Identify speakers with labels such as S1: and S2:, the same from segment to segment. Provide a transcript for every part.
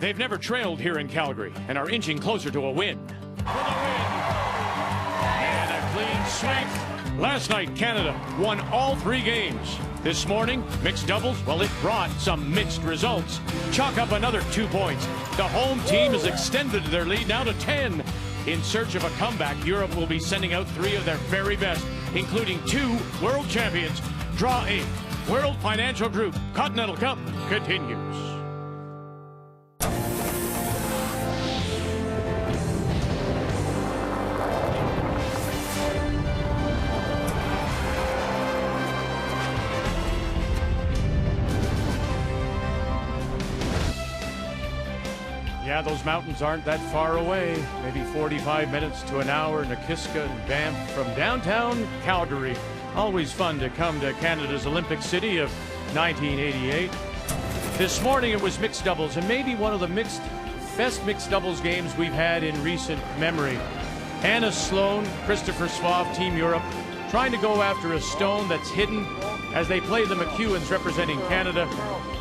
S1: They've never trailed here in Calgary and are inching closer to a win. For the win. And a clean sweep. Last night, Canada won all 3 games. This morning, mixed doubles, well, it brought some mixed results. Chalk up another 2 points. The home team has extended their lead now to 10. In search of a comeback, Europe will be sending out 3 of their very best, including 2 world champions. Draw 8. World Financial Group Continental Cup continues. Yeah, those mountains aren't that far away. Maybe 45 minutes to an hour. Nakiska and Banff from downtown Calgary. Always fun to come to Canada's Olympic City of 1988. This morning it was mixed doubles, and maybe one of the best mixed doubles games we've had in recent memory. Anna Sloan, Christopher Swab, Team Europe, trying to go after a stone that's hidden as they play the McEwens representing Canada.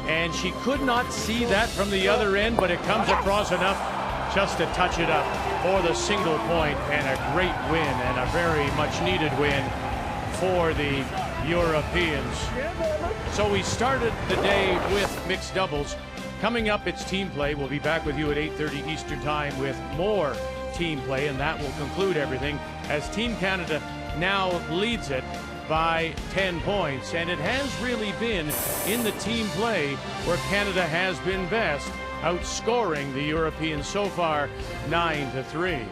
S1: And she could not see that from the other end, but it comes across enough just to touch it up for the single point, and a great win, and a very much needed win for the Europeans. So we started the day with mixed doubles. Coming up, it's team play. We'll be back with you at 8:30 Eastern Time with more team play, and that will conclude everything as Team Canada now leads it by 10 points. And it has really been in the team play where Canada has been best, outscoring the Europeans so far 9-3.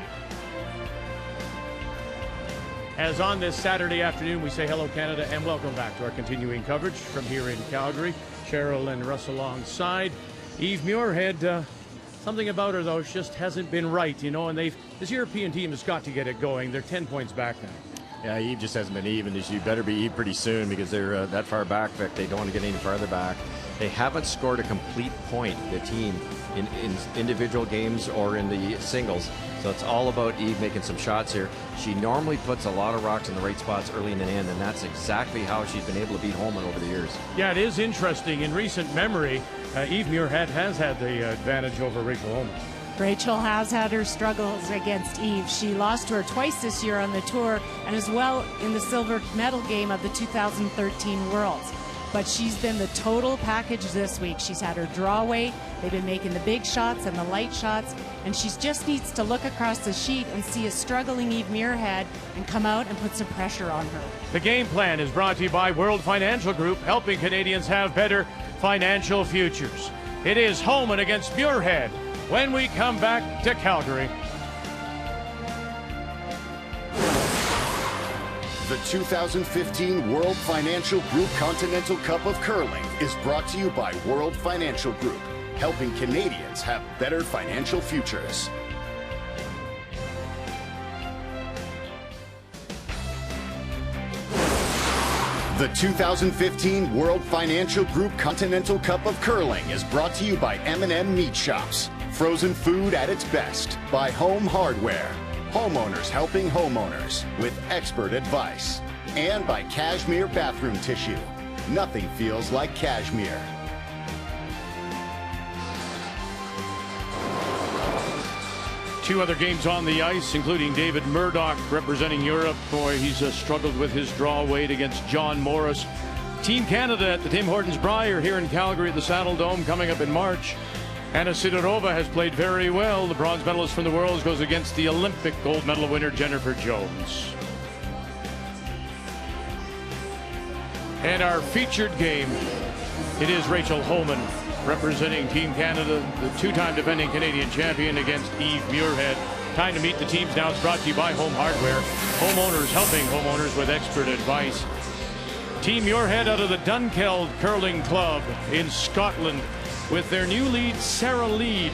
S1: As on this Saturday afternoon, we say hello, Canada, and welcome back to our continuing coverage from here in Calgary. Cheryl and Russ alongside. Eve Muirhead, something about her, though, just hasn't been right, you know, and this European team has got to get it going. They're 10 points back now.
S2: Yeah, Eve just hasn't been even. She better be Eve pretty soon because they're that far back. In fact, they don't want to get any farther back. They haven't scored a complete point, the team, in individual games or in the singles. So it's all about Eve making some shots here. She normally puts a lot of rocks in the right spots early in the end, and that's exactly how she's been able to beat Holman over the years. Yeah, it is interesting. In recent memory, Eve Muirhead has had the advantage over Rachel Holman.
S3: Rachel has had her struggles against Eve. She lost to her twice this year on the tour, and as well in the silver medal game of the 2013 Worlds. But she's been the total package this week. She's had her draw weight, they've been making the big shots and the light shots, and she just needs to look across the sheet and see a struggling Eve Muirhead and come out and put some pressure on her.
S1: The game plan is brought to you by World Financial Group, helping Canadians have better financial futures. It is Holman against Muirhead when we come back to Calgary.
S4: The 2015 World Financial Group Continental Cup of Curling is brought to you by World Financial Group, helping Canadians have better financial futures. The 2015 World Financial Group Continental Cup of Curling is brought to you by M&M Meat Shops. Frozen food at its best. By Home Hardware. Homeowners helping homeowners with expert advice. And by Cashmere Bathroom Tissue. Nothing feels like cashmere.
S1: Two other games on the ice, including David Murdoch representing Europe. Boy, he's struggled with his draw weight against John Morris. Team Canada at the Tim Hortons Brier here in Calgary at the Saddle Dome coming up in March. Anna Sidorova has played very well. The bronze medalist from the Worlds goes against the Olympic gold medal winner Jennifer Jones. And our featured game, it is Rachel Holman representing Team Canada, the two-time defending Canadian champion, against Eve Muirhead. Time to meet the teams now. It's brought to you by Home Hardware. Homeowners helping homeowners with expert advice. Team Muirhead out of the Dunkeld Curling Club in Scotland, with their new lead, Sarah Reid,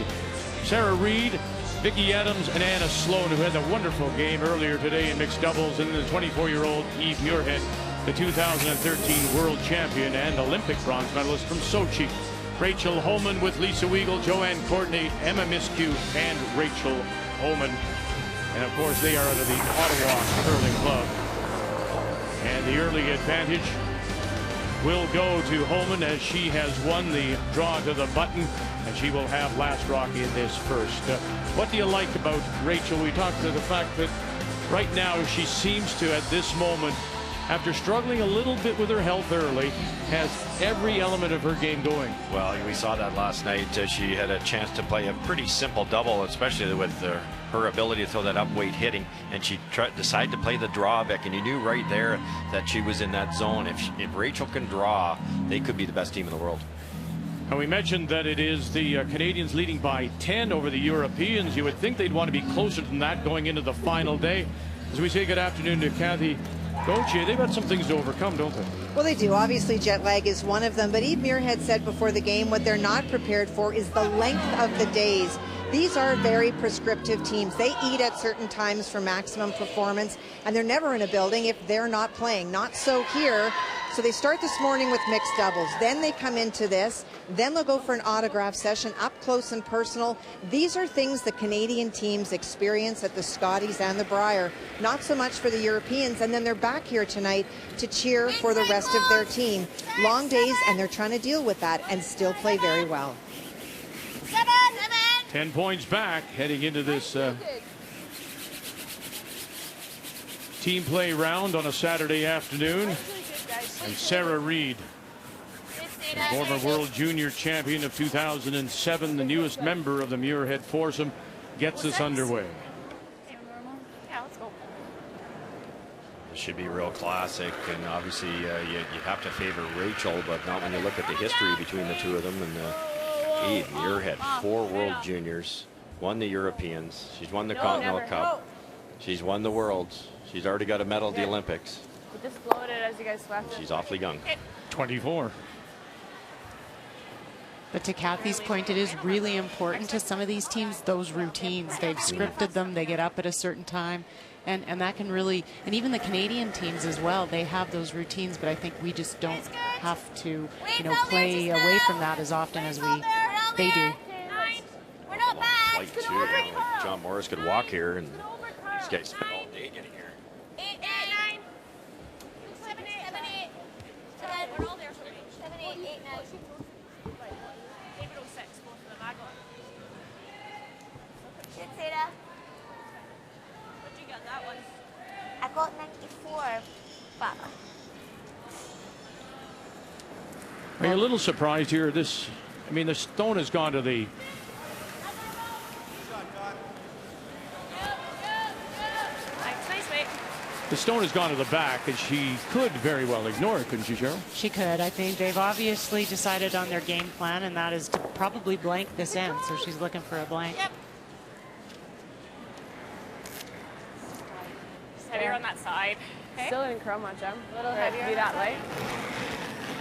S1: Vicki Adams, and Anna Sloan, who had a wonderful game earlier today in mixed doubles, and the 24-year-old Eve Muirhead, the 2013 world champion and Olympic bronze medalist from Sochi. Rachel Holman with Lisa Weigel, Joanne Courtney, Emma Miskew, and Rachel Holman. And of course, they are out of the Ottawa Curling Club. And the early advantage will go to Holman as she has won the draw to the button, and and she will have last rock in this first. What do you like about Rachel? We talked to the fact that right now she seems to, at this moment, after struggling a little bit with her health early, has every element of her game going.
S2: Well, we saw that last night. She had a chance to play a pretty simple double, especially with her ability to throw that up weight hitting, and she decided to play the draw, Vic, and you knew right there that she was in that zone. If Rachel can draw, they could be the best team in the world.
S1: And we mentioned that it is the Canadians leading by 10 over the Europeans. You would think they'd want to be closer than that going into the final day. As we say good afternoon to Kathy Gauthier, they've got some things to overcome, don't they?
S5: Well, they do. Obviously, jet lag is one of them. But Eve Muirhead said before the game what they're not prepared for is the length of the days. These are very prescriptive teams. They eat at certain times for maximum performance, and they're never in a building if they're not playing. Not so here. So they start this morning with mixed doubles. Then they come into this. Then they'll go for an autograph session up close and personal. These are things the Canadian teams experience at the Scotties and the Brier. Not so much for the Europeans. And then they're back here tonight to cheer for the rest of their team. Long days, and they're trying to deal with that and still play very well.
S1: 10 points back heading into this team play round on a Saturday afternoon. And Sarah Reid, the former world junior champion of 2007, the newest member of the Muirhead foursome, gets us underway.
S6: Yeah, let's go.
S2: It should be real classic, and obviously you have to favor Rachel, but not when you look at the history between the two of them. And Eve Muirhead, 4 world juniors, won the Europeans, she's won the Continental Cup, she's won the Worlds, she's already got a medal at the Olympics.
S6: Just float it as you guys swept it.
S2: She's awfully young.
S1: 24.
S3: But to Kathy's point, it is really important to some of these teams, those routines. They've scripted them, they get up at a certain time, and that can really, and even the Canadian teams as well, they have those routines, but I think we just don't have to, play away from that as often as they do.
S6: We're not bad.
S2: Like too, like John Morris could walk here, and these guys spent all day getting here.
S6: 8, 9, 7, 8, 7, 8. We're all there. 7, 8, 8, 9. David 06, both of them. I got.
S7: Shit, Sarah.
S6: What'd you get that one?
S7: I got 94, but
S1: Are you a little surprised here? The stone has gone to the.
S6: Nice, mate.
S1: The stone has gone to the back, and she could very well ignore it, couldn't she, Cheryl?
S3: She could. I think they've obviously decided on their game plan, and that is to probably blank this end, so she's looking for a blank.
S6: Yep. Heavier on that side. Okay.
S8: Still didn't curl much, Em.
S6: A little
S8: To
S6: heavier.
S8: be that light.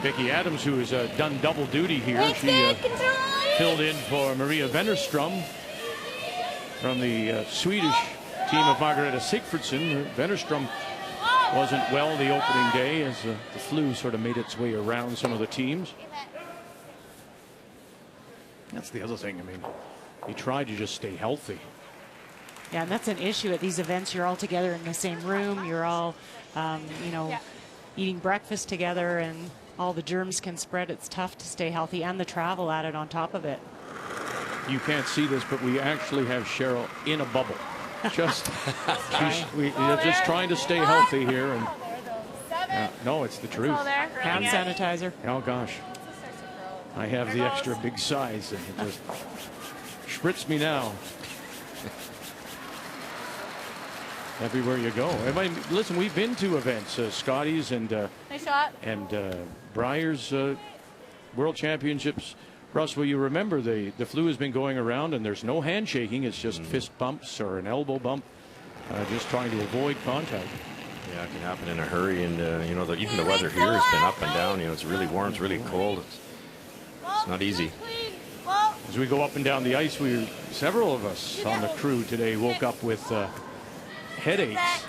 S1: Vicky Adams, who has done double duty here, she filled in for Maria Wennerström from the Swedish team of Margareta Sigfridsson. Wennerström wasn't well the opening day as the flu sort of made its way around some of the teams. That's the other thing. You try to just stay healthy.
S3: Yeah, and that's an issue at these events. You're all together in the same room. You're all, eating breakfast together, and all the germs can spread. It's tough to stay healthy, and the travel added on top of it.
S1: You can't see this, but we actually have Cheryl in a bubble. Just, we're just trying to stay healthy here. And no, it's the truth.
S3: Hand sanitizer.
S1: Oh gosh, I have the extra big size, and it just spritz me now. Everywhere you go. Listen, we've been to events, Scotties and
S6: Nice shot.
S1: Briar's World Championships. Russ, will you remember the flu has been going around, and there's no handshaking. It's just fist bumps or an elbow bump, just trying to avoid contact.
S2: Yeah, it can happen in a hurry, and even the weather here has been up and down. It's really warm, it's really cold. It's not easy.
S1: As we go up and down the ice, several of us on the crew today woke up with headaches,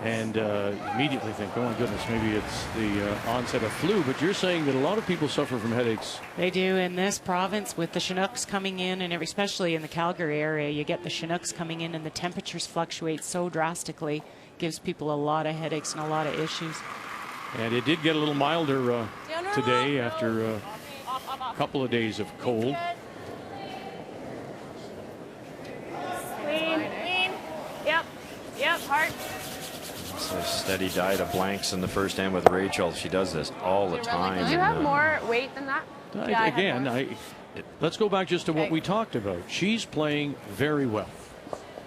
S1: and immediately think, oh my goodness, maybe it's the onset of flu. But you're saying that a lot of people suffer from headaches.
S3: They do in this province with the Chinooks coming in, and especially in the Calgary area, you get the Chinooks coming in, and the temperatures fluctuate so drastically. Gives people a lot of headaches and a lot of issues.
S1: And it did get a little milder today after a couple of days of cold.
S6: hard.
S2: It's a steady diet of blanks in the first end with Rachel. She does this all the time.
S8: Do you have more weight than that?
S6: Yeah, I have more.
S1: Let's go back just to what we talked about. She's playing very well.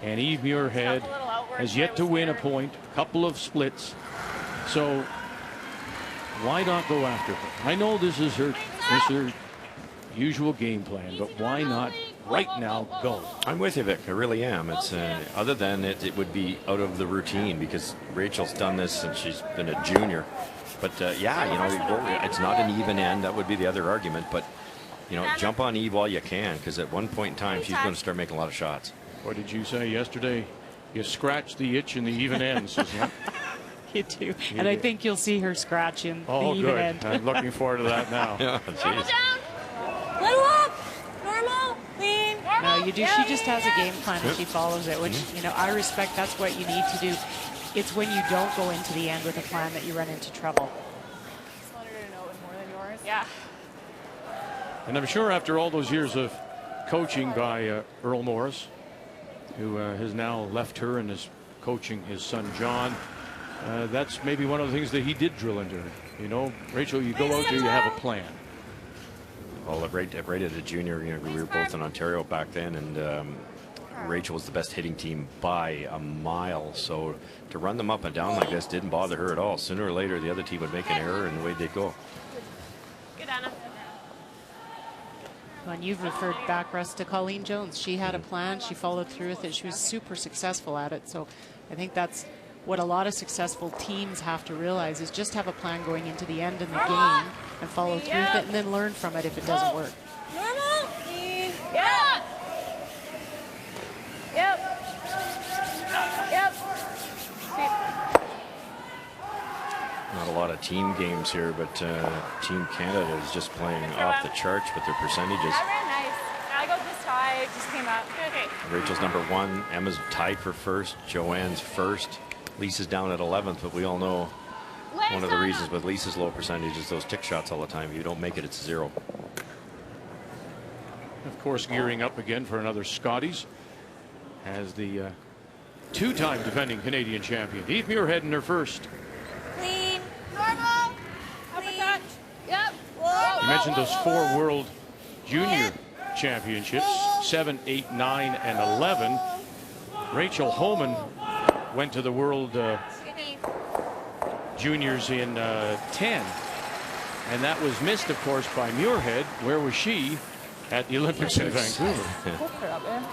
S1: And Eve Muirhead has yet to win a point, a couple of splits. So why not go after her? I know this is her usual game plan, but why not right now go?
S2: I'm with you, Vic. I really am. It's other than it would be out of the routine because Rachel's done this since she's been a junior. But yeah, you know, it's not an even end. That would be the other argument. But you know, jump on Eve while you can, because at one point in time she's going to start making a lot of shots.
S1: What did you say yesterday? You scratch the itch in the even ends, isn't it?
S3: You do. And I think you'll see her scratch in the even
S1: good.
S3: end.
S1: I'm looking forward to that now.
S2: Yeah,
S6: Normal
S2: geez.
S6: down. Little up. Normal. Lean.
S3: No, you do. She just has a game plan and she follows it, which, you know, I respect. That's what you need to do. It's when you don't go into the end with a plan that you run into trouble.
S8: Just wanted her to know it was more than yours.
S6: Yeah.
S1: And I'm sure after all those years of coaching by Earl Morris, who has now left her and is coaching his son John, that's maybe one of the things that he did drill into her. You know, Rachel, you go out there, you have a plan.
S2: Well, right at the junior, you know, we were both in Ontario back then, and Rachel was the best hitting team by a mile. So to run them up and down like this didn't bother her at all. Sooner or later, the other team would make an error, and away they'd go.
S6: Good, Anna.
S3: Well, and you've referred back, Russ, to Colleen Jones. She had a plan. She followed through with it. She was super successful at it. So I think that's what a lot of successful teams have to realize, is just have a plan going into the end of the game and follow through with it, and then learn from it if it doesn't work.
S6: Normal. Lean. Yeah. Yep. Yep.
S2: Not a lot of team games here, but Team Canada is just playing off the charts with their percentages.
S6: That ran nice. I got this tie. Just came up. Okay.
S2: Rachel's #1. Emma's tied for first. Joanne's first. Lisa's down at 11th, but we all know one of the reasons with Lisa's low percentage is those tick shots all the time. If you don't make it, it's 0.
S1: Of course, gearing up again for another Scotties as the two-time defending Canadian champion, Eve Muirhead, in her first.
S6: Clean. Normal. Uppercut. Yep. Whoa.
S1: You mentioned those 4 World Junior Championships, 7, 8, 9, and 11. Rachel Homan went to the World Juniors in 10. And that was missed, of course, by Muirhead. Where was she? At the Olympics in Vancouver.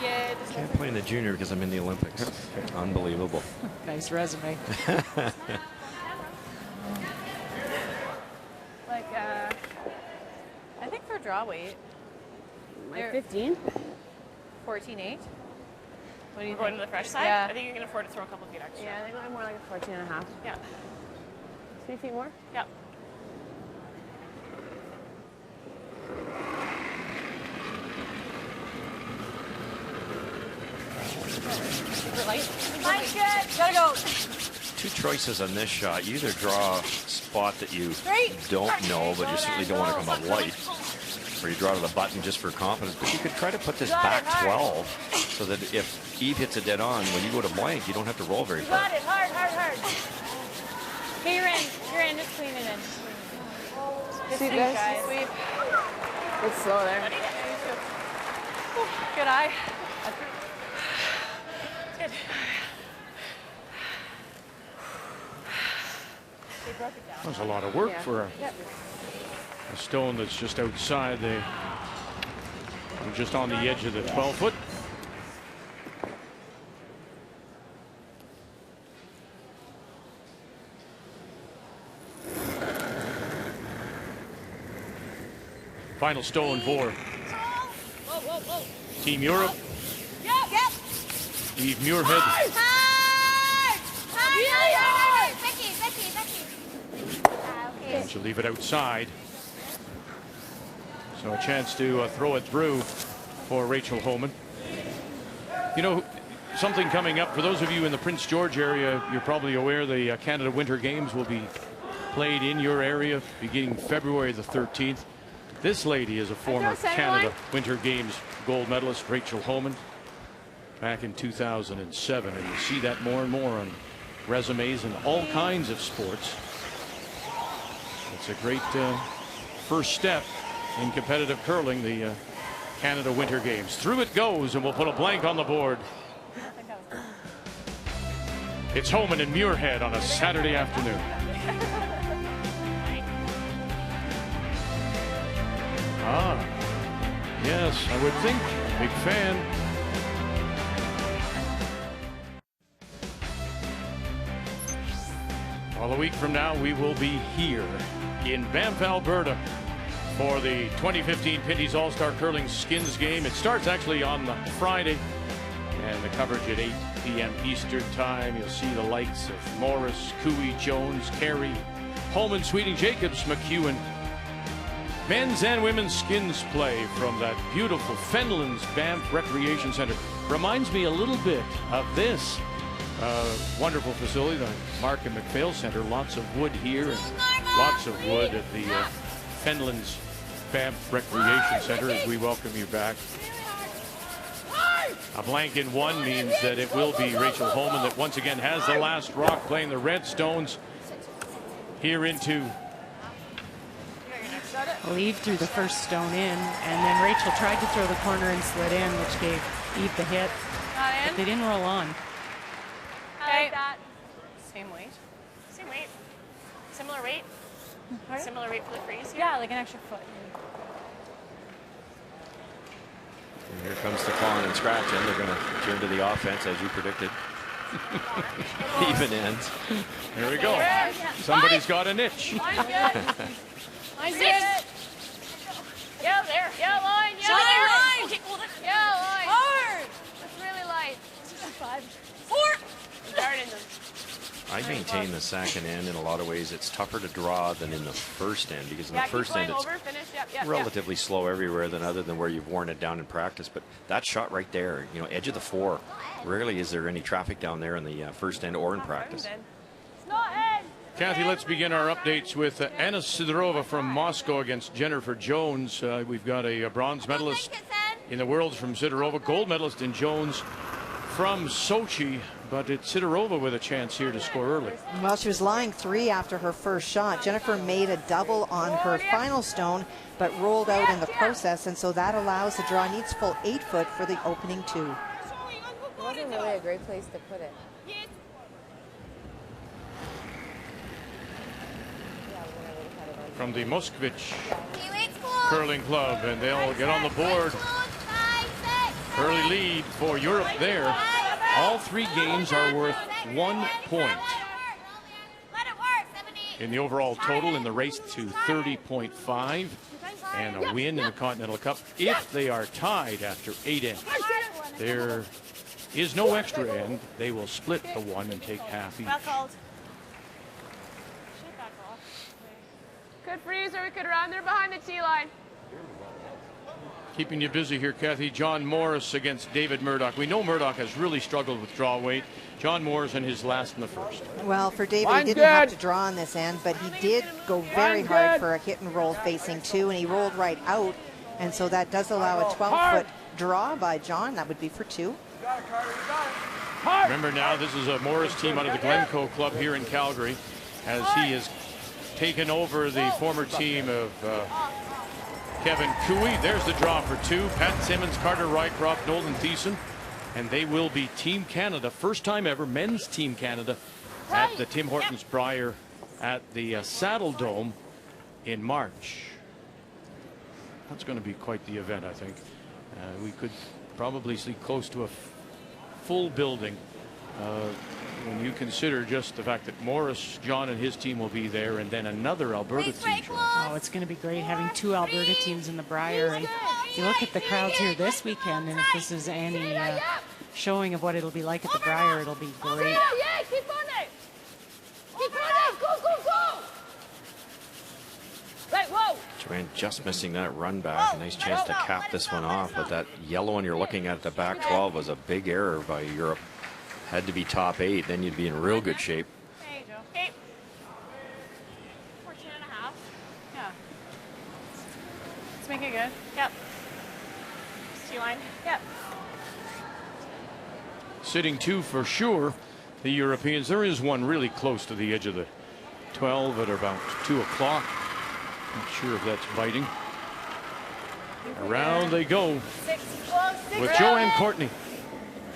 S6: Yeah.
S2: Can't play in the junior because I'm in the Olympics. Unbelievable.
S3: Nice resume.
S8: Like, I think for draw weight,
S6: You're-
S8: 15.
S6: 14.8.
S8: What do you
S6: Going
S8: think?
S6: to the fresh side.
S8: Yeah.
S6: I think you can afford to throw a couple feet extra.
S8: Yeah, I think I'm more like a 14 and a half.
S6: Yeah.
S8: 3 feet more?
S6: Yep. Super light. Mine's good. Gotta go.
S2: 2 choices on this shot. You either draw a spot that you
S6: Straight.
S2: don't know, but you certainly don't want to come up light, or you draw to the button just for confidence. But you could try to put this back 12 so that if Eve hits it dead on, when you go to blank, you don't have to roll very far.
S6: Got it. Hard, hard, hard. Okay, you're in. You're in. Just clean it in. Good
S8: Sweep,
S6: sweep,
S8: guys.
S6: Sweep.
S8: It's slow there.
S6: Ready? Good eye. Good. They broke it down.
S1: That's a lot of work
S8: Yeah.
S1: for a stone that's just outside the, just on the edge of the 12-foot. Final stone for
S6: Whoa, whoa, whoa.
S1: Team Europe.
S6: Yep. Yep.
S1: Eve Muirhead.
S6: Hard. Really hard.
S7: Okay.
S1: She'll leave it outside. So a chance to throw it through for Rachel Homan. You know, something coming up for those of you in the Prince George area, you're probably aware the Canada Winter Games will be played in your area beginning February the 13th. This lady is a former
S6: center
S1: Canada
S6: line.
S1: Winter Games gold medalist, Rachel Homan. back in 2007. And you see that more and more on resumes in all kinds of sports. It's a great first step in competitive curling, the Canada Winter Games. Through it goes, and we'll put a blank on the board. It's Homan and Muirhead on a Saturday afternoon. Ah, yes, I would think. Big fan. Well, a week from now, we will be here in Banff, Alberta for the 2015 Pinty's All-Star Curling Skins game. It starts actually on the Friday, and the coverage at 8 p.m. Eastern Time. You'll see the likes of Morris, Cooey, Jones, Carey, Holman, Sweeting, Jacobs, McEwen. Men's and women's skins play from that beautiful Fenlands Banff Recreation Center. Reminds me a little bit of this wonderful facility, the Mark and McPhail Center. Lots of wood here and lots of wood at the Fenlands Banff Recreation Center as we welcome you back. A blank in one means that it will be Rachel Homan that once again has the last rock, playing the Redstones here into.
S3: Eve threw the first stone in, and then Rachel tried to throw the corner and slid in, which gave Eve the hit. But they didn't roll on.
S8: I like that. Same weight.
S6: Same weight. Similar weight.
S8: Pardon?
S6: Similar weight for the freeze.
S8: Yeah, like an extra foot.
S2: And here comes the clawing and scratching. They're going to turn to the offense, as you predicted. Even ends.
S1: There we go. Somebody's got an itch.
S6: Mine's good. Yeah, there. Yeah, line. Yeah, line. Okay, hold it. Yeah, line. Hard. That's really light. 5, 4. Hard in them.
S2: I maintain the second end in a lot of ways. It's tougher to draw than in the first end, because in the first end it's relatively slow everywhere than other than where you've worn it down in practice. But that shot right there, you know, edge of the 4. Rarely is there any traffic down there in the first end or in practice.
S1: Kathy, let's begin our updates with Anna Sidorova from Moscow against Jennifer Jones. We've got a bronze medalist in the Worlds from Sidorova, gold medalist in Jones from Sochi, but it's Sidorova with a chance here to score early.
S5: Well, she was lying 3 after her first shot. Jennifer made a double on her final stone, but rolled out in the process, and so that allows the draw. Needs full 8 foot for the opening 2.
S9: It wasn't really a great place to put it.
S1: From the Moskvich Curling Club, and they'll get on the board. Early lead for Europe there. All 3 games are worth 1 point in the overall total in the race to 30.5 and a win in the Continental Cup. If they are tied after 8 ends, there is no extra end. They will split the 1 and take half each.
S6: Good freeze, or we could run there behind the tee line.
S1: Keeping you busy here, Kathy. John Morris against David Murdoch. We know Murdoch has really struggled with draw weight. John Morris in his last in the first.
S5: Well, for David, he didn't have to draw on this end, but he did go very hard for a hit and roll facing 2, and he rolled right out. And so that does allow a 12-foot draw by John. That would be for 2.
S1: Remember now, this is a Morris team out of the Glencoe Club here in Calgary, as he has taken over the former team of Kevin Cooey. There's the draw for 2. Pat Simmons, Carter Rycroft, Nolan Thiessen, and they will be Team Canada, first time ever, men's Team Canada, at the Tim Hortons Brier at the Saddle Dome in March. That's going to be quite the event, I think. We could probably see close to a full building when you consider just the fact that Morris, John, and his team will be there, and then another Alberta team.
S3: Oh, it's going to be great having 2 Alberta teams in the Brier. And you look at the crowds here this weekend, and if this is any showing of what it'll be like at the Brier, it'll be great.
S6: Yeah, keep on it. Keep on it. Go, go, go. Right, whoa.
S2: Joanne just missing that run back. A nice chance to cap this one off, but that yellow one you're looking at the back 12 was a big error by Europe. Had to be top 8, then you'd be in real good shape.
S6: Hey, Joe. Hey. 14.5.
S8: Yeah. Let's make it good.
S6: Yep. Tee line.
S8: Yep.
S1: sitting 2 for sure. The Europeans. There is one really close to the edge of the 12 at about 2 o'clock. Not sure if that's biting. Around they go with Joanne Courtney.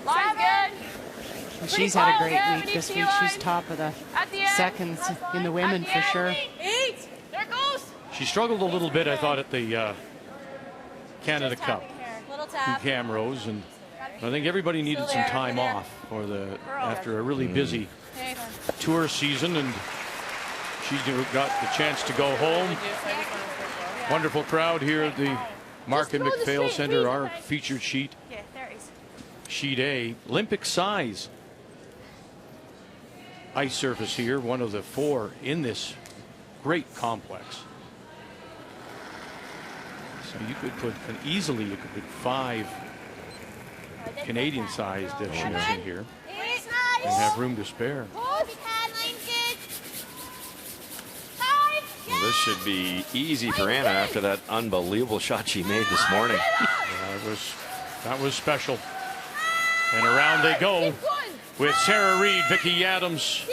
S6: Line's good.
S3: And she's had a great week this week. She's top of the seconds in the women for sure.
S6: 8. There it goes.
S1: She struggled a little bit, I thought, at the Canada Cup
S8: Little
S1: in
S8: tap.
S1: Camrose, and I think everybody needed some time off for after a really busy tour season, and she got the chance to go home. Wonderful crowd here at the Mark and McPhail Center, our featured sheet. Sheet A, Olympic size ice surface here, one of the 4 in this great complex. So you could put, and easily you could put 5 Canadian sized sheets in here and have room to spare.
S2: Well, this should be easy for Anna after that unbelievable shot she made this morning.
S1: Yeah, that was special. And around they go with Sarah Reed, Vicky Adams.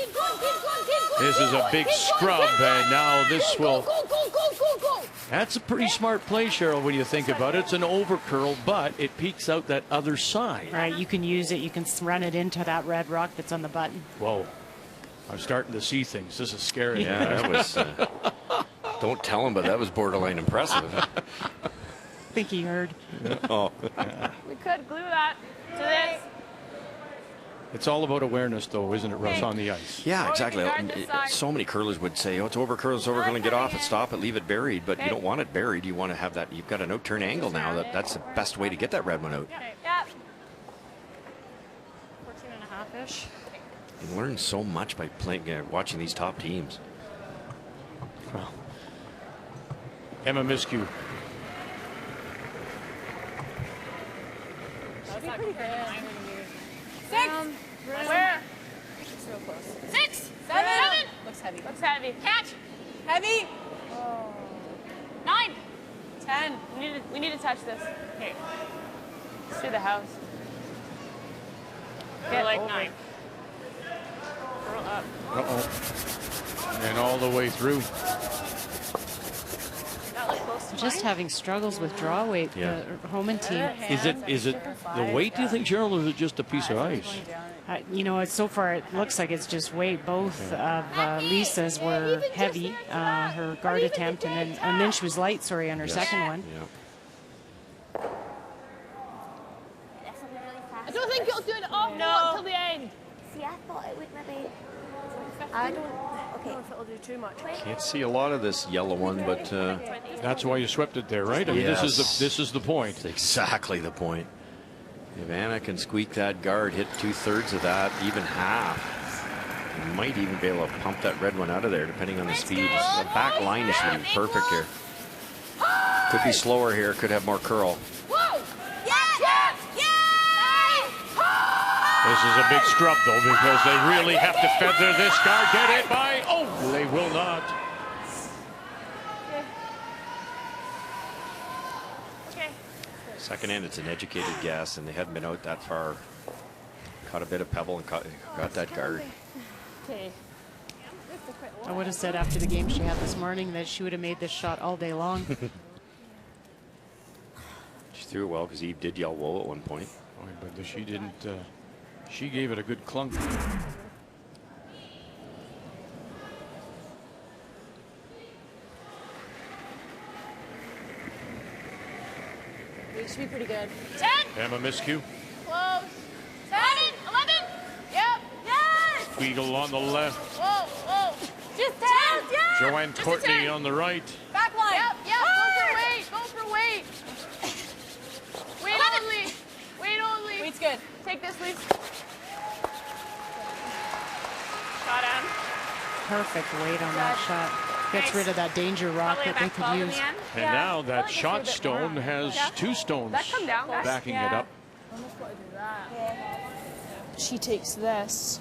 S1: This is a big scrub, and now this will. That's a pretty smart play, Cheryl, when you think about it. It's an over curl, but it peeks out that other side.
S3: Right, you can use it. You can run it into that red rock that's on the button.
S1: Whoa. I'm starting to see things. This is scary.
S2: Yeah, that was. Don't tell him, but that was borderline impressive.
S3: I think he heard.
S2: Oh.
S6: We could glue that to this.
S1: It's all about awareness, though, isn't it, Russ, on the ice?
S2: Yeah, exactly. So many curlers would say, "Oh, it's over curl, it's over curl, and get off it, stop it, leave it buried." But you don't want it buried. You want to have that. You've got an out-turn angle now. That's the best way to get that red one out.
S6: Yep.
S8: 14.5-ish.
S2: You learn so much by playing, watching these top teams.
S1: Well, Emma Miskew.
S8: That'd be pretty good.
S6: 6. Where?
S8: It's real close.
S6: 6.
S8: 7.
S6: 7.
S8: Looks heavy.
S6: Looks heavy. Catch.
S8: Heavy.
S6: 9.
S8: 10.
S6: We need to touch this. Okay. Let's do the house. Get like 9. Curl up.
S1: Uh-oh. And all the way through.
S6: Got like close to
S3: Just having struggles with draw weight,
S2: Yeah.
S3: the Homan team.
S1: Is it the weight, do you think, Cheryl, or is it just a piece of ice?
S3: You know, so far it looks like it's just weight. Both of Lisa's were heavy, her guard attempt, and then she was light, sorry, on her second one.
S2: Yeah.
S6: I don't think it'll do it all until the end.
S7: See, I thought it would maybe. I don't. Okay.
S6: If it'll do too much.
S2: Can't see a lot of this yellow one, but
S1: That's why you swept it there, right? I mean,
S2: Yes.
S1: this is the point.
S2: it's exactly the point. If Anna can squeak that guard, hit 2/3 of that, even half, you might even be able to pump that red one out of there, depending on the speed. The back line is should be perfect here. Could be slower here. Could have more curl.
S6: Whoa!
S1: This is a big scrub, though, because they really have to feather this guard. Get it by. Oh, they will not.
S6: Okay.
S2: Second end, it's an educated guess, and they hadn't been out that far. Caught a bit of pebble and got that guard.
S6: Okay.
S3: I would have said after the game she had this morning that she would have made this shot all day long.
S2: She threw it well because Eve did yell "whoa" at one point.
S1: Oh, but she didn't. She gave it a good clunk.
S8: It should be pretty good.
S6: 10.
S1: Emma Miskew.
S6: Close. 10. 11. Yep. Yes.
S1: Weagle on the left.
S6: Whoa. Whoa. Just 10. Yeah.
S1: Joanne
S6: Just a
S1: Courtney
S6: 10.
S1: on the right.
S6: Back line. Yep. Yep. Go for weight. Go for weight. Weight only. Weight only.
S8: Weight's good.
S6: Take this, please. Shot on.
S3: Perfect weight on that shot. Gets rid of that danger rock that they could use.
S1: And now that shot stone has 2 stones
S6: That come down, guys?
S1: backing it up.
S10: She takes this,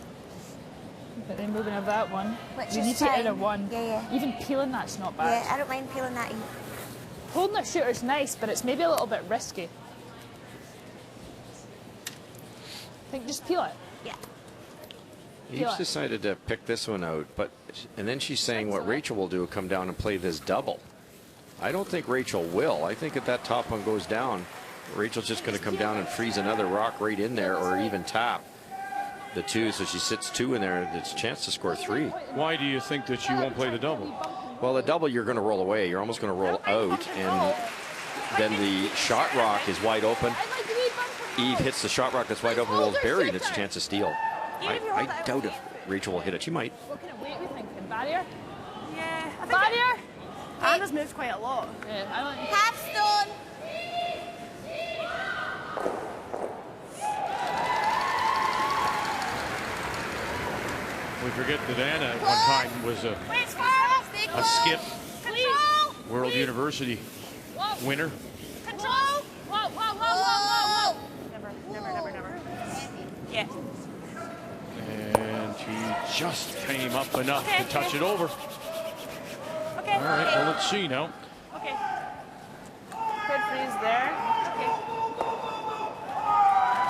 S10: but then we're going to have that one.
S7: Which
S10: We
S7: is
S10: need to get rid of
S7: fine.
S10: one.
S7: Yeah.
S10: Even peeling that's not bad.
S7: Yeah, I don't mind peeling that in.
S10: Holding a shooter's nice, but it's maybe a little bit risky. think just peel it.
S7: Yeah.
S2: Eve's decided to pick this one out, and then she's saying what Rachel will do, come down and play this double. I don't think Rachel will. I think if that top one goes down, Rachel's just going to come down and freeze another rock right in there, or even tap the 2, so she sits 2 in there. It's a chance to score 3.
S1: Why do you think that she won't play the double?
S2: Well, the double, you're going to roll away. You're almost going to roll out, and then the shot rock is wide open. Eve hits the shot rock that's wide open, rolls buried, and it's a chance to steal. I doubt if Rachel will hit it. She might.
S10: What kind of weight are we thinking? Barrier?
S6: Yeah.
S10: Barrier?
S6: Anna's moved quite a lot.
S10: Yeah, I don't think.
S7: Half stone.
S1: We forget that Anna at one time was a skip World University winner.
S6: Control. Whoa. Never. Yeah.
S1: And she just came up enough to touch it over.
S6: Okay.
S1: All right, well, let's see now.
S6: Okay.
S8: Good freeze there.
S6: Okay.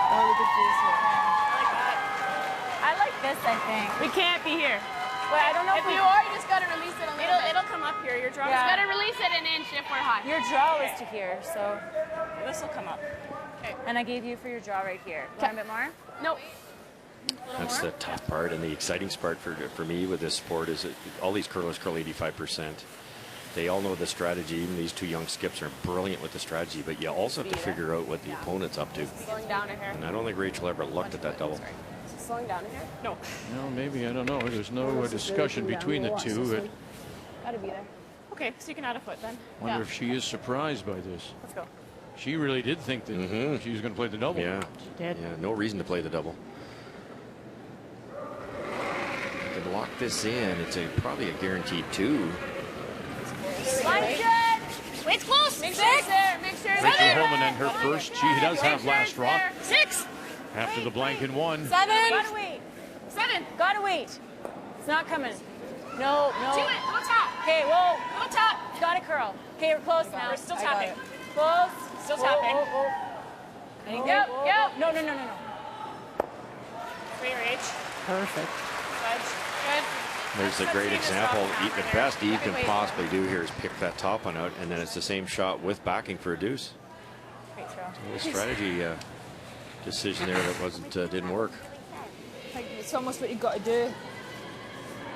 S8: Oh, we could freeze here.
S6: I like that.
S8: I like this, I think. We can't be here.
S6: Wait, I don't know if you are, you just gotta release it a little bit. It'll come up here. Your draw.
S8: Yeah.
S6: You gotta release it an inch if we're high.
S8: Your draw is to here, so
S6: This will come up. Okay.
S8: and I gave you for your draw right here. Want a bit more?
S6: No.
S2: That's the tough part, and the exciting part for me with this sport is that all these curlers curl 85%. They all know the strategy. Even these 2 young skips are brilliant with the strategy, but you also have to figure out what the opponent's up to.
S6: Slowing down in here.
S2: And I don't think Rachel ever looked at that double.
S6: Slowing down in here? No.
S1: No, maybe, I don't know. There's no discussion between the 2.
S6: Gotta be there. Okay, so you can add a foot then.
S1: Wonder if she is surprised by this.
S6: Let's go.
S1: She really did think that she was going to play the double.
S2: Yeah.
S3: She did.
S2: Yeah, no reason to play the double. You can lock this in. It's probably a guaranteed 2.
S6: Line set. Wait's close. Make sure it's there. Make sure it's
S1: Rachel
S6: there.
S1: Holman and her first. She does have last rock
S6: 6.
S1: after the blank in 1.
S8: 7. Gotta wait.
S6: 7.
S8: Gotta wait. It's not coming. No.
S6: Do it. Go top.
S8: Okay, whoa.
S6: Go top.
S8: Gotta curl. Okay, we're close now.
S6: We're still tapping.
S8: Close.
S6: Still tapping. Yep.
S8: No.
S6: Free reach.
S3: Perfect.
S6: Fudge. Good.
S2: There's a great example. The best Eve can possibly do here is pick that top one out, and then it's the same shot with backing for a deuce.
S6: Great throw.
S2: A little strategy decision there that didn't work.
S10: I think it's almost what you've got to do.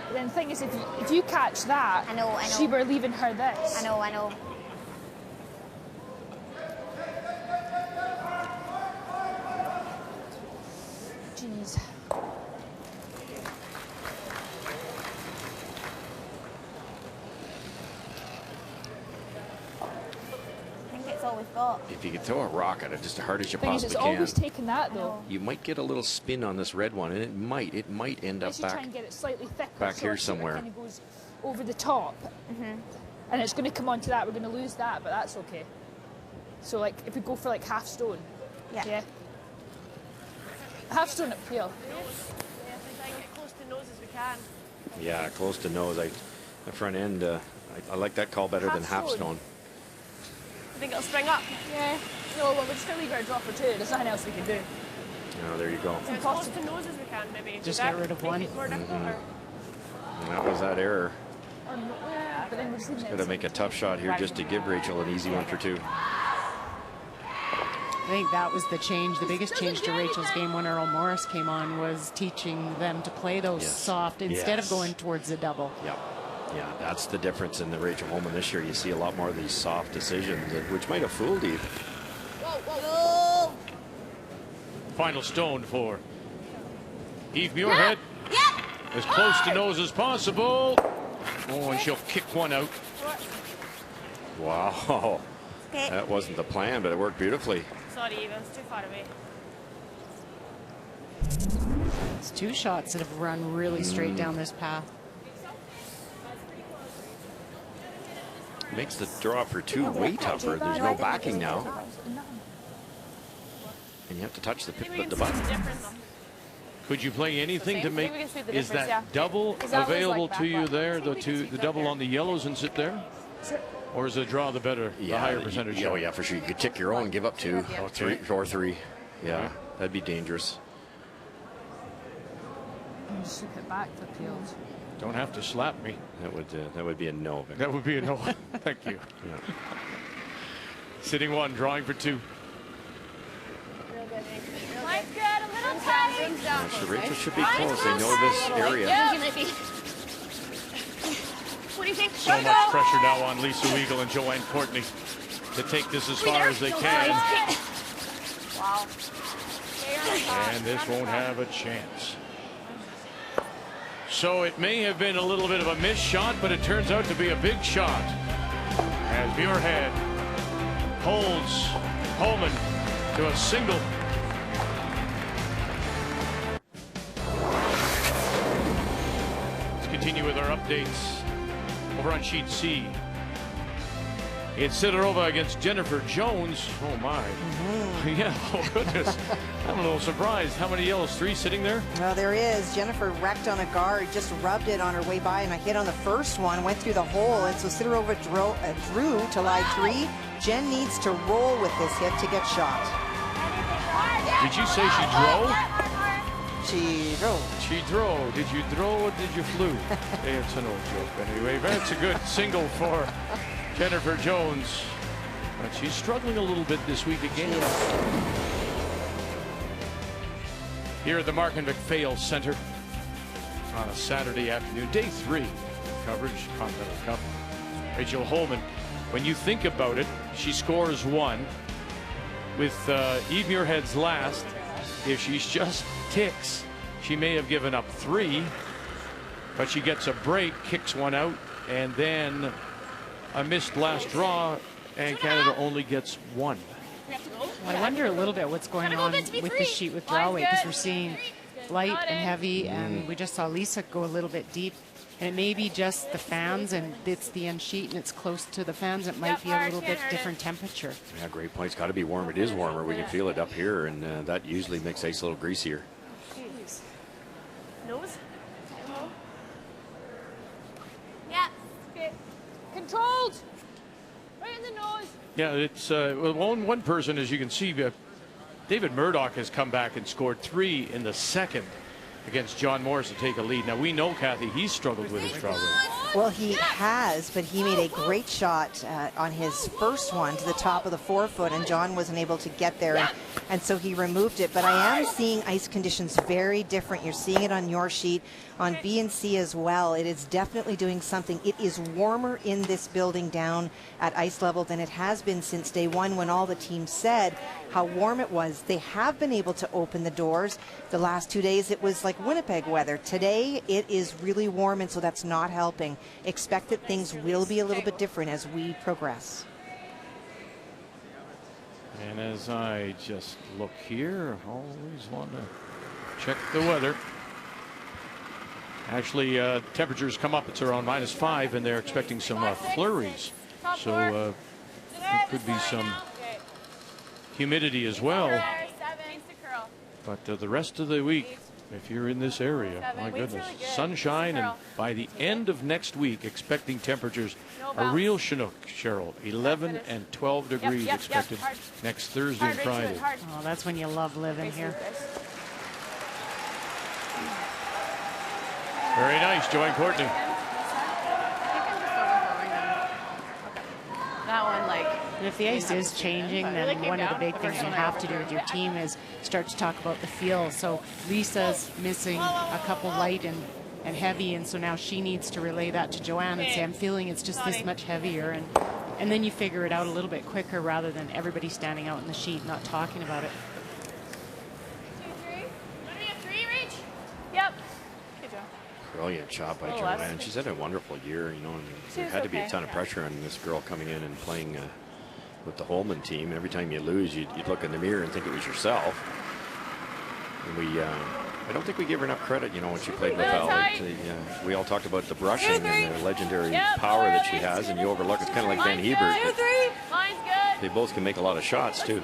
S10: But then the thing is, if you catch that,
S7: I know.
S10: she were leaving her this.
S7: I know.
S10: Jeez.
S7: I think it's all we've got.
S2: If you could throw a rock at it just as hard as you
S10: The thing is,
S2: possibly
S10: it's
S2: can,
S10: always taking that though.
S2: you might get a little spin on this red one, and it might end up
S10: Unless you try
S2: back.
S10: and get it slightly thicker.
S2: back
S10: so
S2: here
S10: it
S2: somewhere.
S10: kind of goes over the top. And it's going to come onto that. We're going to lose that, but that's okay. So like, if we go for like half stone.
S7: Yeah.
S10: Half stone at peel.
S6: Try and get close to nose as we can.
S2: Yeah, close to nose. The front end, I like that call better than half stone.
S6: I think it'll spring up.
S10: Yeah. No, well, we're just going to leave our draw for 2. There's nothing else we can do.
S2: Oh, there you go.
S6: As close to nose as we can, maybe.
S3: Just get rid of
S6: Make
S3: one.
S6: it more difficult, or-
S2: And that was that error.
S10: Or no, yeah, but then we're just leaving
S2: Got to make a tough shot here just to give Rachel an easy one for 2.
S3: I think that was the change. The biggest change to Rachel's game when Earl Morris came on was teaching them to play those soft instead of going towards the double.
S2: Yep. Yeah, that's the difference in the Rachel Holman this year. You see a lot more of these soft decisions, which might have fooled Eve.
S7: Whoa.
S1: Final stone for Eve Muirhead. As close to nose as possible. Oh, and she'll kick one out.
S2: Wow.
S7: Okay.
S2: That wasn't the plan, but it worked beautifully.
S6: Sorry, Eva, it's too far away.
S3: It's 2 shots that have run really straight down this path.
S2: Makes the draw for 2 way tougher. There's no backing now. And you have to touch the button.
S6: Different.
S1: Could you play anything to make?
S6: Maybe we can see the
S1: Is
S6: difference,
S1: that
S6: yeah.
S1: double
S6: Is that was
S1: available
S6: like
S1: to you
S6: back
S1: there?
S6: left?
S1: The double on the yellows and sit there? Or is the draw the better, the higher percentage?
S2: Oh, yeah, for sure. You could tick your own, give up 2 or 3. Yeah, that'd be dangerous.
S10: and slip it back for Peels.
S1: Don't have to slap me.
S2: That would be a no. Victor.
S1: That would be a no. Thank you.
S2: Yeah.
S1: Sitting one, drawing for two.
S6: Line's good, a little tight.
S2: So Rachel should be close. They know this area.
S6: What do you think?
S1: So much pressure now on Lisa Weagle and Joanne Courtney to take this as far as they can.
S6: Wow.
S1: And this won't have a chance. So it may have been a little bit of a missed shot, but it turns out to be a big shot. As Muirhead holds Holman to a single. Let's continue with our updates over on sheet C. It's Sidorova against Jennifer Jones. Oh my. Yeah, oh goodness. I'm a little surprised. How many yellows? 3 sitting there?
S5: Well, there is. Jennifer wrecked on a guard, just rubbed it on her way by, and a hit on the first one, went through the hole, and so Sidorova drew to line 3. Jen needs to roll with this hit to get shot.
S1: Did you say she drove?
S5: She drove.
S1: She drove. Did you throw or did you flew? Hey, it's an old joke. But anyway, that's a good single for Jennifer Jones. But she's struggling a little bit this week again. Here at the Mark and McPhail Center on a Saturday afternoon, day 3 coverage, Continental Cup. Rachel Holman, when you think about it, she scores 1 with Eve Muirhead's last. If she's just ticks, she may have given up 3, but she gets a break, kicks 1 out, and then a missed last draw, and Canada only gets 1.
S3: Well, I wonder a little bit what's going on with the sheet with Drawway, because we're seeing light and heavy, and we just saw Lisa go a little bit deep. And it may be just the fans, and it's the end sheet, and it's close to the fans. It might be a little bit different temperature.
S2: Yeah, great point. It's got to be warm. It is warmer. We can feel it up here, and that usually makes ice a little greasier.
S6: Nose? Yeah. Okay.
S10: Controlled.
S6: Right in the nose.
S1: Yeah, it's well, one person, as you can see, David Murdoch has come back and scored 3 in the second against John Morris to take a lead. Now, we know, Kathy, he's struggled with his drawway.
S5: Well, he has, but he made a great shot on his first one to the top of the 4-foot, and John wasn't able to get there, and so he removed it. But I am seeing ice conditions very different. You're seeing it on your sheet, on B and C as well. It is definitely doing something. It is warmer in this building down at ice level than it has been since day 1, when all the teams said how warm it was. They have been able to open the doors. The last 2 days it was like Winnipeg weather. Today it is really warm, and so that's not helping. Expect that things will be a little bit different as we progress.
S1: And as I just look here, always want to check the weather. Actually, temperatures come up. It's around -5, and they're expecting some flurries. So there could be some humidity as well. But the rest of the week, if you're in this area, my goodness, sunshine, and by the end of next week, expecting temperatures a real Chinook, Cheryl. 11 and 12 degrees expected next Thursday and Friday.
S3: Oh, that's when you love living here.
S1: Very nice, Joanne Courtney.
S8: That one, like.
S3: And if the ice is changing, then one of the big things you have to do with your team is start to talk about the feel. So Lisa's missing a couple light and heavy, and so now she needs to relay that to Joanne and say, I'm feeling it's just this much heavier, and then you figure it out a little bit quicker rather than everybody standing out in the sheet not talking about it.
S6: 2, 3. What do we have, 3, Rach? Yep. Good job.
S2: Brilliant shot by Joanne. She's had a wonderful year, you know, and there had to be a ton of pressure on this girl coming in and playing with the Holman team. Every time you lose, you'd look in the mirror and think it was yourself. And I don't think we give her enough credit, you know, when she played with Al. We all talked about the brushing and the legendary power that she has, and you overlook it's kind of like Van Hebert. They both can make a lot of shots too.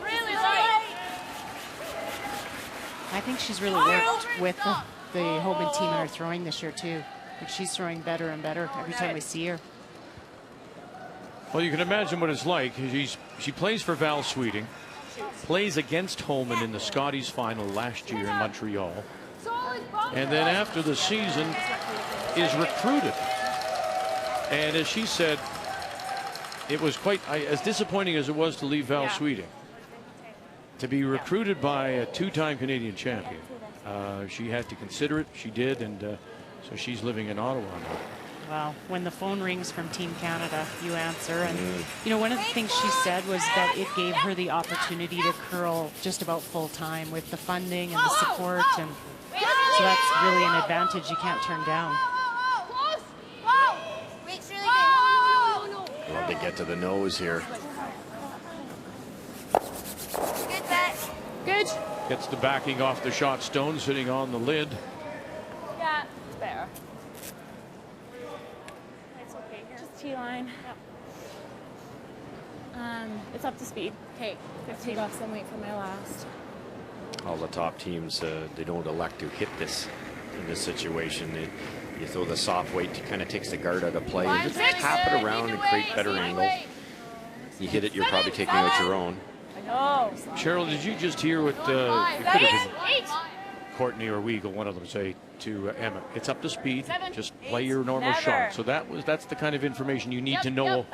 S3: I think she's really worked with the Holman team in her throwing this year too. Like, she's throwing better and better every time we see her.
S1: Well, you can imagine what it's like. She plays for Val Sweeting, plays against Holman in the Scotties final last year in Montreal, and then after the season is recruited. And as she said, it was quite as disappointing as it was to leave Val Sweeting. To be recruited by a two-time Canadian champion, she had to consider it. She did, and so she's living in Ottawa now.
S3: Well, when the phone rings from Team Canada, you answer. And, you know, one of the things she said was that it gave her the opportunity to curl just about full-time with the funding and the support. And so that's really an advantage you can't turn down.
S2: Love to get to the nose here.
S10: Good.
S1: Gets the backing off the shot stone, sitting on the lid.
S6: Yeah, it's better. It's okay here. Just T-line. Yep. It's up to speed. Okay. 15 off some weight for my last.
S2: All the top teams, they don't elect to hit this in this situation. You throw the soft weight, it kind of takes the guard out of play. You just tap it around and create better angles. You hit it, you're probably taking out your own.
S6: Oh.
S1: Cheryl, did you just hear what it could have been Courtney or Weagle, one of them, say to Emma? It's up to speed. Just play your normal shot. So that's the kind of information you need to know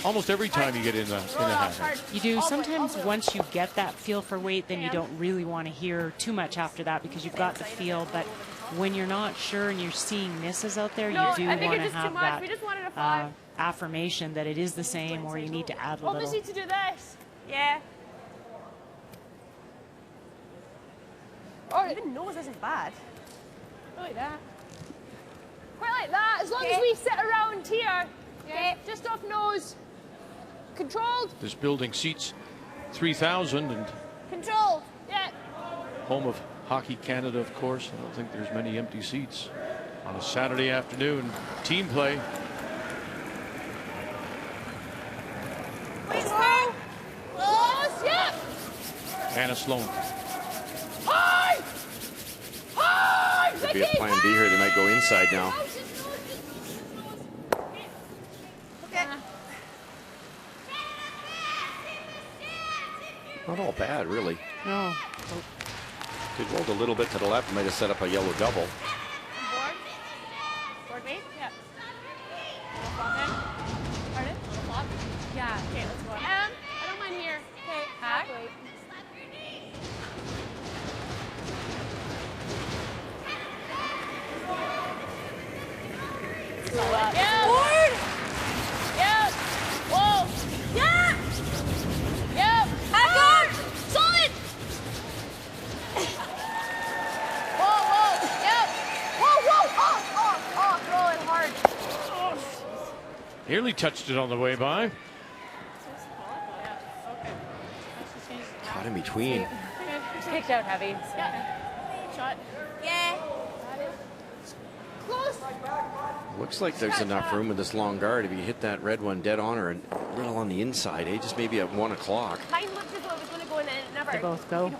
S1: almost every time you get in the hat.
S3: You do. Sometimes once you get that feel for weight, then you don't really want to hear too much after that because you've got the feel. But when you're not sure and you're seeing misses out there, you do want to have that affirmation that it is the same, or you need to add a little.
S6: Almost need to do this. Yeah. Oh, even nose isn't bad. Like that. Quite like that. As long as we sit around here. Okay. Just off nose. Controlled.
S1: This building seats 3,000 and
S6: controlled. Yeah.
S1: Home of Hockey Canada, of course. I don't think there's many empty seats on a Saturday afternoon. Team play.
S6: Please go. Close. Yep.
S1: Anna Sloan.
S2: Could be a plan B here. They might go inside now.
S6: Okay.
S2: Not all bad, really.
S3: No.
S2: They rolled a little bit to the left. Might have set up a yellow double.
S6: Board. Board mate? Yeah. Pardon? Yeah. Okay, let's go. I don't mind here. Okay. Hack. Yeah. Board. Yeah. Whoa. Yeah. Yep. Back on. Solid. Whoa, whoa. Yep. Whoa, whoa. Oh, throw it hard. Oh.
S1: Nearly touched it on the way by.
S2: Caught in between.
S6: Kicked out heavy. Yeah. Shot. Yeah. Close.
S2: Looks like there's enough room with this long guard. If you hit that red one dead on or a little on the inside, just maybe at 1 o'clock.
S6: Kind of looked as though it was going to go in and it never.
S3: They both go.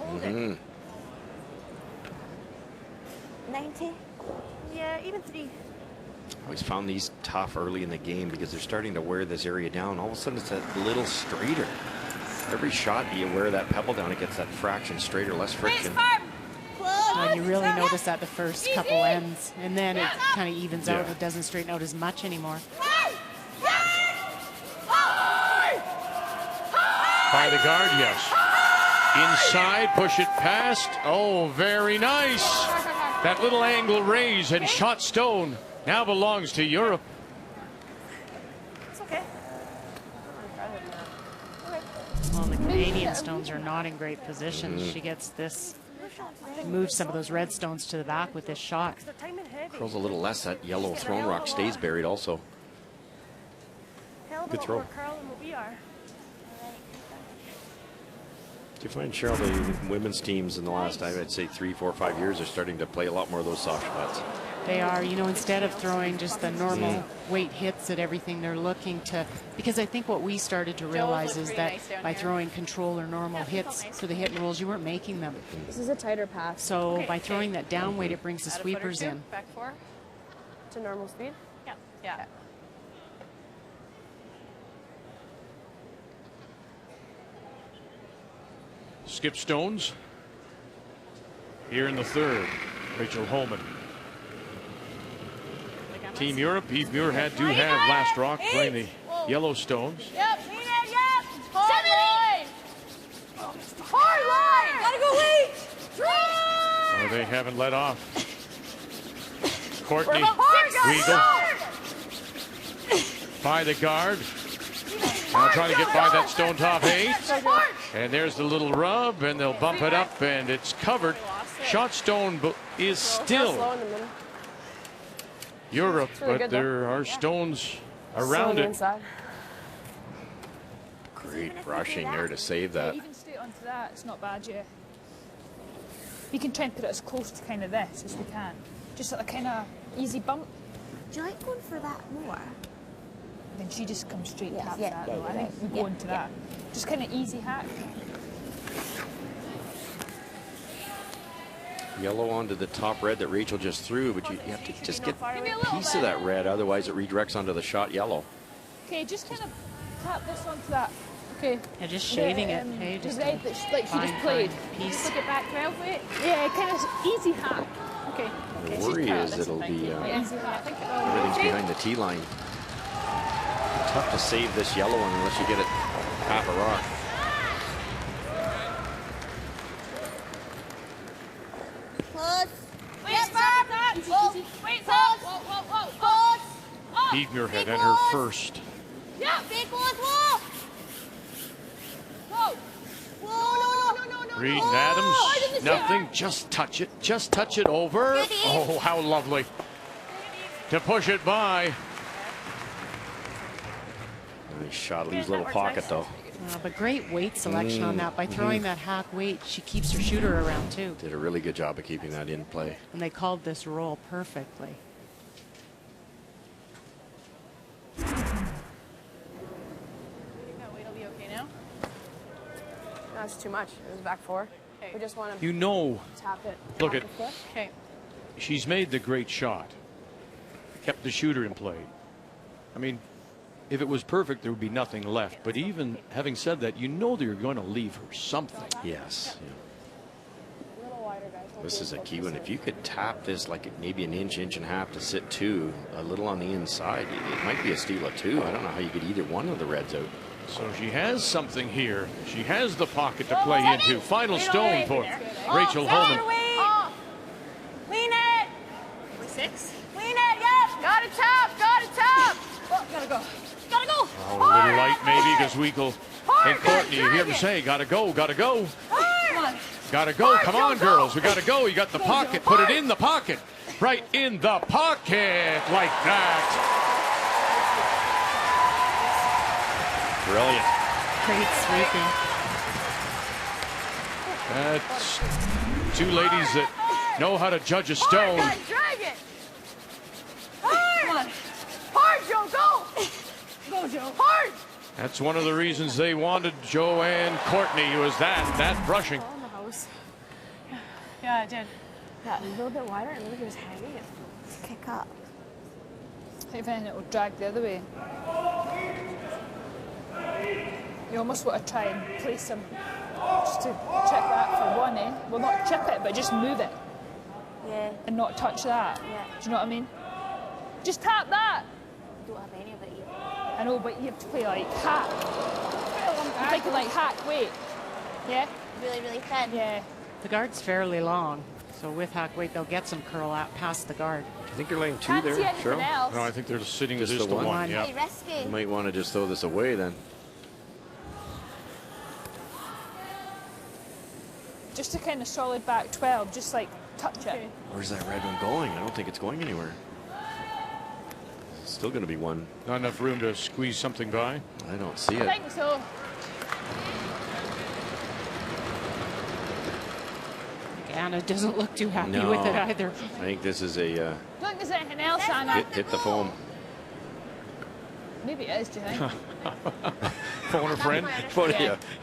S7: 90.
S6: Yeah, even 3.
S2: Always found these tough early in the game because they're starting to wear this area down. All of a sudden, it's a little straighter. Every shot you wear that pebble down, it gets that fraction straighter, less friction.
S3: And you really notice that the first couple ends, and then it kind of evens out. It doesn't straighten out as much anymore.
S1: By the guard, yes. Inside, push it past. Oh, very nice. That little angle raise and shot stone now belongs to Europe.
S6: It's okay.
S3: Well, the Canadian stones are not in great position. She gets this, moves some of those red stones to the back with this shot.
S2: Curls a little less. That yellow throne rock stays buried also. Good throw. Do you find, Cheryl, the women's teams in the last, I'd say 3, 4, 5 years are starting to play a lot more of those soft shots?
S3: They are, you know, instead of throwing just the normal weight hits at everything, they're looking to, because I think what we started to realize is that by throwing control or normal hits for the hit and rolls, you weren't making them.
S6: This is a tighter pass.
S3: So by throwing that down weight, it brings the sweepers in.
S6: Back 4 to normal speed. Yeah. Yeah.
S1: Skip stones here in the third. Rachel Holman. Team Europe, Eve Muirhead do have Last Rock playing the Yellowstones.
S6: Yep. Yep. Hard line. Hard line. Gotta go late.
S1: Oh, they haven't let off. Courtney Weigel by the guard. Now trying to get by that stone top 8. And there's the little rub, and they'll bump it up, and it's covered. Shot stone is still Europe, but there are stones around it.
S2: Great rushing there to save that.
S10: Even straight onto that, it's not bad, yeah. We can try and put it as close to kind of this as we can. Just a kind of easy bump.
S7: Do you like going for that more?
S10: Then she just comes straight past
S7: yeah,
S10: that.
S7: yeah,
S10: I think we go into that. Just kind of easy hack.
S2: Yellow onto the top red that Rachel just threw, but you have to just get a piece of that red, otherwise it redirects onto the shot yellow.
S10: Okay, just kind of tap this onto that. Okay.
S3: Yeah, just shading it. Hey,
S10: The
S3: just
S10: red that like she just played.
S3: Piece.
S6: Look it back 12 weight.
S10: Yeah, kind of easy hack. Okay.
S2: The worry is it'll be
S10: Easy hack.
S2: everything's behind the tee line. Tough to save this yellow one unless you get it half a rock.
S7: Close.
S6: Wait, stop that. Wait, stop. Whoa.
S1: Eve Muirhead and her first.
S6: Yeah. Big close. Whoa.
S1: Reed and Adams, nothing, just touch it over. Oh, how lovely. To push it by.
S2: Nice shot, leaves a little pocket though.
S3: But great weight selection on that. By throwing that hack weight, she keeps her shooter around too.
S2: Did a really good job of keeping that in play.
S3: And they called this roll perfectly.
S8: It'll be okay now.
S9: That's too much. It was back 4. We just want to
S1: You know,
S9: tap it.
S1: look at,
S8: Okay.
S1: she's made the great shot. Kept the shooter in play. I mean, if it was perfect, there would be nothing left. But even having said that, you know that you're going to leave her something.
S2: Yes. Yeah.
S9: A little wider, guys.
S2: This is a key one. If you could tap this like maybe an inch, inch and a half to sit 2, a little on the inside, it might be a steal of 2. I don't know how you get either one of the reds out.
S1: So she has something here. She has the pocket to play into. Final stone for Rachel Holman.
S6: Lean it.
S8: 6.
S6: Lean it. Yep. Got it top.
S8: Oh, gotta go.
S1: Oh, a little light maybe because Weigel and Courtney, you hear them say, gotta go.
S6: Come on.
S1: Gotta go. Come on, girls. We gotta go. You got the pocket. Put it in the pocket. Right in the pocket like that.
S2: Brilliant.
S3: Great sweeping.
S1: That's two ladies that know how to judge a stone.
S6: Drag it. Come on. Hard, Joe. Go. Go, Joe. Hard.
S1: That's one of the reasons they wanted Joanne Courtney was that brushing.
S9: On the house.
S8: Yeah, I did.
S9: Yeah, a little bit wider and maybe just hanging it.
S7: Kick up.
S10: If anything, it will drag the other way. You almost want to try and place them just to check that for one, eh? Well, not chip it, but just move it
S7: Yeah.
S10: and not touch that.
S7: Yeah.
S10: Do you know what I mean? Just tap that.
S7: Don't have any of it either.
S10: I know, but you have to play like hack. I'm thinking like hack weight. Yeah?
S7: Really, really thin.
S10: Yeah.
S3: The guard's fairly long, so with hack weight, they'll get some curl out past the guard.
S2: Do you think you're laying 2
S10: Can't
S2: there,
S10: see anything
S2: Cheryl?
S10: else.
S1: No, I think they're just sitting
S2: Just
S1: just
S2: the
S1: the
S2: one?
S1: one. Yeah.
S7: Really risky.
S2: You might want to just throw this away then.
S10: Just a kind of solid back 12, just like touch it.
S2: Where's that red one going? I don't think it's going anywhere. It's still going to be 1.
S1: Not enough room to squeeze something by.
S2: I don't see
S10: I
S2: it.
S10: think so.
S3: Anna doesn't look too happy
S2: No.
S3: with it either.
S2: I think this is a
S10: Don't think there's anything else, Anna.
S2: hit the foam.
S10: Maybe it is, do you think?
S1: Phone a friend.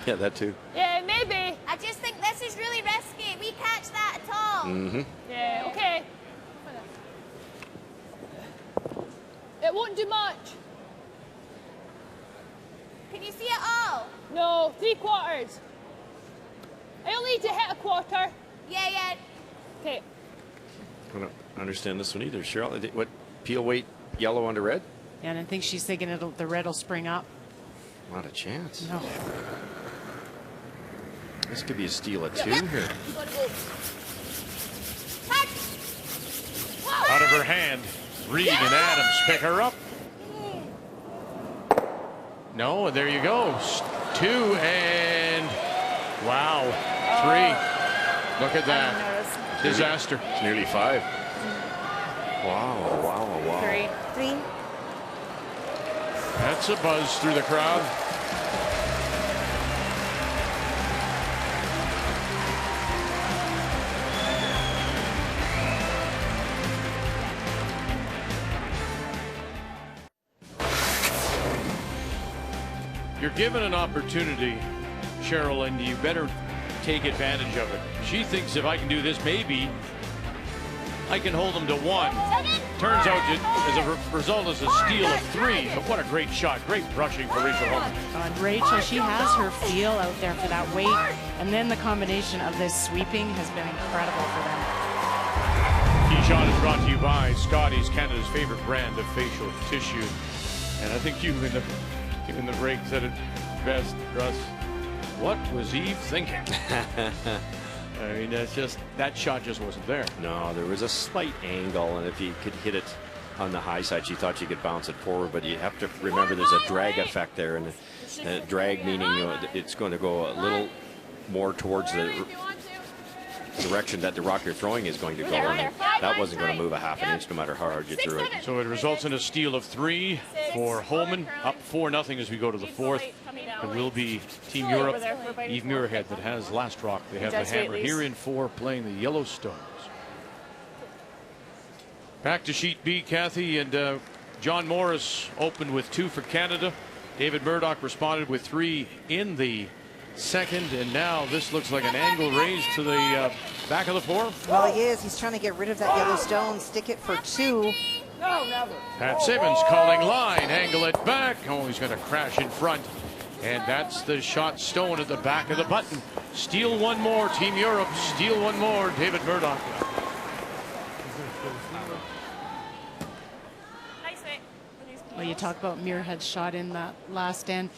S2: Yeah, that too.
S10: Yeah, maybe.
S7: I just think this is really risky. We catch that at all.
S2: Mm-hmm.
S10: Yeah, okay. It won't do much.
S7: Can you see it all?
S10: No, 3/4. I only need to hit a quarter.
S7: Yeah.
S10: Okay.
S2: I don't understand this one either. Cheryl, what, peel weight yellow onto red?
S3: And I think she's thinking the red will spring up.
S2: Not a chance.
S3: No.
S2: This could be a steal of 2 here.
S1: Out of her hand. Reed and Adams pick her up. No, and there you go. 2 and wow, 3. Look at that. Disaster.
S2: It's nearly 5. Wow, wow, wow.
S7: 3.
S1: That's a buzz through the crowd. You're given an opportunity, Cheryl, and you better take advantage of it. She thinks if I can do this, maybe I can hold them to 1. Turns out, as a result, is a steal of 3. But what a great shot. Great brushing for Rachel Homan.
S3: And Rachel, she has her feel out there for that weight. And then the combination of this sweeping has been incredible for them.
S1: Key shot is brought to you by Scotties, Canada's favorite brand of facial tissue. And I think you in the break said it best, Russ. What was Eve thinking? I mean, that shot just wasn't there.
S2: No, there was a slight angle, and if you could hit it on the high side, she thought she could bounce it forward. But you have to remember there's a drag effect there, and drag meaning it's going to go a little more towards the direction that the rock you're throwing is going to go, and that wasn't going to move a half an inch no matter how hard you threw it.
S1: So it results in a steal of 3 for Homan, up 4-0 as we go to the 4th. It will be Team Europe, Eve Muirhead, that has last rock. They have the hammer here in 4 playing the Yellowstones. Back to sheet B, Kathy, and John Morris opened with 2 for Canada. David Murdoch responded with 3 in the second, and now this looks like an angle raised to the back of the 4.
S5: Well, he is. He's trying to get rid of that yellow stone, stick it for 2.
S8: No, never.
S1: Pat Simmons calling line, angle it back. Oh, he's going to crash in front. And that's the shot stone at the back of the button. Steal 1 more, Team Europe. Steal 1 more, David Murdoch.
S3: Well, you talk about Muirhead's shot in that last end.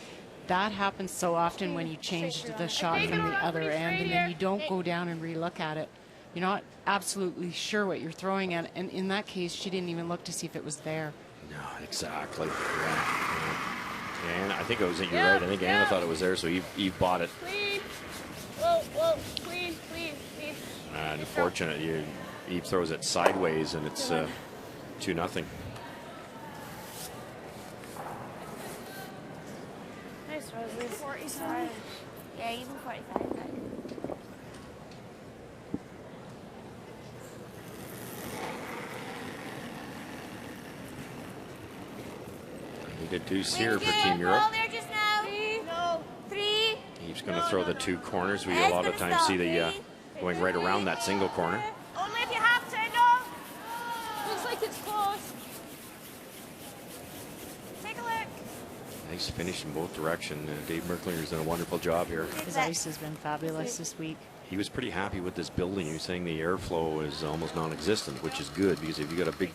S3: That happens so often when you change the shot from the other end and then you don't go down and relook at it. You're not absolutely sure what you're throwing at. And in that case, she didn't even look to see if it was there.
S2: No, exactly. Yeah. And I think it was, you're right. I think Anna thought it was there, so Eve bought it.
S6: Clean. Whoa, whoa, clean, clean, clean.
S2: Unfortunately, Eve throws it sideways, and it's 2-0.
S7: Nice, Roses. 45. Yeah, even 45.
S2: Good deuce here for Team Europe.
S7: There just now. 3.
S2: Eve's going to throw the 2 corners. We a lot of times see the going right around that single corner.
S7: Only if you have to, no.
S6: Looks like it's close.
S7: Take a look.
S2: Nice finish in both directions. Dave Merklinger's done a wonderful job here.
S3: His ice has been fabulous this week.
S2: He was pretty happy with this building. He was saying the airflow is almost non-existent, which is good, because if you got a big,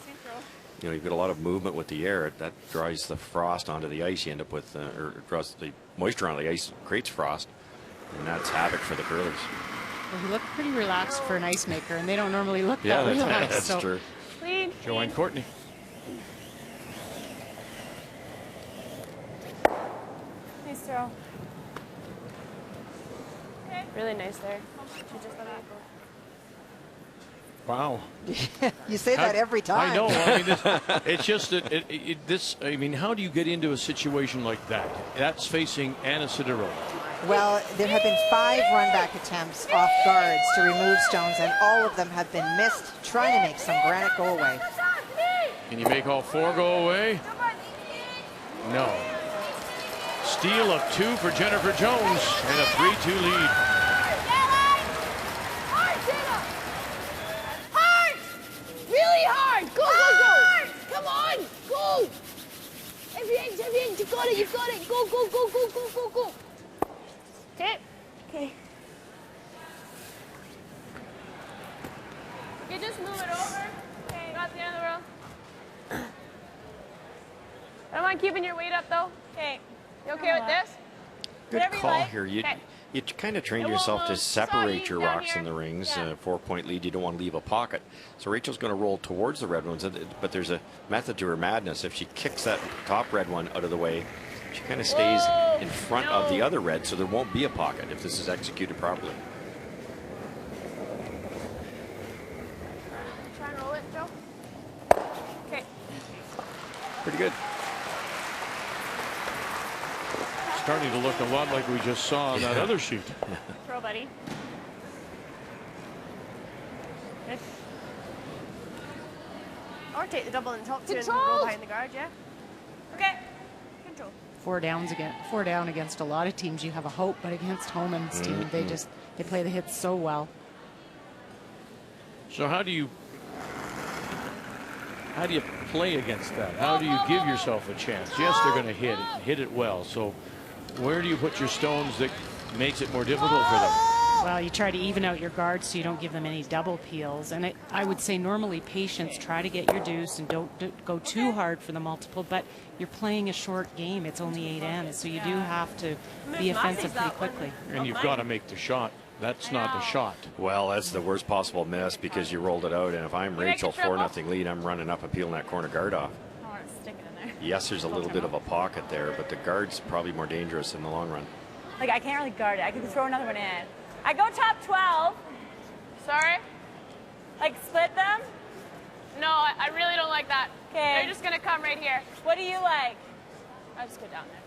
S2: you've got a lot of movement with the air, that dries the frost onto the ice. You end up with, or draws the moisture onto the ice, creates frost, and that's havoc for the curlers.
S3: Well, he looked pretty relaxed for an ice maker, and they don't normally look that relaxed.
S2: That's
S3: so.
S2: true.
S6: Clean.
S1: Joanne Courtney.
S9: Nice throw. Really nice there. She just let it go.
S1: Wow.
S5: You say that every time.
S1: I know. I mean, it's just that this. I mean, how do you get into a situation like that? That's facing Anna Sidorova.
S5: Well, there have been 5 run-back attempts off guards to remove stones, and all of them have been missed, trying to make some granite go away.
S1: Can you make all 4 go away? No. Steal of 2 for Jennifer Jones, and a 3-2 lead.
S6: Really hard. Go, go, go. Come on. Go. Evian, you got it. You got it. Go, go, go, go, go, go, go. Okay.
S7: Okay.
S6: you just move it over? Okay. Not the end of the world. I don't mind keeping your weight up though. Okay. You okay with this?
S2: Good
S6: Whatever
S2: call
S6: you like.
S2: here. You
S6: Okay.
S2: you kind of train
S6: It won't
S2: yourself to
S6: move.
S2: separate
S6: Sorry,
S2: your
S6: down
S2: rocks
S6: here.
S2: in the rings.
S6: Yeah.
S2: 4-point lead, you don't want to leave a pocket. So Rachel's going to roll towards the red ones, but there's a method to her madness. If she kicks that top red one out of the way, she kind of stays
S6: Whoa,
S2: in front of the other red, so there won't be a pocket if this is executed properly.
S6: Try and roll it, Joe. Okay.
S2: Pretty good.
S1: Starting to look a lot like we just saw on that other sheet.
S6: Throw, buddy. Good. Or take the double in the top two and roll behind the guard, yeah? Okay. Control.
S3: Four down against a lot of teams, you have a hope, but against Homan's team, they play the hits so well.
S1: So how do you play against that? How do you give yourself a chance? Yes, they're going to hit it well. So where do you put your stones that makes it more difficult for them?
S3: Well, you try to even out your guards so you don't give them any double peels. And I would say normally patience, try to get your deuce and don't go too hard for the multiple, but you're playing a short game. It's only 8 ends, so you do have to be offensive pretty quickly.
S1: And you've got to make the shot. That's not the shot.
S2: Well, that's the worst possible miss because you rolled it out. And if I'm Rachel, 4-0 lead, I'm running up and peeling that corner guard off.
S8: I want to stick it in there.
S2: Yes, there's a little bit of a pocket there, but the guard's probably more dangerous in the long run.
S8: Like, I can't really guard it. I could throw another one in. I go top 12.
S6: Sorry?
S8: Like, split them?
S6: No, I really don't like that.
S8: Okay.
S6: You're just going to come right here.
S8: What do you like?
S6: I'll just go down there.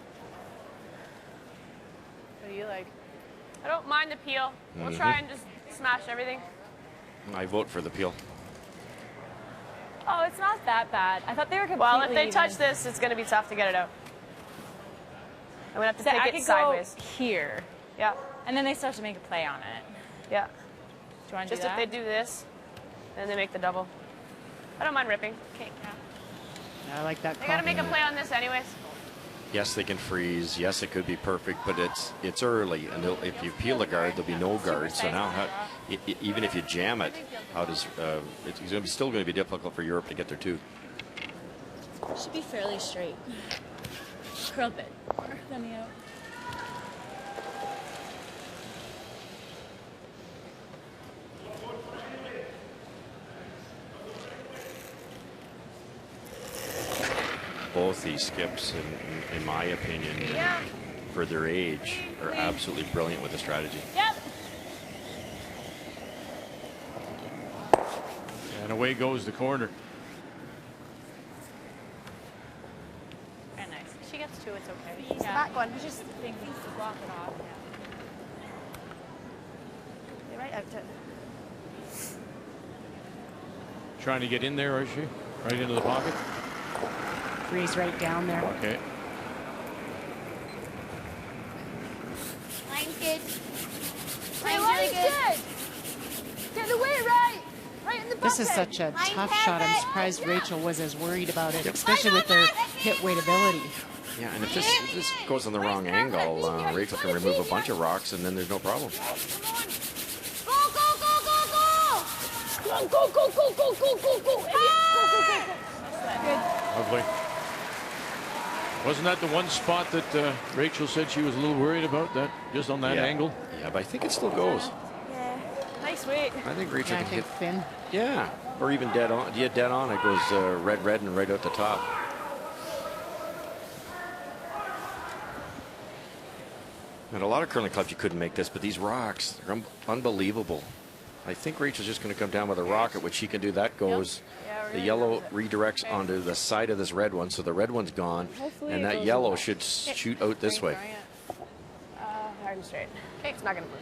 S8: What do you like?
S6: I don't mind the peel. We'll try and just smash everything.
S2: I vote for the peel.
S8: Oh, it's not that bad. I thought they were completely
S6: Well, if they
S8: even.
S6: touch this, it's going to be tough to get it out. I'm going to have to
S8: So I
S6: take
S8: could
S6: it sideways.
S8: go here,
S6: Yeah.
S8: and then they start to make a play on it.
S6: Yeah.
S8: Do you want to
S6: Just
S8: do
S6: if
S8: that?
S6: they do this, then they make the double. I don't mind ripping. Okay. Yeah.
S3: I like that
S6: They got to
S3: call.
S6: make a play on this anyways.
S2: Yes, they can freeze. Yes, it could be perfect, but it's early, and if you peel the guard, there'll be no guard. So now, even if you jam it, how does it's going to be still going to be difficult for Europe to get there too.
S8: Should be fairly straight. Curl a bit. Let me out.
S2: Both these skips, in my opinion, for their age, are absolutely brilliant with the strategy.
S8: Yep.
S1: And away goes the corner.
S8: Very nice. She gets two, it's okay.
S6: It's the back one.
S8: He's just thinking to block it off.
S6: You're right out to
S1: Trying to get in there, is she? Right into the pocket?
S3: Freeze right down there.
S1: Okay.
S7: Line's good.
S6: Hey,
S7: Line's really good.
S6: Get the weight right. Right in the bucket.
S3: This is such a tough shot. I'm surprised Rachel was as worried about it, especially with her hit weight ability.
S2: Yeah, and if this goes on the wrong angle, Rachel can remove a bunch of rocks, and then there's no problem.
S6: Go, go, go, go, go. Come on, go, go, go, go, go, go, go. Good.
S1: Lovely. Wasn't that the one spot that Rachel said she was a little worried about, that just on that angle?
S2: Yeah, but I think it still goes.
S6: Yeah. Nice weight.
S2: I think Rachel
S3: I
S2: can
S3: think
S2: hit.
S3: thin.
S2: Yeah, or even dead on. Yeah, dead on. It goes red, red, and right out the top. And a lot of curling clubs you couldn't make this, but these rocks, they're unbelievable. I think Rachel's just going to come down with a rocket, which she can do. That goes. The yellow redirects onto the side of this red one, so the red one's gone, and that yellow should shoot out this way.
S6: Hard and straight. Okay, it's not going to move.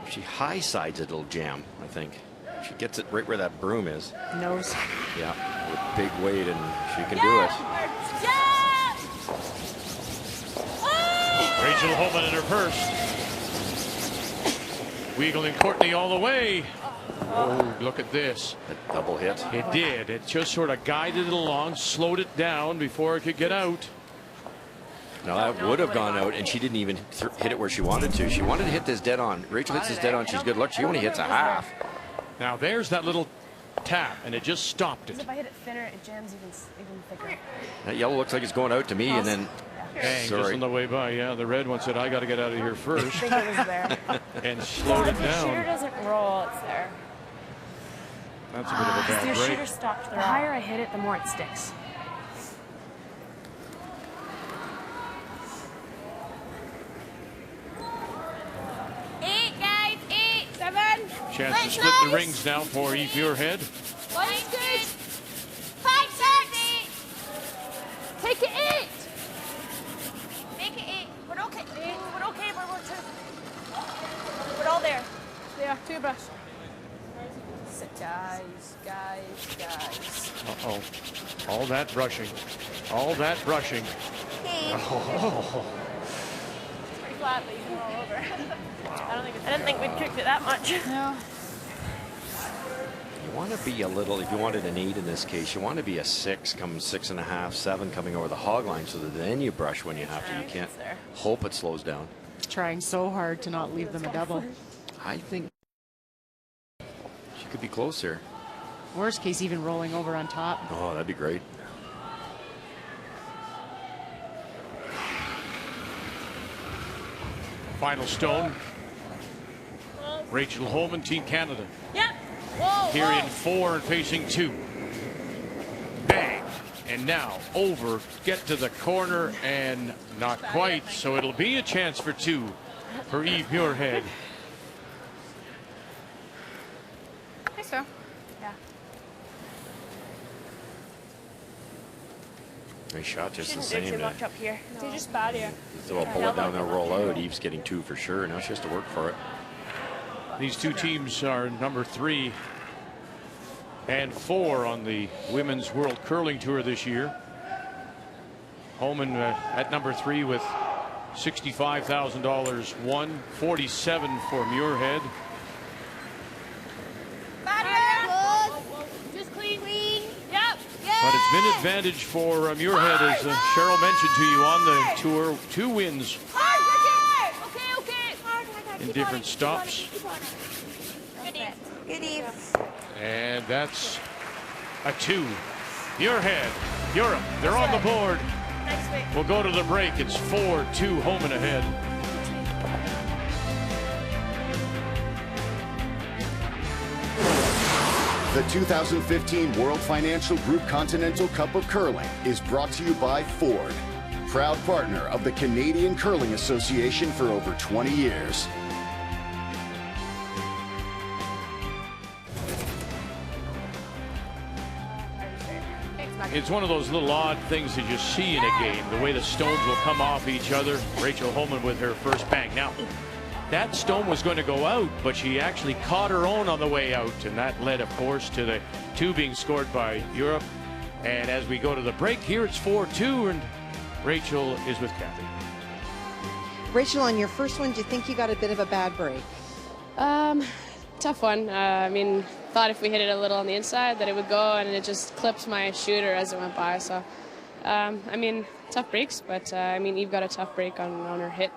S2: If she high sides it, it'll jam, I think. She gets it right where that broom is.
S3: Nose.
S2: Yeah, with big weight, and she can do it.
S1: Rachel Homan in her purse. Weagle and Courtney all the way. Oh, look at this.
S2: A double hit.
S1: It did. It just sort of guided it along, slowed it down before it could get out.
S2: No, that would have gone out, and she didn't even hit it where she wanted to. She wanted to hit this dead on. Rachel hits this dead on. She's good. Look, she only hits a half.
S1: Now there's that little tap, and it just stopped it.
S9: If I hit it thinner, it jams even thicker.
S2: That yellow looks like it's going out to me, and then...
S1: Bang, just on the way by. Yeah, the red one said, I got to get out of here first.
S9: I think it was there.
S1: And slowed it
S9: If the shooter
S1: down.
S9: doesn't roll, it's there.
S1: That's a bit of a bad
S9: Your
S1: break.
S9: shooter stopped the higher I hit it, the more it sticks.
S1: Chance to split the rings now for Eve Muirhead.
S6: Line's good. 5, 6.
S10: Take it 8.
S6: Make it 8.
S9: We're okay. We're okay. We're two. We're all there.
S10: There, 2 brush. Guys.
S1: Uh-oh. All that brushing. All that brushing. Oh.
S9: It's pretty flat, but you can roll over. I didn't think we'd cooked it that much.
S10: No.
S2: You want to be a little, if you wanted an 8 in this case, you want to be a 6, coming 6.5, 7 coming over the hog line, so that then you brush when you have to. You can't hope it slows down.
S3: Trying so hard to not leave them a double.
S2: I think she could be closer.
S3: Worst case, even rolling over on top.
S2: Oh, that'd be great.
S1: Final stone. Rachel Homan, Team Canada.
S6: Yep. Whoa,
S1: Here in 4 and facing 2. Bang. And now over, get to the corner, and not quite. So it'll be a chance for 2 for Eve Muirhead.
S9: I think so. Yeah.
S2: Nice shot, just the
S9: Shouldn't do
S2: same.
S9: too much up here.
S10: They just barrier.
S2: So I'll pull it down there, roll out. Eve's getting 2 for sure. Now she has to work for it.
S1: These two teams are number 3 and 4 on the Women's World Curling Tour this year. Homan at number 3 with $65,000 won, 47 for Muirhead.
S6: Just clean.
S1: But it's been advantage for Muirhead, as Cheryl mentioned to you on the tour. 2 wins in different stops.
S5: Good Eve.
S1: And that's a 2. Muirhead, Europe, they're on the board. We'll go to the break. It's 4-2 Homan ahead.
S4: The 2015 World Financial Group Continental Cup of Curling is brought to you by Ford, proud partner of the Canadian Curling Association for over 20 years.
S1: It's one of those little odd things that you see in a game, the way the stones will come off each other. Rachel Homan with her first bang. Now, that stone was going to go out, but she actually caught her own on the way out, and that led, of course, to the 2 being scored by Europe. And as we go to the break here, it's 4-2, and Rachel is with Kathy.
S5: Rachel, on your first one, do you think you got a bit of a bad break?
S11: Tough one. I mean, thought if we hit it a little on the inside that it would go, and it just clipped my shooter as it went by. So, I mean, tough breaks, but I mean, Eve got a tough break on her hit.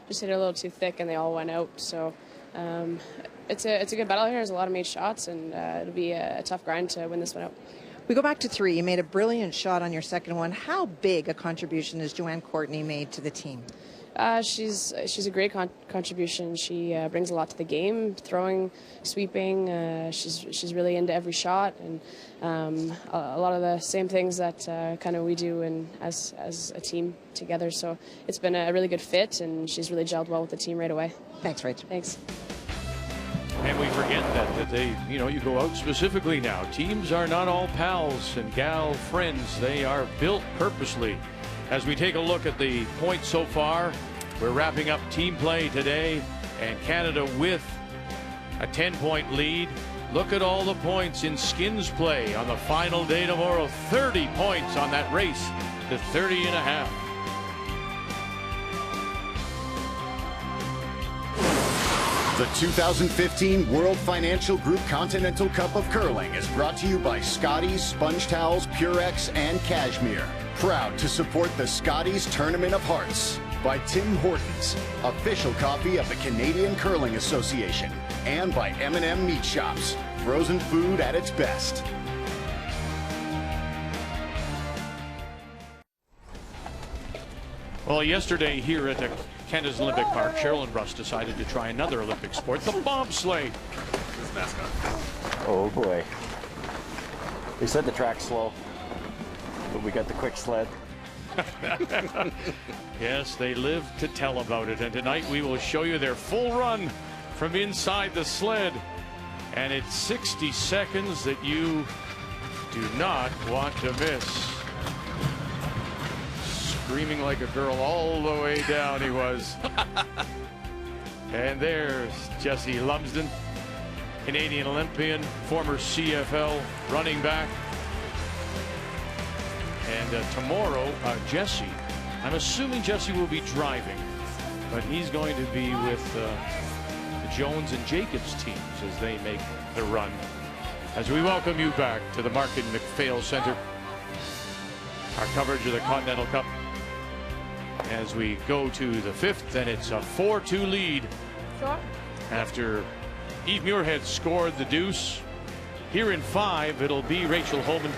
S11: Just hit it a little too thick, and they all went out. So, it's a good battle here. There's a lot of made shots, and it'll be a tough grind to win this one out.
S5: We go back to 3. You made a brilliant shot on your second one. How big a contribution has Joanne Courtney made to the team?
S11: She's a great contribution. She brings a lot to the game, throwing, sweeping. She's really into every shot, and a lot of the same things that kind of we do as a team together. So it's been a really good fit, and she's really gelled well with the team right away.
S5: Thanks, Rachel.
S11: Thanks.
S1: And we forget that they, you go out specifically now. Teams are not all pals and gal friends. They are built purposely. As we take a look at the points so far, we're wrapping up team play today, and Canada with a 10-point lead. Look at all the points in skins play on the final day tomorrow. 30 points on that race to 30.5.
S4: The 2015 World Financial Group Continental Cup of Curling is brought to you by Scotties, Sponge Towels, Purex, and Cashmere. Proud to support the Scotties Tournament of Hearts by Tim Hortons, official coffee of the Canadian Curling Association, and by M&M Meat Shops, frozen food at its best.
S1: Well, yesterday here at the Canada's Olympic Park, Cheryl and Russ decided to try another Olympic sport, the bobsleigh.
S2: Oh boy. They said the track's slow, but we got the quick sled.
S1: Yes, they live to tell about it, and tonight we will show you their full run from inside the sled. And it's 60 seconds that you do not want to miss. Screaming like a girl all the way down he was. And there's Jessie Lumsden, Canadian Olympian, former CFL running back. And tomorrow, Jesse, I'm assuming Jesse will be driving, but he's going to be with the Jones and Jacobs teams as they make the run. As we welcome you back to the Markin MacPhail Center, our coverage of the Continental Cup. As we go to the fifth, and it's a 4-2 lead.
S6: Sure.
S1: After Eve Muirhead scored the deuce. Here in 5, it'll be Rachel Homan.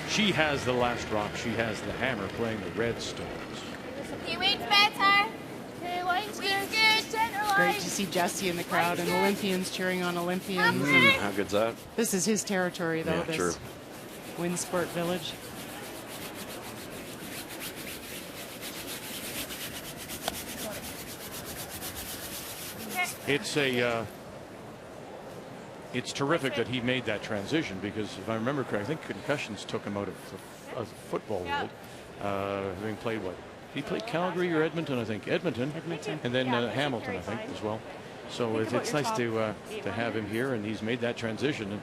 S1: She has the last rock. She has the hammer playing the Red Stones.
S6: He wings better. Okay, line's good.
S3: It's great to see Jesse in the crowd and Olympians cheering on Olympians.
S2: How good's that?
S3: This is his territory, though,
S2: Yeah,
S3: this
S2: true.
S3: Winsport Village.
S1: It's terrific that he made that transition, because if I remember correctly, I think concussions took him out of the football world. Having played what? He played Calgary or Edmonton, I think. Edmonton. And then Hamilton, I think, as well. So it's nice to have him here, and he's made that transition and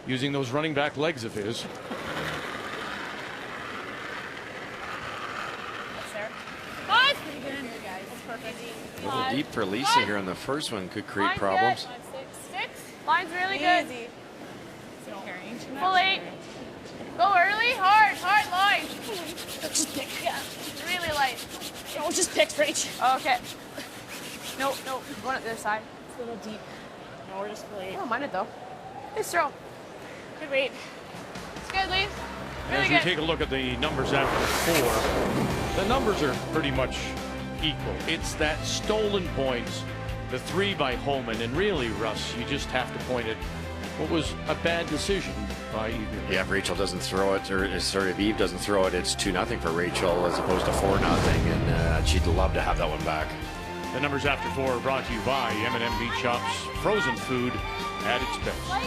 S1: using those running back legs of his.
S2: A little deep for Lisa here on the first one, could create problems.
S6: Line's really good. Full 8. Go early, hard line. Yeah, really light.
S8: No, just pick, Rach.
S6: Okay. No, going at the other side.
S8: It's a little deep. No, we're just really.
S6: I don't mind it though. Nice throw. Good weight. It's good, Lee. Really
S1: As we take a look at the numbers after 4, the numbers are pretty much equal. It's that stolen points, the 3 by Homan, and really, Russ, you just have to point at what was a bad decision by Eve.
S2: Yeah, if Rachel doesn't throw it, or sorry, if Eve doesn't throw it, it's 2-0 for Rachel as opposed to 4-0, and she'd love to have that one back.
S1: The numbers after 4 are brought to you by M&M Meat Shops, frozen food at its best.
S6: Go.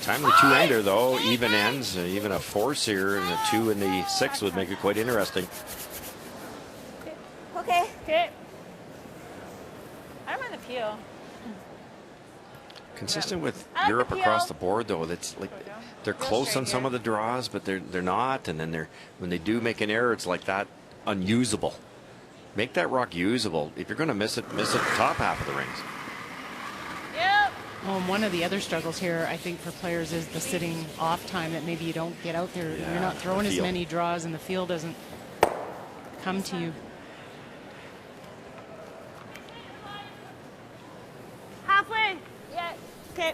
S2: Timely 2-ender though, even ends, even a force here, and the 2 and the 6 would make it quite interesting.
S6: Okay. I don't mind the peel.
S2: Consistent with Europe across the board though, that's like they're close on some of the draws, but they're not, and then when they do make an error, it's like that unusable. Make that rock usable. If you're going to miss it the top half of the rings.
S3: Well, one of the other struggles here, I think, for players is the sitting off time, that maybe you don't get out there.
S2: Yeah,
S3: you're not throwing as many draws, and the field doesn't come to you.
S6: Halfway. Yeah. Okay.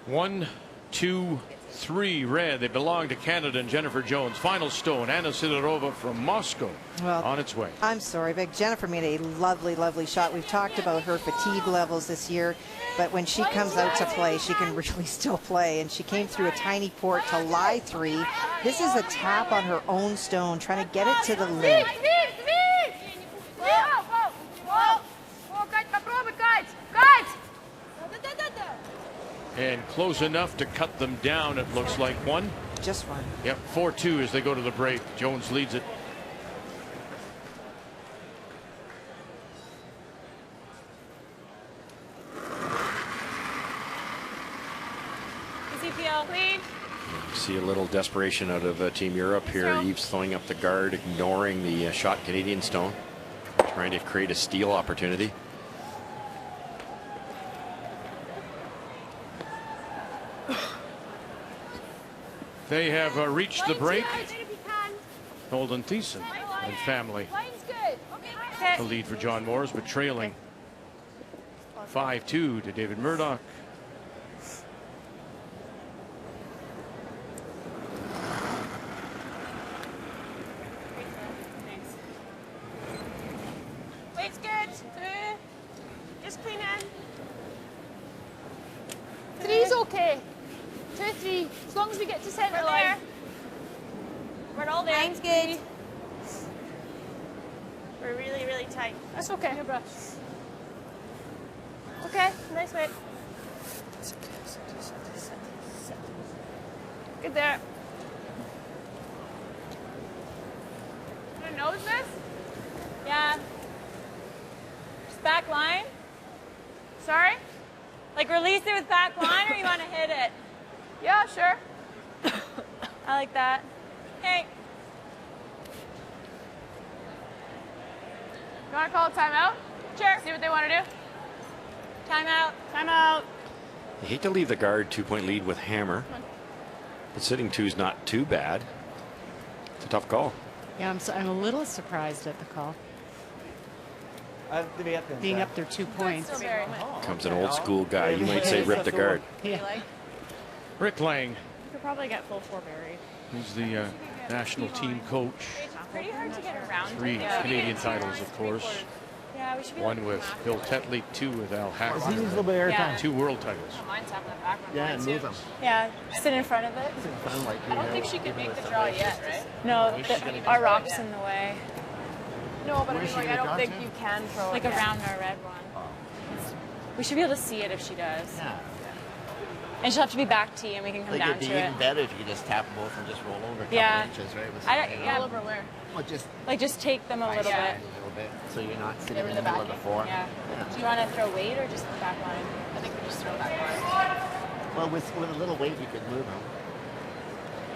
S1: 1, 2, 3 red. They belong to Canada and Jennifer Jones. Final stone, Anna Sidorova from Moscow, on its way.
S5: I'm sorry, but Jennifer made a lovely shot. We've talked about her fatigue levels this year, but when she comes out to play, she can really still play. And she came through a tiny port to lie 3. This is a tap on her own stone, trying to get it to the lid.
S1: And close enough to cut them down, it looks like. 1.
S5: Just 1.
S1: Yep, 4-2 as they go to the break. Jones leads it.
S6: Clean.
S2: See a little desperation out of Team Europe here. Eve's throwing up the guard, ignoring the shot Canadian stone. Trying to create a steal opportunity.
S1: They have reached the break. Holden Thiessen and family. The lead for John Moores, but trailing 5-2 to David Murdoch.
S9: Weight's good. Just clean in.
S10: 3's okay. 2-3. As long as we get to centre line.
S9: We're all there.
S6: Line's good.
S9: We're really, really tight.
S10: That's okay.
S9: Good brush. Okay, nice weight.
S10: Good there.
S9: Want to nose this? Yeah. Just back line. Sorry? Like release it with back line, or you want to hit it?
S10: Yeah, sure.
S9: I like that. Hey.
S10: You want to call a timeout?
S9: Sure.
S10: See what they want to do?
S9: Timeout. Timeout.
S2: You hate to leave the guard 2-point lead with hammer. But sitting 2 is not too bad. It's a tough call.
S3: Yeah, I'm a little surprised at the call. Being up there 2 points.
S2: Comes an old school guy. You might say rip the guard.
S3: Yeah.
S1: Rick Lang,
S9: You could probably get full 4 buried.
S1: who's the national team coach.
S9: It's pretty hard to get around.
S1: 3 Canadian titles, of course.
S9: Yeah, we should be
S1: 1 with Bill Tetley, 2 with Al Hackman.
S12: He needs a little bit of airtime.
S1: 2 world titles.
S9: Mine's having a back one.
S12: Yeah, and move him.
S9: Yeah, sit in front of it.
S12: I don't
S9: think she could make the draw yet, right? No, our rock's in the way.
S10: No, but I mean, like, I don't think you can throw
S9: Like
S10: it.
S9: around our red one. We should be able to see it if she does.
S12: Yeah.
S9: And she'll have to be back tee, and we can come
S12: Like
S9: down
S12: it'd be
S9: to it.
S12: even better if you could just tap them both and just roll over a couple
S9: Yeah.
S12: inches, right? With
S9: I don't,
S12: something
S9: yeah.
S12: else.
S10: All over where?
S12: Well, just
S9: Like just take them a little bit.
S12: a little bit, so you're not sitting in the middle of the floor.
S9: Yeah. Do you want to throw weight or just the back line?
S10: I think we just throw back line.
S12: Well, with a little weight, you could move them.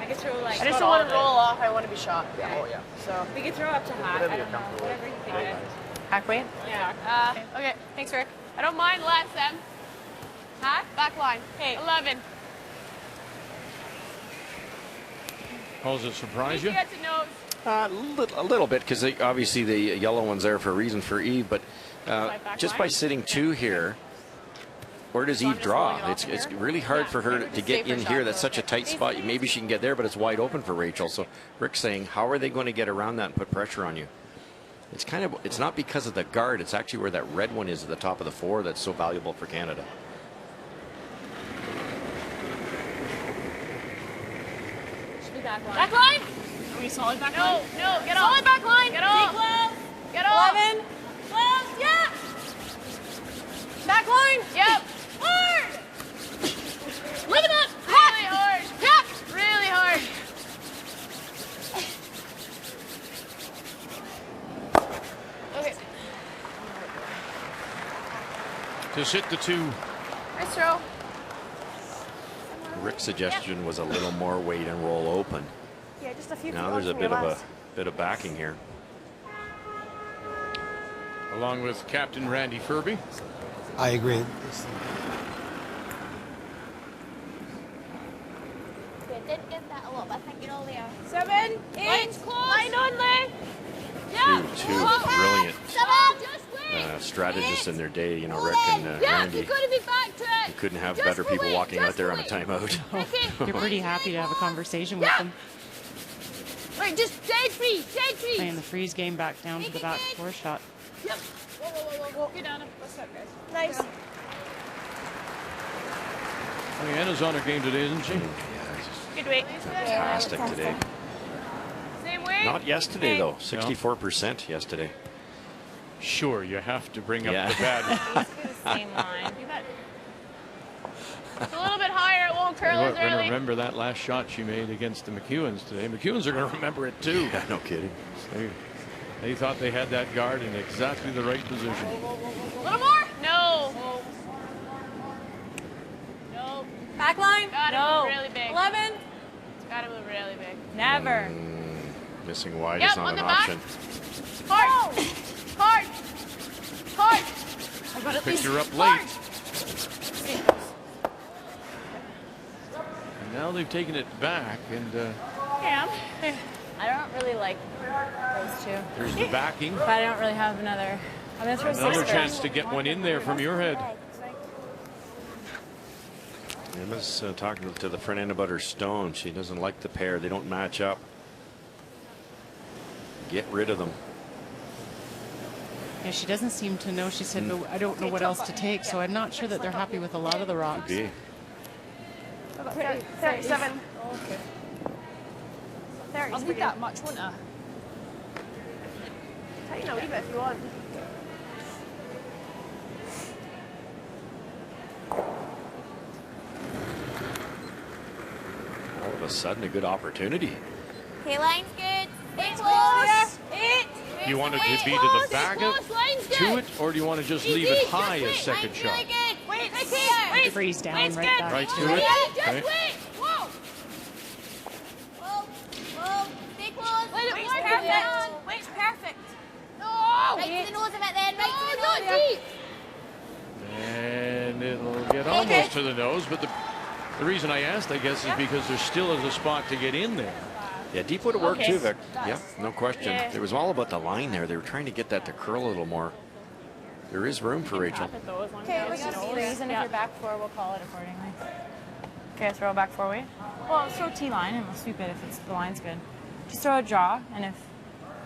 S9: I could throw like.
S10: I just don't want to roll off. I want to be shot.
S12: Yeah. Oh yeah.
S10: So
S9: We could throw up to half.
S12: Whatever
S9: I
S12: you're
S9: don't know.
S12: comfortable with.
S9: Whatever you think.
S10: hack weight.
S9: Yeah.
S10: Okay. Thanks, Rick. I don't mind less, Em.
S9: Huh?
S10: Back line.
S9: Hey.
S10: 11.
S1: Does it surprise you?
S10: Get to nose.
S2: A little bit, because obviously the yellow one's there for a reason for Eve, but just by sitting 2 here, where does Eve draw? It's really hard for her to get in here. That's such a tight spot. Maybe she can get there, but it's wide open for Rachel. So Rick's saying, how are they going to get around that and put pressure on you? It's not because of the guard. It's actually where that red one is at the top of the 4 that's so valuable for Canada.
S10: Back line. Are we solid back line? No, get off. Solid back line. Get off. Get off.
S9: 11.
S10: 12. Yeah. Back line. Yep. Hard. Live it up. Really hard. Yep. Really hard. Okay.
S1: To sit the 2.
S10: Nice throw.
S2: Rick's suggestion was a little more weight and roll open.
S9: Yeah, just a few.
S2: Now there's a bit of backing here.
S1: Along with Captain Randy Ferbey.
S13: I agree.
S7: They did get that a lot, but I think you're all there.
S9: 7, 8, line only.
S10: Yeah.
S2: Two brilliant
S10: Just wait.
S2: strategists in their day, you know, Rick and
S10: Yeah,
S2: Randy.
S10: you've got to be back to it.
S2: You couldn't have
S10: Just
S2: better people
S10: wait,
S2: walking out
S10: just
S2: there on a
S10: wait.
S2: timeout.
S3: You're pretty happy to have a conversation with them.
S10: Wait, just dead free,
S3: Playing the freeze game back down to the back 4 shot.
S10: Yep. Whoa. Get down. What's up, guys?
S9: Nice.
S1: Leanna's on her game today, isn't she?
S9: Good weight.
S2: Fantastic today.
S10: Same way.
S2: Not yesterday, though. 64% yesterday.
S1: Sure, you have to bring up
S2: Yeah.
S1: the bad.
S9: Same line.
S10: It's a little bit higher. It won't curl
S1: We're
S10: as
S1: going to
S10: early.
S1: remember that last shot she made against the McEwens today. McEwens are going to remember it too.
S2: Yeah, no kidding.
S1: They thought they had that guard in exactly the right position.
S10: A little more? No. No.
S9: Back line?
S10: Gotta move really big.
S9: 11.
S10: It's gotta move really big.
S9: Never.
S2: Missing wide
S10: Yep,
S2: is not
S10: on
S2: an
S10: the back.
S2: option.
S10: Hard. Hard.
S6: Hard.
S10: I got it.
S1: Picked her up late. And now they've taken it back, and
S9: Cam. I don't really like those two.
S1: there's the backing.
S9: But I don't really have another. I'm going to throw
S1: Another
S9: 6
S1: chance to get one in there from your head.
S2: Emma's talking to the front end about her stone. She doesn't like the pair. They don't match up. Get rid of them.
S3: Yeah, she doesn't seem to know. She said, "No, I don't know what else to take." So I'm not sure that they're happy with a lot of the rocks.
S10: 37.
S6: Okay.
S10: I'll need that much, won't I? Tighten a wee bit if you want.
S2: All of a sudden, a good opportunity.
S7: Okay, line's good.
S6: Stay close. 8.
S1: You want it to be to the back of to it, or do you want to just leave it high a second shot?
S6: Really good. Wait, wait.
S3: Freeze down right back.
S1: Right to it.
S6: Just
S1: Okay.
S6: wait. Whoa.
S7: Whoa, stay close.
S6: Let it
S10: Wait's
S6: work.
S10: perfect. Wait's perfect.
S6: No.
S7: Right to the nose of it then. Right to the
S6: No,
S7: nose.
S6: not deep.
S1: And it'll get almost to the nose, but the reason I asked, I guess, is because there still is a spot to get in there.
S2: Yeah, deep would have worked too, Vic.
S10: Does.
S2: Yeah, no question.
S10: Yeah.
S2: It was all about the line there. They were trying to get that to curl a little more. There is room for Rachel.
S9: Okay, let's just freeze, and if you're back 4, we'll call it accordingly. Okay, throw a back 4 weight. Well, throw T line, and we'll sweep it if it's the line's good. Just throw a draw, and if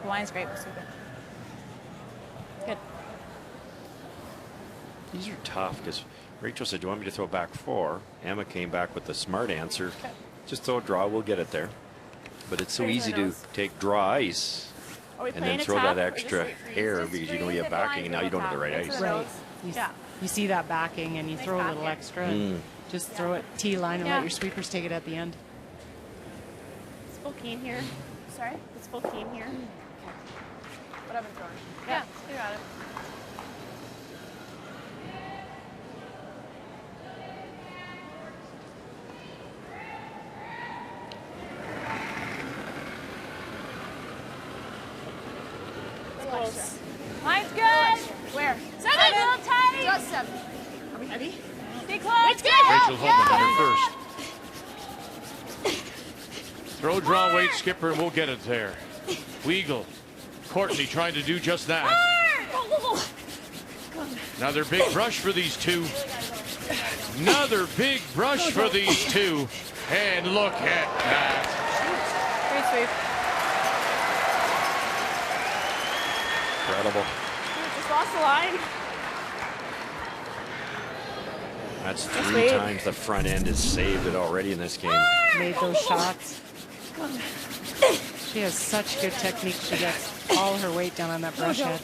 S9: the line's great, we'll sweep it. Good.
S2: These are tough because Rachel said, "Do you want me to throw back 4?" Emma came back with the smart answer. Just throw a draw, we'll get it there. But it's so easy to take draw ice and then throw that extra hair because you know you have backing and now you don't have the right ice.
S3: Right. You see that backing and you throw a little extra. And just throw it T line and let your sweepers take it at the end.
S10: It's full keen here. Sorry? It's full keen here. What I've been throwing.
S9: Yeah, you got it.
S10: Close.
S9: Line's good.
S10: Where?
S9: 7, a little tight.
S10: Just 7. Are we heavy?
S9: Stay close.
S10: It's good.
S1: Rachel Holman on her first. Throw, draw, wait, skipper, and we'll get it there. Weagle. Courtney trying to do just that. Another big brush for these two. Another big brush for these two. And look at that.
S9: Great sweep.
S2: Incredible.
S10: Just lost the line.
S2: That's 3 times the front end has saved it already in this game.
S3: Made those shots. She has such good technique. She gets all her weight down on that brush head.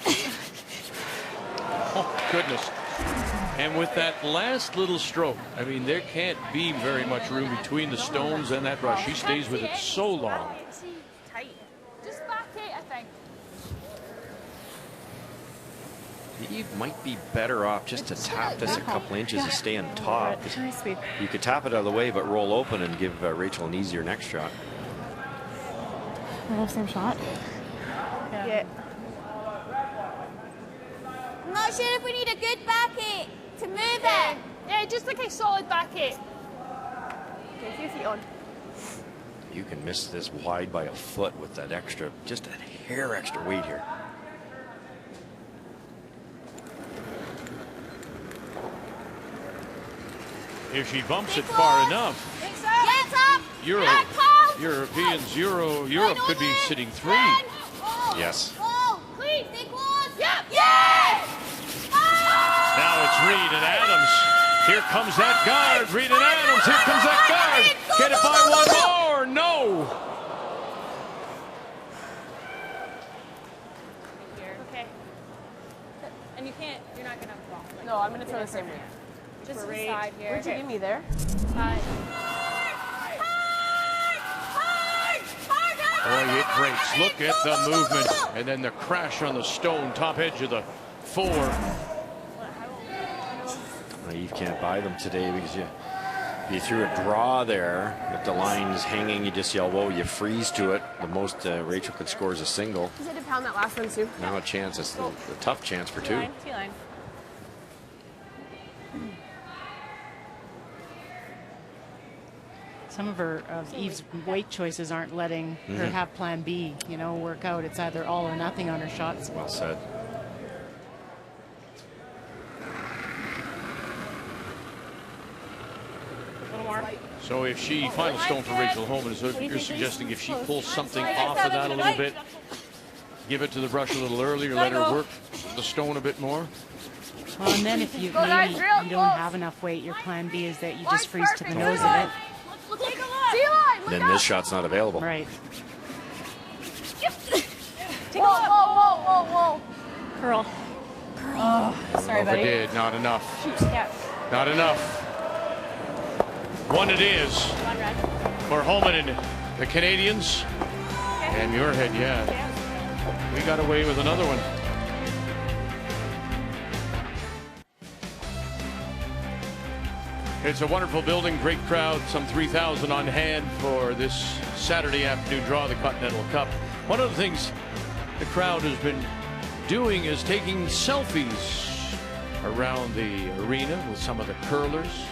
S1: Oh, goodness. And with that last little stroke, I mean, there can't be very much room between the stones and that brush. She stays with it so long.
S10: Tight.
S6: Just back 8, I think.
S2: You might be better off just to tap this a couple inches and stay on top.
S9: Nice sweep.
S2: You could tap it out of the way, but roll open and give Rachel an easier next shot.
S9: I love same shot.
S10: Yeah.
S7: I'm not sure if we need a good back 8 to move it.
S6: Yeah, just like a solid back 8.
S10: Okay, a few feet on.
S2: You can miss this wide by a foot with that extra, just a hair extra weight here.
S1: If she bumps it far enough,
S7: Yes, up.
S1: Europeans, Europe could be sitting 3.
S2: Yes.
S7: Whoa, please, stay close.
S6: Yep.
S7: Yes.
S1: Now it's Reed and Adams. Here comes that guard. Reed and Adams. Here comes that guard. Get it by one more. No.
S9: Okay. And you can't, you're not going to block. Like,
S10: No, I'm going to throw the same way.
S9: just to the
S10: Great.
S9: side here.
S10: Where'd you give me there?
S9: Side.
S1: Boy, it breaks. Look at the movement. And then the crash on the stone, top edge of the 4.
S2: Eve can't buy them today because You threw a draw there with the lines hanging. You just yell, whoa, you freeze to it. The most Rachel could score is a single.
S10: He had to pound that last one too.
S2: Now a chance. It's a tough chance for two.
S10: T-line.
S3: Some of Eve's weight choices aren't letting her have plan B, you know, work out. It's either all or nothing on her shots.
S2: Well said.
S1: So if she, final stone for Rachel Homan, is you're suggesting if she pulls something off of that a little bit, give it to the brush a little earlier, let her work the stone a bit more?
S3: Well, and then if you maybe you don't have enough weight, your plan B is that you just freeze to the nose of it.
S2: Then this shot's not available.
S3: Right.
S10: Whoa.
S9: Curl.
S10: Oh, sorry, buddy.
S1: Did not enough.
S10: Shoot, yeah.
S1: Not enough. One it is for Homan and the Canadians. And Muirhead, yeah. We got away with another one. It's a wonderful building, great crowd, some 3,000 on hand for this Saturday afternoon draw of the Continental Cup. One of the things the crowd has been doing is taking selfies around the arena with some of the curlers.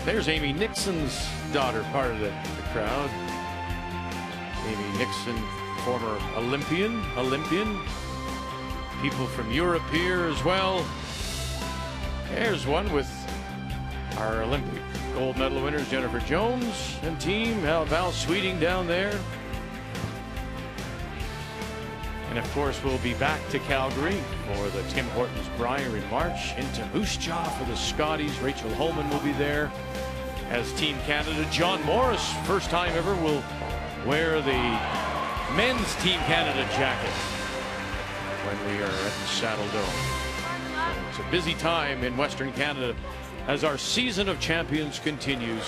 S1: There's Amy Nixon's daughter, part of the crowd. Amy Nixon, former Olympian. People from Europe here as well. There's one with our Olympic gold medal winners, Jennifer Jones and team. Val Sweeting down there. And of course, we'll be back to Calgary for the Tim Hortons Brier in March. Into Moose Jaw for the Scotties. Rachel Homan will be there as Team Canada. John Morris, first time ever, will wear the men's Team Canada jacket when we are at the Saddle Dome. It's a busy time in Western Canada as our season of champions continues.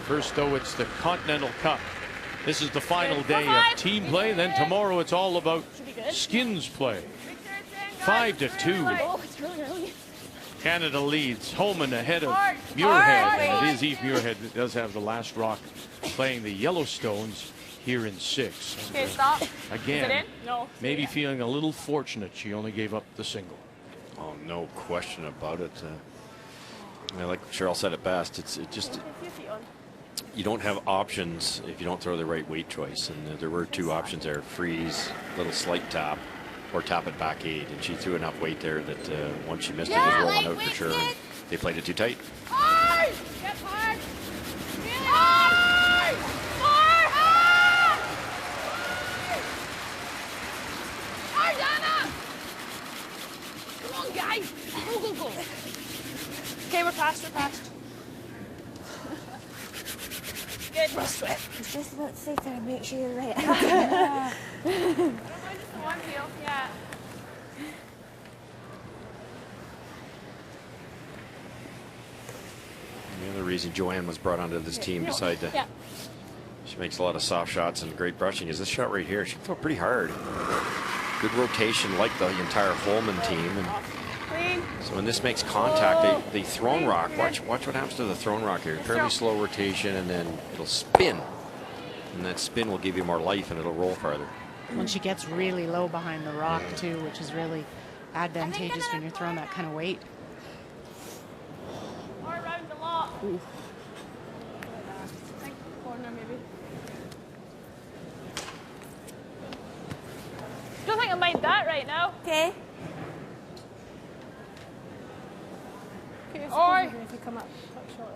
S1: First, though, it's the Continental Cup. This is the final day of team play. Then tomorrow it's all about skins play. 5-2. Canada leads. Homan ahead of Muirhead. And it is Eve Muirhead that does have the last rock playing the Yellowstones here in 6.
S10: Okay, stop.
S1: Again, maybe feeling a little fortunate she only gave up the single.
S2: Oh, no question about it. Like Cheryl said it best, it's just you don't have options if you don't throw the right weight choice. And there were two options there: freeze, little slight tap, or tap it back 8. And she threw enough weight there that once she missed it, was rolling out for sure. And they played it too tight.
S10: Come on, guys. Go. Okay, we're past. Good.
S7: I was just about to say to her, make sure you're right.
S10: One heel, yeah.
S2: The other reason Joanne was brought onto this team, besides that she makes a lot of soft shots and great brushing, is this shot right here. She can throw pretty hard. Good rotation, like the entire Holman team. And so when this makes contact, the thrown rock, watch what happens to the thrown rock here. Fairly slow rotation, and then it'll spin. And that spin will give you more life, and it'll roll farther.
S3: When she gets really low behind the rock, too, which is really advantageous when you're throwing that kind of weight.
S10: Ooh. Corner, maybe. Don't think I mind that right now.
S7: Okay.
S10: Or
S7: if you come up short.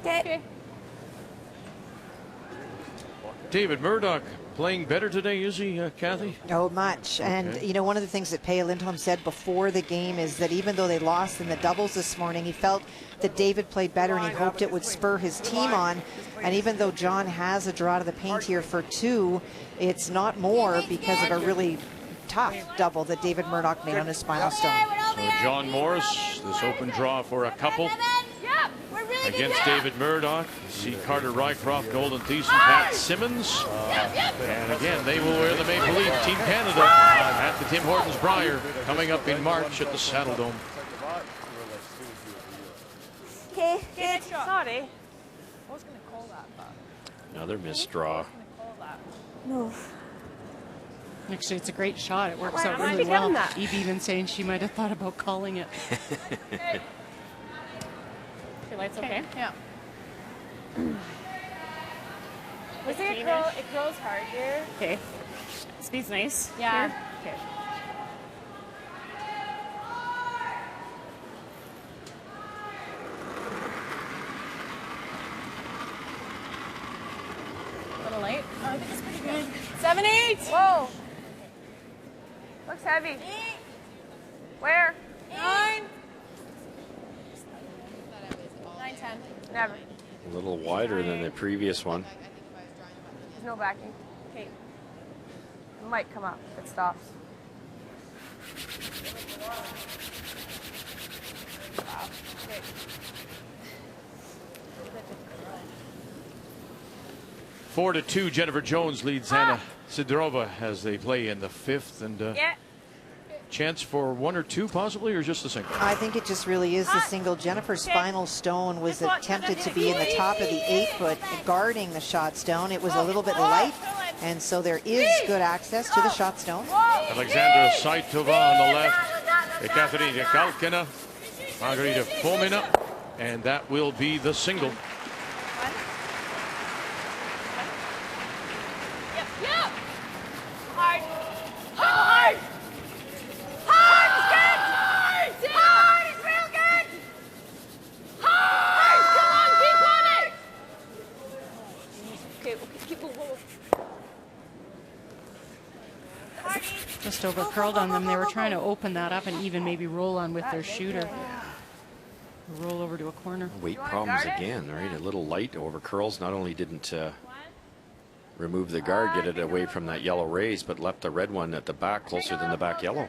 S7: Okay.
S1: David Murdoch playing better today, is he, Kathy?
S5: Oh, much. And, you know, one of the things that Paya Lindholm said before the game is that even though they lost in the doubles this morning, he felt that David played better and he hoped it would spur his team on. And even though John has a draw to the paint here for 2, it's not more because of a really tough double that David Murdoch made on his final stone.
S1: So John Morris, this open draw for a couple.
S6: We're really
S1: against David Murdoch. See Carter Rycroft, Golden Thiessen, Pat Simmons. And again, they will wear the Maple Leaf. Team Canada at the Tim Hortons Brier coming up in March at the Saddle Dome.
S7: Okay,
S9: good. Sorry. I was going to call that, but...
S2: Another missed draw.
S7: No.
S3: Actually, it's a great shot. It works out
S9: Why
S3: really
S9: am I
S3: well.
S9: getting that?
S3: Eve even saying she might have thought about calling it.
S9: Your light's okay?
S8: Yeah.
S9: Looks like it grows hard here.
S3: Okay. Speed's nice.
S9: Yeah.
S3: Here. Okay.
S9: A little light. Oh, I think it's pretty good. 7-8. Whoa. Looks heavy. 8. Where? 9. 9-10. Never.
S2: A little wider than the previous one.
S9: There's no backing. Okay. It might come up if it stops. Wow. Okay.
S1: 4-2, Jennifer Jones leads Anna Sidorova as they play in the 5th. And chance for 1 or 2 possibly, or just a single?
S5: I think it just really is the single. Jennifer's final stone was attempted to be in the top of the 8, but guarding the shot stone, it was a little bit light, and so there is good access to the shot stone.
S1: Alexandra Saitova on the left, Ekaterina Kalkina, Margarita Fomina, and that will be the single.
S6: Hard. Hard. Hard is good. Hard is real good. Hard. Come on, keep on it. Okay, keep moving.
S3: Just over curled on them. They were trying to open that up and even maybe roll on with their shooter. Roll over to a corner.
S2: Weight problems again, right? A little light over curls. Not only didn't remove the guard, get it away from that yellow raise, but left the red one at the back closer than the back yellow.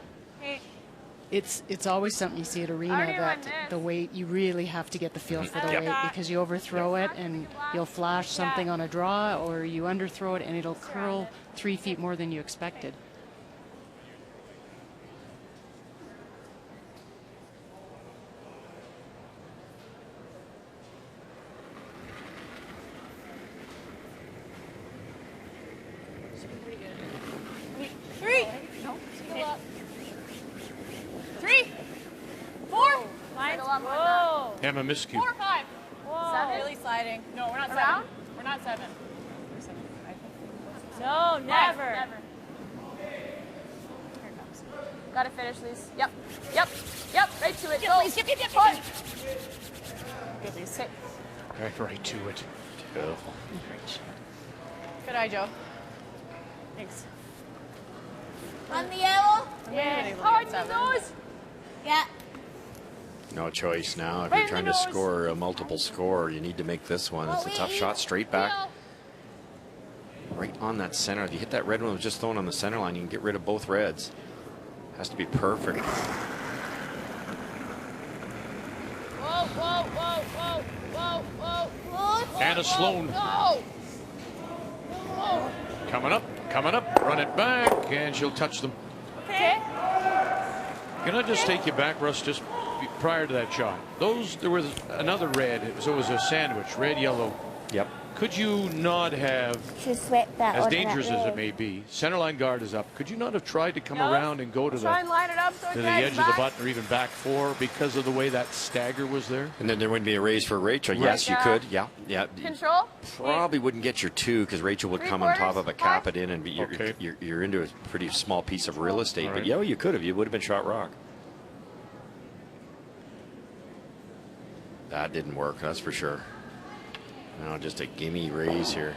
S3: It's always something you see at arena, that the weight, you really have to get the feel for the weight, because you overthrow it and you'll flash something on a draw, or you underthrow it and it'll curl 3 feet more than you expected.
S1: Emma Miskew.
S6: 4 or 5.
S8: Whoa.
S6: 7. Really sliding. No, we're not 7. We're not 7.
S8: No, never.
S6: Never.
S9: Here it comes. Gotta finish these. Yep. Yep. Yep. Right to it.
S6: Yep,
S9: Go.
S6: Lise. Yep.
S9: Push. Good, Lise. Hit.
S1: Right to it.
S2: Beautiful.
S8: Good eye, Joe.
S9: Thanks.
S6: On the yellow.
S8: Yeah.
S6: Hard in the nose. Yeah.
S2: No choice now. If you're trying to score a multiple score, you need to make this one. It's a tough shot, straight back. Right on that center. If you hit that red one that was just thrown on the center line, you can get rid of both reds. Has to be perfect.
S6: Whoa, whoa, whoa, whoa, whoa, whoa, whoa.
S1: Anna Sloan.
S6: Whoa.
S1: Coming up, run it back, and she'll touch them.
S6: Okay.
S1: Can I just take you back, Russ, just prior to that shot? There was another red, so it was a sandwich, red, yellow.
S2: Yep.
S1: Could you not have,
S7: She swept that
S1: as
S7: on
S1: dangerous
S7: that
S1: as it
S7: red.
S1: may be, center line guard is up, could you not have tried to come around and go to
S9: Try and line it up so it
S1: the
S9: gets
S1: edge of
S9: back.
S1: the button, or even back 4, because of the way that stagger was there?
S2: And then there wouldn't be a raise for Rachel. Yes, you could. Yeah, yeah.
S9: Control.
S2: Probably wouldn't get your 2 because Rachel would come on top of it, cap it in, and you're into a pretty small piece of real estate. But yeah, you could have. You would have been shot rock. That didn't work, that's for sure. Now just a gimme raise here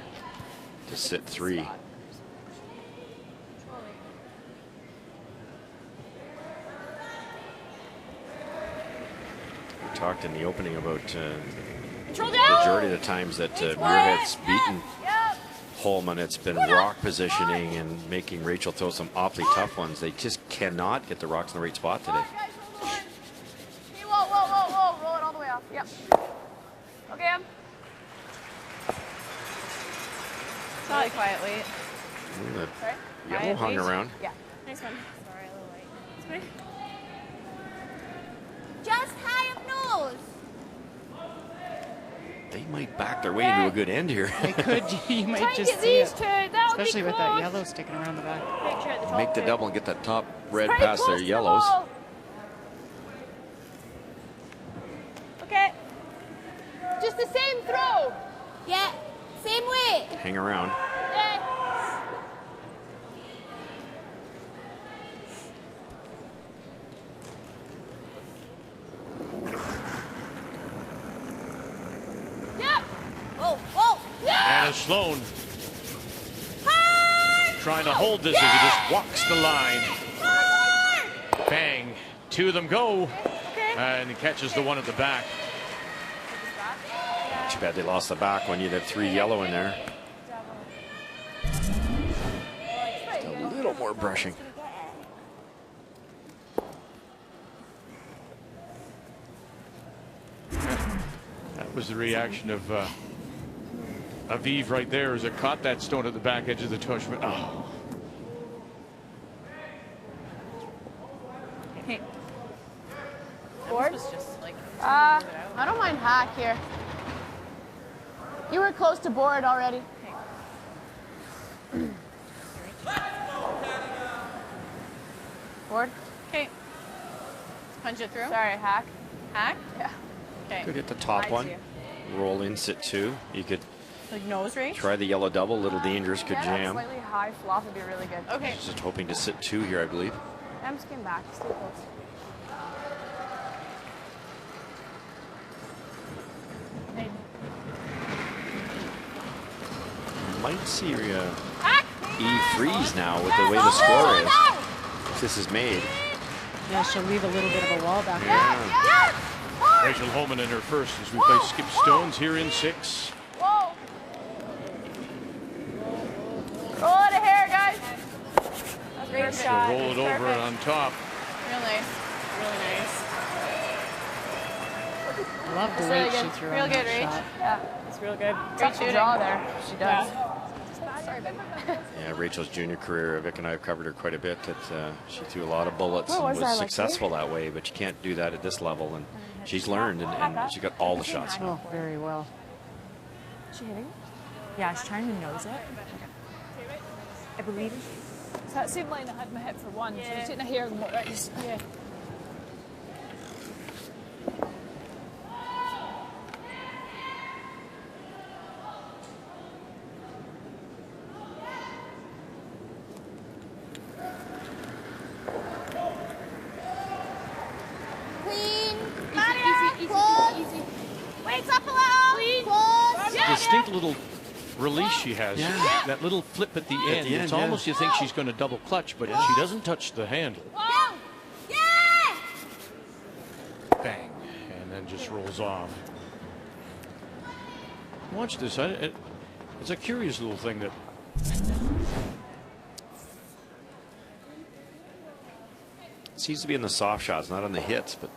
S2: to sit 3. We talked in the opening about the majority of the times that Muirhead's beaten Holman, it's been rock positioning and making Rachel throw some awfully tough ones. They just cannot get the rocks in the right spot today.
S9: Whoa, whoa, whoa, whoa. Roll it all the way off. Yep.
S6: Okay.
S9: Really quiet wait.
S2: The
S9: Sorry?
S2: yellow
S9: Quiet
S2: hung
S9: wait.
S2: around.
S9: Yeah. Nice one. Sorry, a little late. It's good.
S7: Just high up nose.
S2: They might back their way into a good end here.
S3: They could. You might just
S6: Get
S3: see
S6: these
S3: it.
S6: two. That'll
S3: Especially
S6: be
S3: with
S6: close.
S3: that yellow sticking around the back.
S6: Make sure at the top
S2: Make the
S6: too.
S2: double and get that top red
S6: Pretty
S2: past their
S6: close to the
S2: yellows.
S6: ball. Okay. Just the same throw.
S7: Yeah, same way.
S2: Hang around.
S6: Okay. Yep.
S7: Whoa, whoa. Yeah.
S1: Anna Sloan trying to hold this as he just walks the line. Bang. Two of them go. And he catches the one at the back.
S2: Too bad they lost the back when you had 3 yellow in there. Just a little more brushing.
S1: That was the reaction of Aviv right there as it caught that stone at the back edge of the tush. But oh.
S9: Hey.
S6: Board?
S9: Was just like
S6: I don't mind hack here. You were close to board already. Board?
S9: Okay. Punch it through.
S6: Sorry, hack.
S9: Hack?
S6: Yeah.
S9: Okay.
S2: Could hit the top
S9: I
S2: one.
S9: see.
S2: Roll in, sit 2. You could
S9: Like nose range?
S2: try the yellow double. A little dangerous. Could
S6: Yeah, that
S2: jam.
S6: slightly high flop would be really good.
S9: Okay.
S2: She's just hoping to sit 2 here, I believe.
S6: Ems came back. Stay close.
S9: Hey.
S2: Might see
S6: Hack!
S2: E freeze now with the way the score is. If this is made.
S3: Yeah, she'll leave a little bit of a wall back there.
S2: Yeah.
S1: Rachel Holman in her first as we play Skip Stones here in 6.
S6: Whoa! Roll out of hair, guys. That's great
S1: She'll
S6: shot.
S1: roll it over
S6: Perfect.
S1: on top.
S9: Real nice. Really nice.
S3: I love the
S6: That's
S3: weight
S6: really
S3: she
S6: good.
S3: threw
S6: Real
S3: on
S6: good,
S3: that
S6: Rach.
S3: shot.
S6: Yeah.
S9: It's real good.
S6: Tough
S9: Great
S6: to
S9: shooting.
S6: draw there. She does.
S9: Sorry, babe.
S2: Yeah, Rachel's junior career, Vic and I have covered her quite a bit. That she threw a lot of bullets
S6: What
S2: and
S6: was
S2: was
S6: that, like
S2: successful that way, but you can't do that at this level. And she's learned, and she got all the shots.
S3: Oh, very well.
S9: Is she hitting? Yeah, she's trying to nose it. I believe.
S6: It's that same line I had my hip for one. So I'm taking a hair and right. Yeah.
S7: Clean.
S6: Easy.
S7: Weights up a little. Close.
S1: Distinct little release she has.
S2: Yeah.
S1: That little flip at the end.
S2: the
S1: It's
S2: end,
S1: almost you think she's going to double clutch, but she doesn't touch the handle.
S7: Yeah.
S1: Bang. And then just rolls off. Watch this. It's a curious little thing that
S2: It seems to be in the soft shots, not on the hits, but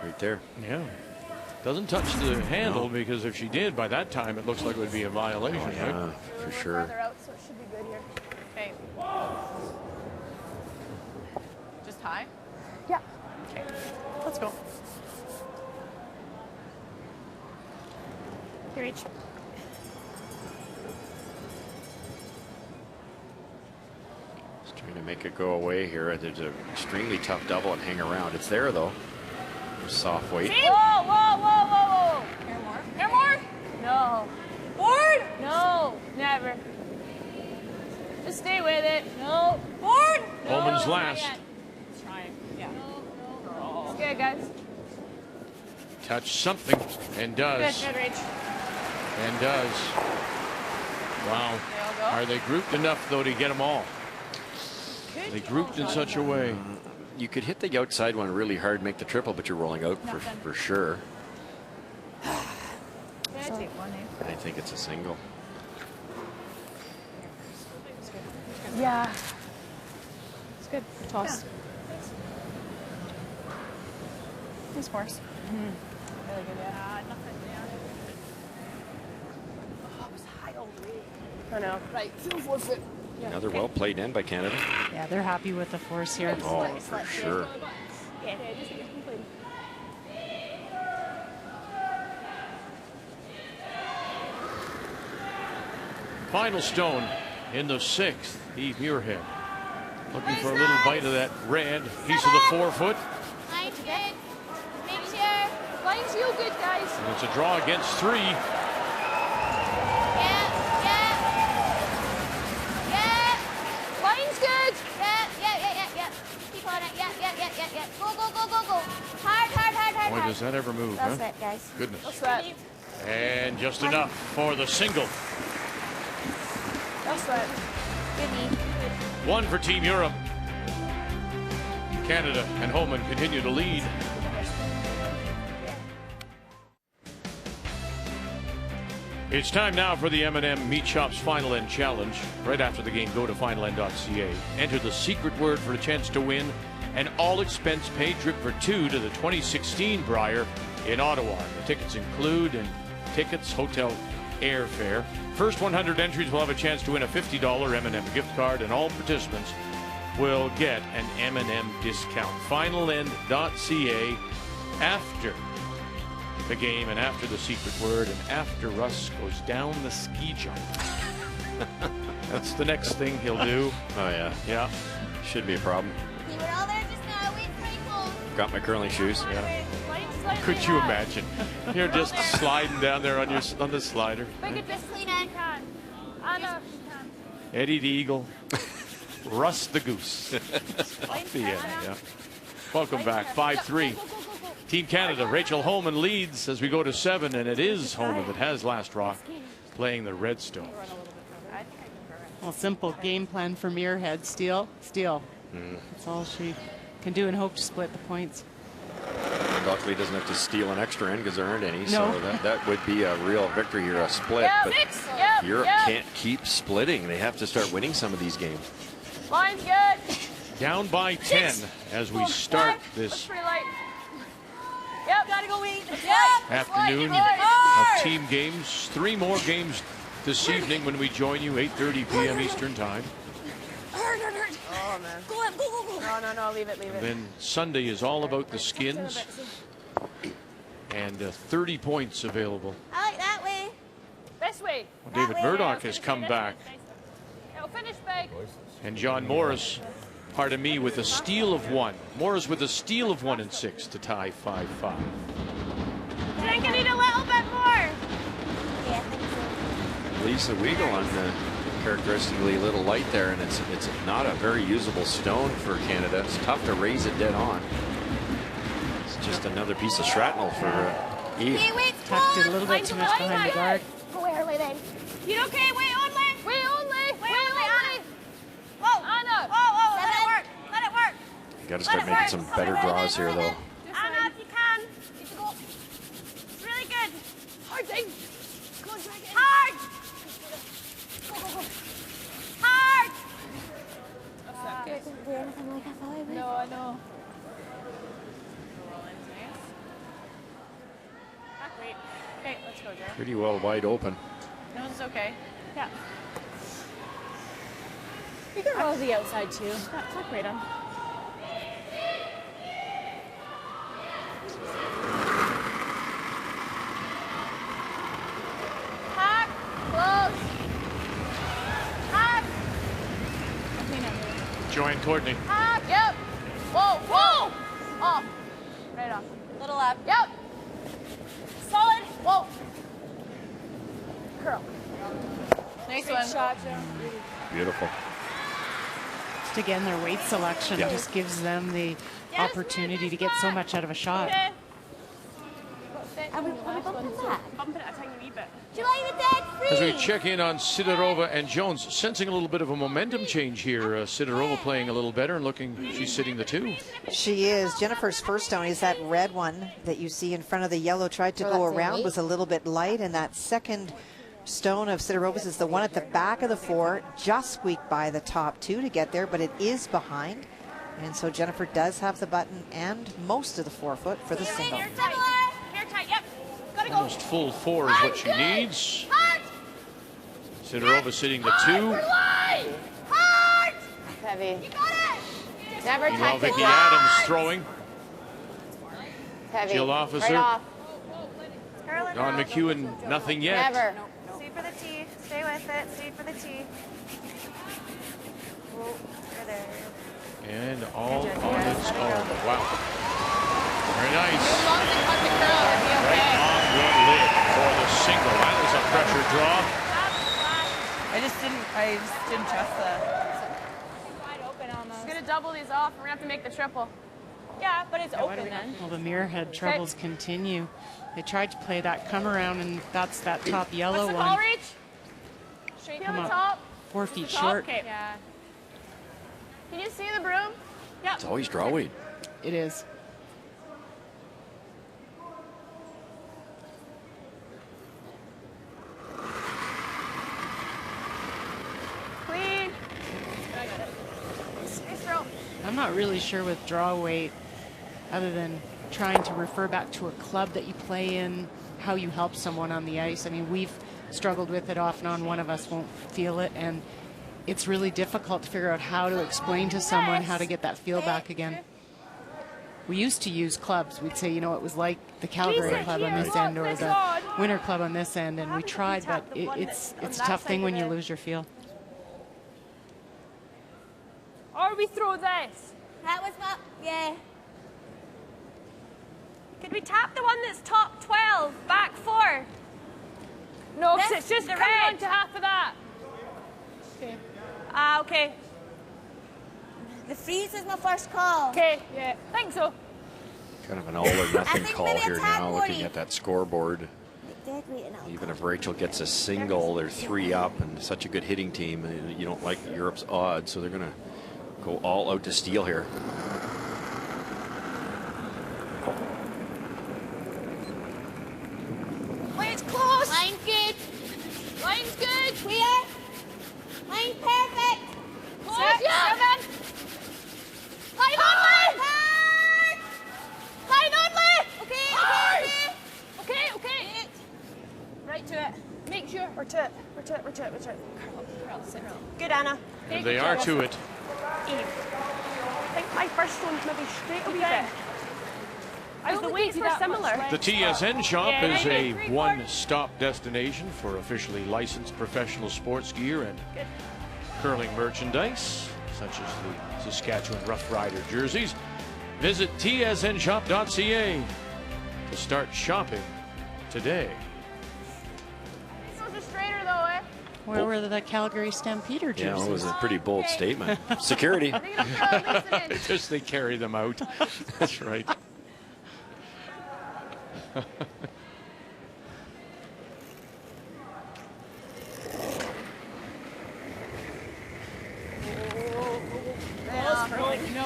S2: right there.
S1: Yeah. Doesn't touch the handle because if she did, by that time, it looks like it would be a violation.
S2: Oh, yeah,
S1: right?
S2: for sure.
S6: Out, so it should be good here.
S9: Okay. Just high?
S6: Yeah.
S9: Okay. Let's go. Here, reach.
S2: Just trying to make it go away here. There's an extremely tough double and hang around. It's there, though. Soft weight.
S6: Whoa.
S9: Here more.
S6: Hair more? No. Board? No. Never. Just stay with it. No. Board? No.
S1: Holman's
S6: not
S1: last.
S6: yet.
S9: Trying. Yeah.
S6: It's good, guys.
S1: Touch something and does.
S6: Good, Rach.
S1: And does. Wow.
S6: They all go?
S1: Are they grouped enough, though, to get them all? They grouped in such a way.
S2: You could hit the outside one really hard, make the triple, but you're rolling out for sure.
S9: Yeah, take one, eh?
S2: I think it's a single.
S6: Yeah. It's good. Toss.
S9: Nice force. Really good, yeah. Nothing, yeah. I know. Right.
S2: Another well played in by Canada.
S3: Yeah, they're happy with the force here.
S2: Oh, for sure.
S9: Yeah, just complete.
S1: Final stone in the 6th. Eve Muirhead looking for a little bite of that red piece of the 4-foot.
S6: Line's good. Make sure. Line's real good, guys.
S1: And it's a draw against 3.
S6: Yeah. Line's good. Yeah. Keep on it. Yeah. Go. Hard.
S1: Boy, does that ever move,
S6: That's
S1: huh?
S6: it, guys.
S1: Goodness.
S6: That's right.
S1: And just enough for the single.
S6: That's right. Good knee.
S1: 1 for Team Europe. Canada and Homan continue to lead. It's time now for the M&M Meat Shops Final End Challenge. Right after the game, go to finalend.ca. Enter the secret word for a chance to win an all-expense paid trip for 2 to the 2016 Brier in Ottawa. The tickets include tickets, hotel, airfare. First 100 entries will have a chance to win a $50 M&M gift card, and all participants will get an M&M discount. Finalend.ca after the game and after the secret word and after Russ goes down the ski jump. That's the next thing he'll do.
S2: Oh, yeah.
S1: Yeah.
S2: Should be a problem.
S6: You were all there just now. Wait, pretty close.
S2: Got my curling shoes.
S1: Yeah. Could you imagine? You're just sliding down there on the slider.
S6: Bring it this clean and can.
S1: Eddie the Eagle. Russ the Goose. Off the end, yeah. Welcome back. 5-3. Team Canada, Rachel Homan leads as we go to 7, and it is Homan that has last rock playing the Redstones.
S3: Well, simple game plan for Muirhead. Steal. That's all she can do, and hope to split the points.
S2: Luckily doesn't have to steal an extra end because there aren't any,
S3: No.
S2: so that would be a real victory here, a split. But Europe can't keep splitting. They have to start winning some of these games.
S6: Line's good.
S1: Down by 10 as we start this
S6: Gotta go eat.
S1: afternoon of team games. 3 more games this evening when we join you, 8:30 p.m. Eastern Time.
S6: Hurt.
S9: Oh, man.
S6: Go.
S9: No, leave it.
S1: And then Sunday is all about the skins. And 30 points available.
S6: I like that way. This way.
S1: Well, David Murdoch has come back.
S6: It'll finish big.
S1: And John Morris, pardon me, with a steal of 1. Morris with a steal of 1 and 6 to tie 5-5.
S6: I think I need a little bit more. Yeah,
S2: Lisa Weigel on the characteristically little light there, and it's not a very usable stone for Canada. It's tough to raise it dead on. It's just another piece of shrapnel for Eve.
S6: Hey, wait,
S3: Tucked it a little bit too much behind the guard.
S6: Go early then. You okay? Wait only. Whoa, Anna. Whoa. Let it work.
S2: You got to start making some better draws here, though.
S6: Anna, if you can. Get to go. It's really good. Hard thing. Go on, drag it in. Hard. Go. Hard.
S9: No, I know. Wait. Okay, let's go, Joe.
S2: Pretty well wide open.
S9: No, it's okay. Yeah. You can roll the outside too. Tuck right on.
S6: Hack. Close. Hack.
S1: Joanne Courtney.
S6: Hack. Yep. Whoa. Off. Right off. Little up. Yep. Solid. Whoa. Curl.
S9: Nice
S6: Great
S9: one.
S6: shot, Joe.
S2: Beautiful.
S3: Just again, their weight selection just gives them the opportunity to get so much out of a shot.
S6: Are we bumping that?
S9: Bumping it a tiny wee bit.
S6: Do you like the dead free?
S1: As we check in on Sidorova and Jones, sensing a little bit of a momentum change here. Sidorova playing a little better and looking, she's sitting the 2.
S5: She is. Jennifer's first stone is that red one that you see in front of the yellow. Tried to go around, was a little bit light, and that second stone of Sidorova's is the one at the back of the 4, just squeaked by the top 2 to get there, but it is behind. And so Jennifer does have the button and most of the forefoot for the single.
S6: Here tight, yep. Gotta go.
S1: Almost full 4 is what she needs. Sidorova sitting the 2.
S10: Heavy.
S6: You got it.
S10: Never
S1: Meanwhile,
S10: touch
S1: Vicky
S10: it.
S1: Adams throwing.
S10: Heavy.
S1: Jill Officer.
S10: Right off.
S1: Dawn McEwen, nothing yet.
S10: Never.
S7: Stay for the tee. Stay with it. Stay for the tee. Oh, you're there.
S1: And all on its own. Wow. Very nice.
S10: As long as it cuts the curl, it'll be okay.
S1: Right on the lid for the single. That is a pressure draw.
S9: I just didn't trust the.
S10: Wide open almost. She's gonna double these off. We're gonna have to make the triple. Yeah, but it's open then.
S3: Well, the Muirhead troubles continue. They tried to play that come around, and that's that top yellow
S10: What's the
S3: one.
S10: call reach? Straight
S3: Come
S10: to the
S3: up
S10: top.
S3: 4 feet
S10: Top?
S3: short.
S10: Okay. Yeah. Can you see the broom? Yeah.
S2: It's always draw weight.
S3: It is.
S10: Clean. I got it. Nice throw.
S3: I'm not really sure with draw weight, other than trying to refer back to a club that you play in, how you help someone on the ice. I mean, we've struggled with it off and on. One of us won't feel it, and it's really difficult to figure out how to explain to someone how to get that feel back again. We used to use clubs. We'd say, you know, it was like the Calgary club on this end or the Winter club on this end, and we tried, but it's a tough thing when you lose your feel.
S10: Or we throw this.
S7: That was not, yeah.
S6: Could we tap the one that's top 12, back 4?
S10: No, because
S6: This,
S10: it's just
S6: the
S10: coming
S6: red.
S10: on to half of that. Okay.
S6: Okay.
S7: The freeze is my first call.
S10: Okay, yeah, think so.
S2: Kind of an all or nothing
S7: think
S2: call
S7: maybe
S2: here
S7: it's
S2: now, looking
S7: Woody.
S2: at that scoreboard.
S7: Dead weight and
S2: Even if Rachel gets a single, they're 3 up, and such a good hitting team. You don't like Europe's odds, so they're going to go all out to steal here.
S6: Line's close.
S7: Line's good.
S6: Line's good.
S7: Clear. Line's perfect.
S6: Close.
S10: 6, 7.
S6: Line on left. Line on left.
S7: Okay.
S6: Okay.
S10: Right to it. Make sure.
S6: We're to it.
S10: Curl, sit.
S6: Good, Anna.
S1: And they are to it.
S6: Eve. I think my first one's maybe straight a wee bit. Because the weights were similar.
S1: The TSN shop
S6: Yeah,
S1: is a
S6: 3/4.
S1: one-stop destination for officially licensed professional sports gear and curling merchandise, such as the Saskatchewan Rough Rider jerseys. Visit tsnshop.ca to start shopping today.
S10: Those are straighter though, eh?
S3: Where were the Calgary Stampeder
S2: Yeah,
S3: jerseys?
S2: it was a pretty bold statement. Security.
S1: Just they carry them out. That's right.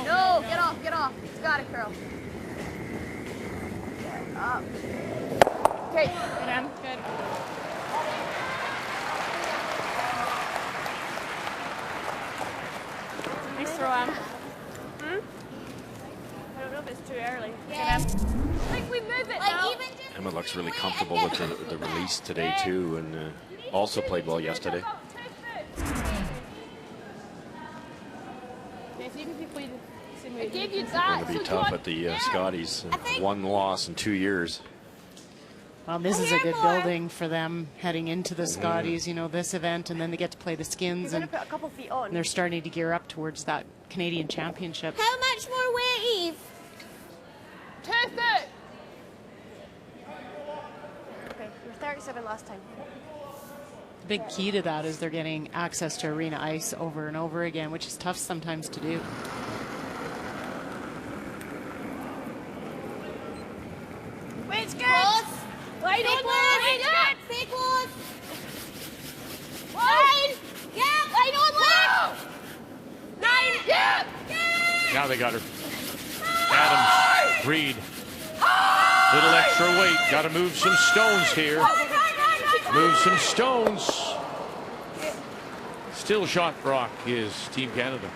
S10: No, get off. It's got to curl. Up. Okay, good, Em. Good.
S6: Nice throw, Em. I don't know if it's too early.
S7: Yeah.
S6: I think we move it now.
S7: Like even just
S2: Emma looks really comfortable with the release today, too, and also played well yesterday.
S10: I gave you
S2: Going
S10: that.
S2: to be
S10: so
S2: tough
S10: do
S2: at the Scotties. 1 loss in 2 years.
S3: Well, this is a good building for them heading into the Scotties, you know, this event, and then they get to play the Skins,
S6: You're
S3: and
S6: going to put a couple feet on.
S3: they're starting to gear up towards that Canadian Championship.
S7: how much more weight, Eve?
S10: 2 foot.
S6: Okay, you were 37 last time.
S3: The big key to that is they're getting access to arena ice over and over again, which is tough sometimes to do.
S6: Weight's good.
S7: Close.
S6: Line
S7: Stay
S6: on
S7: close.
S6: left.
S7: Yeah. Stay close.
S6: Line.
S7: Yeah.
S6: Line on left. 9. Yeah.
S1: Now they got her. Adams, Reed. Little extra weight. Got to move some stones here. Move some stones. Still shot rock is Team Canada.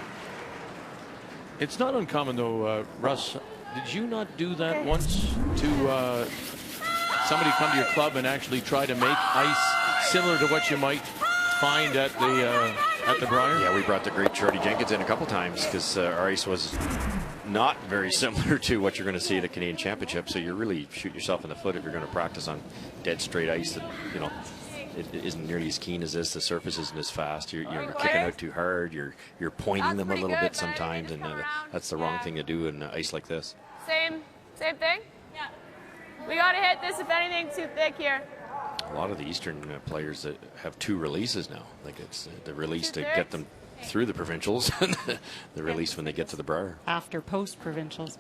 S1: It's not uncommon, though, Russ. Did you not do that once to somebody come to your club and actually try to make ice similar to what you might find at the Briar?
S2: Yeah, we brought the great Shorty Jenkins in a couple times because our ice was not very similar to what you're going to see at a Canadian Championship. So you really shoot yourself in the foot if you're going to practice on dead straight ice that, you know, it isn't nearly as keen as this. The surface isn't as fast. You're kicking out too hard. You're pointing them a little bit sometimes, and that's the wrong thing to do in ice like this.
S6: Same thing? Yeah. We got to hit this if anything's too thick here.
S2: A lot of the Eastern players that have 2 releases now. Like it's the release to get them through the provincials and the release when they get to the Briar.
S3: After post-provincials.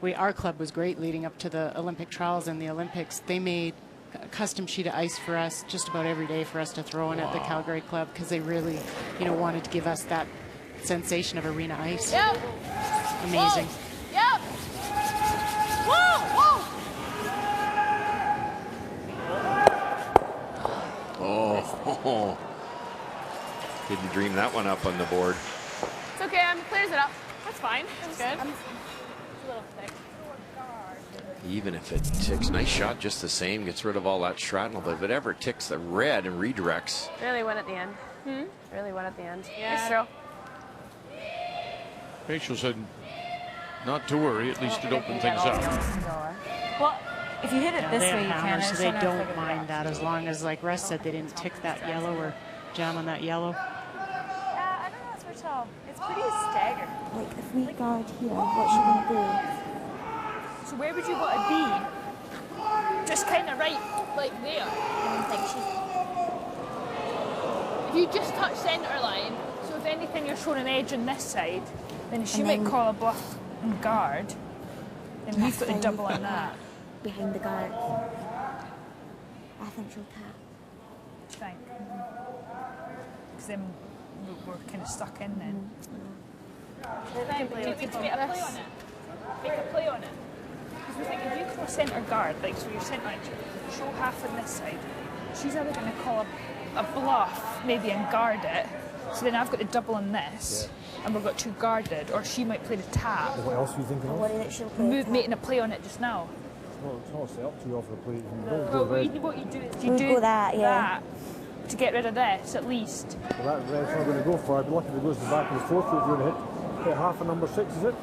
S3: Our club was great leading up to the Olympic trials and the Olympics. They made a custom sheet of ice for us just about every day for us to throw in at the Calgary club because they really, wanted to give us that sensation of arena ice.
S6: Yep.
S3: Amazing.
S6: Whoa. Yep. Whoa.
S2: Oh, didn't dream that one up on the board.
S6: It's okay, clears it up. That's fine. That's good. It's a little thick.
S2: Even if it ticks, nice shot just the same, gets rid of all that shrapnel, but if it ever ticks the red and redirects.
S6: Really went at the end. Really went at the end.
S8: Yeah.
S6: Nice throw.
S1: Rachel said not to worry, at least it opened things up.
S9: Well, if you hit it this way, you can.
S3: So they don't mind that as long as, like Russ said, they didn't tick that yellow or jam on that yellow.
S9: I don't know what's for tall. It's pretty staggered.
S7: Like, if we guard here, what should we do?
S8: So where would you want to be? Just kind of right, like there. If you just touch centre line, so if anything you're showing an edge on this side, then she might call a bluff and guard. Then we've got to double on that.
S7: Behind the guard. I think she'll tap.
S8: Fine. Because then we're kind of stuck in then. Make a play on it. Make a play on it. Because we think if you call a centre guard, like so your centre line, show half on this side, she's either going to call a bluff maybe and guard it. So then I've got to double on this, and we've got 2 guarded, or she might play the tap.
S13: What else are you thinking of?
S7: What did she'll play?
S8: Making a play on it just now.
S13: It's not set up too off the plate.
S8: What you do is you do that to get rid of this at least.
S13: Well, that red's not going to go far. I'd be lucky if it goes to the back of the 4th foot. If you're going to hit half a number 6, is it?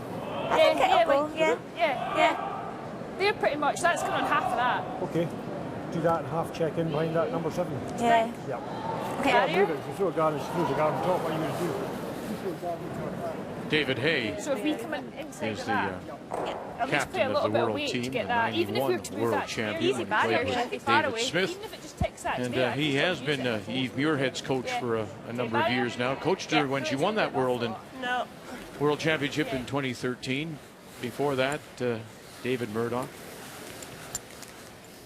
S7: I think it'll go,
S8: yeah. They're pretty much, that's going on half of that.
S13: Okay. Do that and half check in behind that number 7.
S7: Yeah.
S13: Yeah.
S8: Okay,
S13: Move it. If you throw a guard and she throws a guard on top, what are you going to do? You throw a guard on top.
S1: David Hay
S8: so if we come inside
S1: is
S8: of
S1: the
S8: that,
S1: captain of the world team,
S8: to get
S1: the
S8: that. Even if we
S1: 91
S8: were to move
S1: world
S8: that
S1: champion,
S8: easy
S1: when he played
S8: batter,
S1: with David Smith.
S8: Even if it just takes that
S1: And he has been Eve Muirhead's coach for a number of years now. Coached her when she won that World Championship in 2013. Before that, David Murdoch.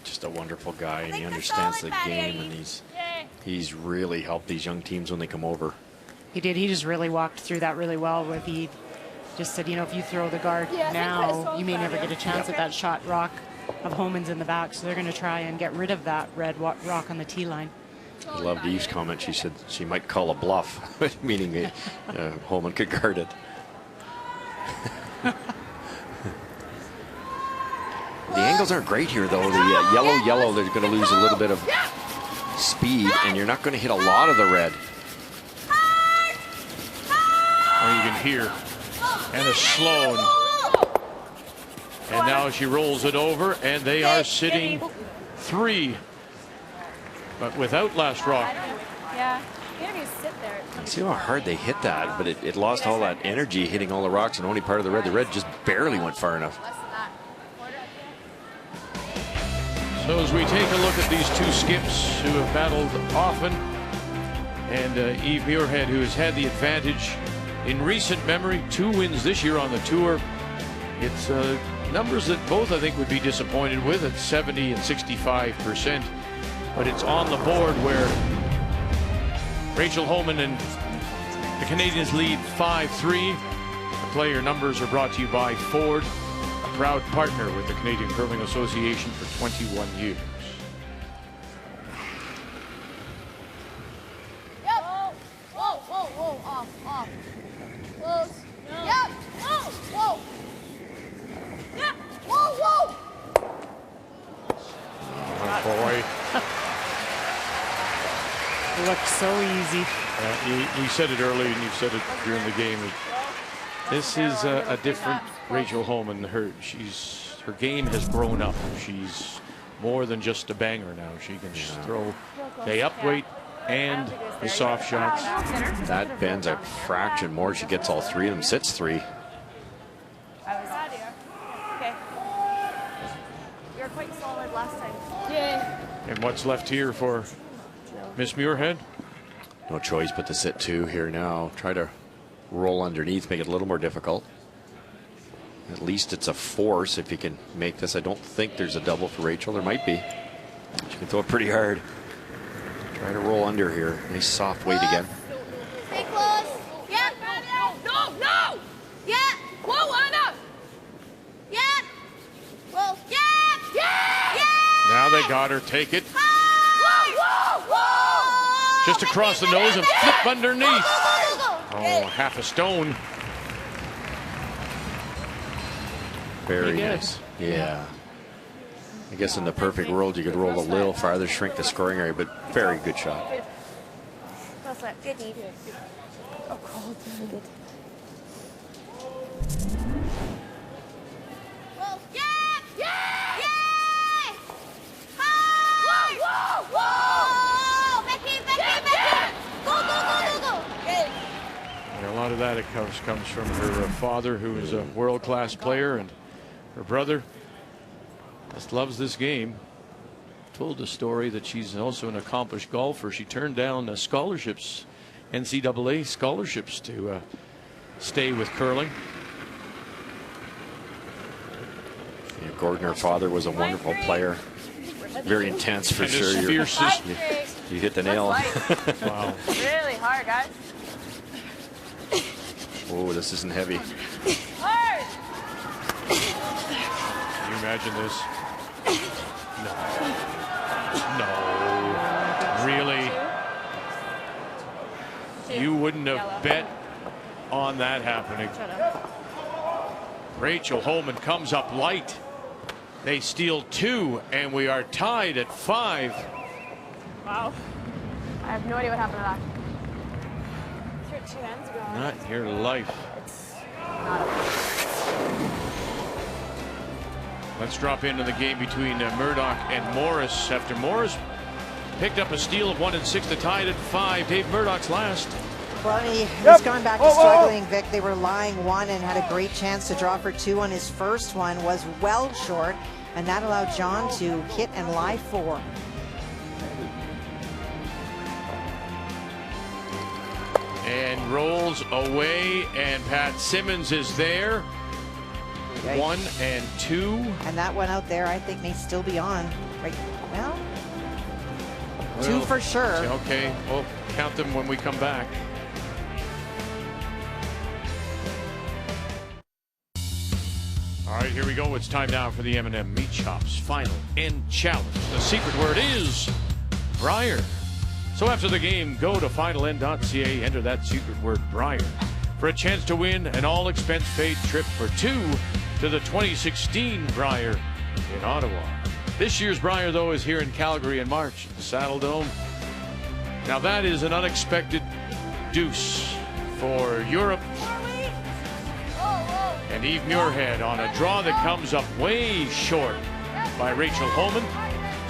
S2: Just a wonderful guy, and he understands the game, and he's really helped these young teams when they come over.
S3: He did. He just really walked through that really well with he just said, if you throw the guard now, you may never get a chance at that shot rock of Homan's in the back. So they're going to try and get rid of that red rock on the tee line.
S2: I loved Eve's comment. She said she might call a bluff, meaning Homan could guard it. The angles aren't great here, though. The yellow, they're going to lose a little bit of speed, and you're not going to hit a lot of the red.
S1: Oh, you can hear. And a Sloan. And now she rolls it over, and they are sitting 3. But without last rock.
S8: Yeah, you need to sit there.
S2: See how hard they hit that, but it lost all that energy hitting all the rocks and only part of the red. The red just barely went far enough.
S1: So as we take a look at these 2 skips who have battled often, and Eve Muirhead, who has had the advantage in recent memory, 2 wins this year on the tour. It's numbers that both I think would be disappointed with at 70 and 65%. But it's on the board where Rachel Homan and the Canadians lead 5-3. The player numbers are brought to you by Ford, a proud partner with the Canadian Curling Association for 21 years.
S6: Yep. Whoa. Off. Close. Yep.
S3: looked so easy.
S1: We said it earlier, and you said it during the game. This is a different Rachel Homan. Her game has grown up. She's more than just a banger now. She can throw the up weight and the soft shots.
S2: That bends a fraction more. She gets all three of them. Sits 3.
S7: Okay. You're quite solid last time.
S8: Yeah.
S1: And what's left here for Miss Muirhead?
S2: No choice but to sit 2 here now. Try to roll underneath, make it a little more difficult. At least it's a force if you can make this. I don't think there's a double for Rachel. There might be. She can throw it pretty hard. Try to roll under here. Nice soft weight again.
S10: Stay close. Yeah. No, no. Yeah. Whoa, Anna. Yeah. Whoa. Yeah. Yeah. Yeah.
S1: Now they got her. Take it.
S10: Whoa, whoa, whoa.
S1: Just across the nose and flip underneath.
S10: Go, go, go, go, go.
S1: Oh, half a stone.
S2: Very nice. Yeah. I guess in the perfect world, you could roll a little farther, shrink the scoring area, but very good shot.
S7: That's it. Good deed.
S8: Oh, cold.
S7: Good.
S10: Whoa. Yeah. Yeah. Yeah. Whoa, whoa, whoa. Back in, back in, back in. Go, go, go, go, go. Good.
S1: And a lot of that comes from her father, who is a world-class player, and her brother just loves this game. Told the story that she's also an accomplished golfer. She turned down scholarships, NCAA scholarships, to stay with curling.
S2: Yeah, Gordon, her father, was a wonderful player. Very intense for sure. You hit the nail.
S1: Wow.
S9: Really hard, guys.
S2: Oh, this isn't heavy.
S9: Hard.
S1: Can you imagine this? No. Really? You wouldn't have bet on that happening. Rachel Homan comes up light. They steal 2, and we are tied at 5.
S9: Wow. I have no idea what happened to that. Your 2 ends going.
S1: Not in your life. Let's drop into the game between Murdoch and Morris. After Morris picked up a steal of 1 and 6 to tie it at 5. Dave Murdoch's last.
S5: Well, he's gone back to struggling, Vic. They were lying 1 and had a great chance to draw for 2 on his first one. Was well short, and that allowed John to hit and lie 4.
S1: And rolls away, and Pat Simmons is there. 1 and 2.
S5: And that one out there, I think, may still be on. Right? Well, 2 for sure.
S1: Okay, we'll count them when we come back. All right, here we go. It's time now for the M&M Meat Shops Final End Challenge. The secret word is Briar. So after the game, go to finalend.ca, enter that secret word Briar for a chance to win an all-expense-paid trip for 2 to the 2016 Briar in Ottawa. This year's Briar, though, is here in Calgary in March at the Saddle Dome. Now that is an unexpected deuce for Europe and Eve Muirhead on a draw that comes up way short by Rachel Homan.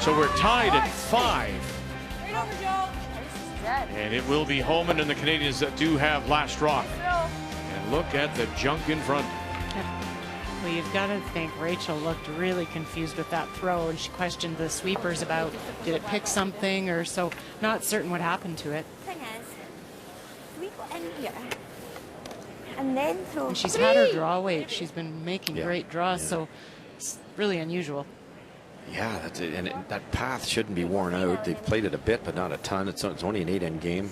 S1: So we're tied at 5. And it will be Homan and the Canadians that do have last rock. And look at the junk in front.
S3: Well, you've got to think Rachel looked really confused with that throw, and she questioned the sweepers about did it pick something or so. Not certain what happened to it.
S7: Thing is, we go in here and then throw.
S3: And she's had her draw weight. She's been making great draws, so it's really unusual.
S2: Yeah, that's it. And that path shouldn't be worn out. They've played it a bit, but not a ton. It's only an 8-end game.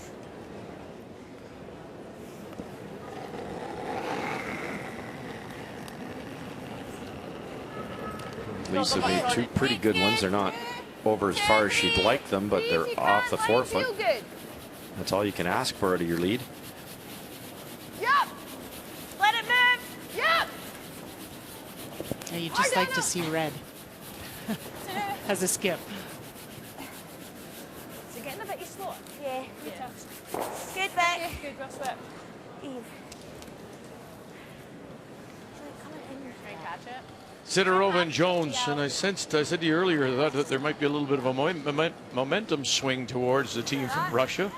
S2: Lisa made 2 pretty good ones. They're not over as far as she'd like them, but they're off the forefoot. That's all you can ask for out of your lead.
S10: Yep. Let it move. Yep.
S3: Yeah, you just like to see red as a skip.
S8: So getting a bit bit you slower?
S7: Yeah.
S8: Yeah.
S7: Good, Vic.
S8: Good, Ross Whip.
S7: Eve.
S9: Catch it.
S1: Sidorova and Jones, and I said to you earlier that there might be a little bit of a momentum swing towards the team from Russia.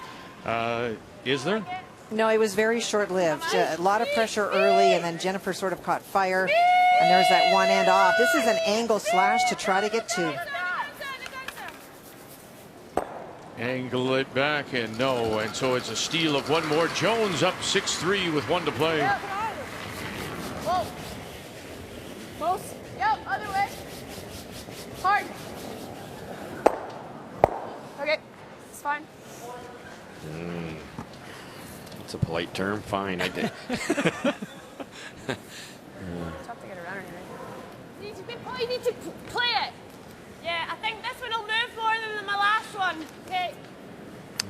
S1: Is there?
S5: No, it was very short-lived. A lot of pressure early, and then Jennifer sort of caught fire, and there's that one end off. This is an angle slash to try to get two.
S1: Angle it back, and no, and so it's a steal of one more. Jones up 6-3 with 1 to play.
S6: Whoa. Close. Yep, other way. Hard. Okay, it's fine.
S2: It's a polite term. Fine, I did.
S9: Tough to get around here.
S6: You need to play it.
S10: Yeah, I think this one will move more than my last one.
S6: Okay.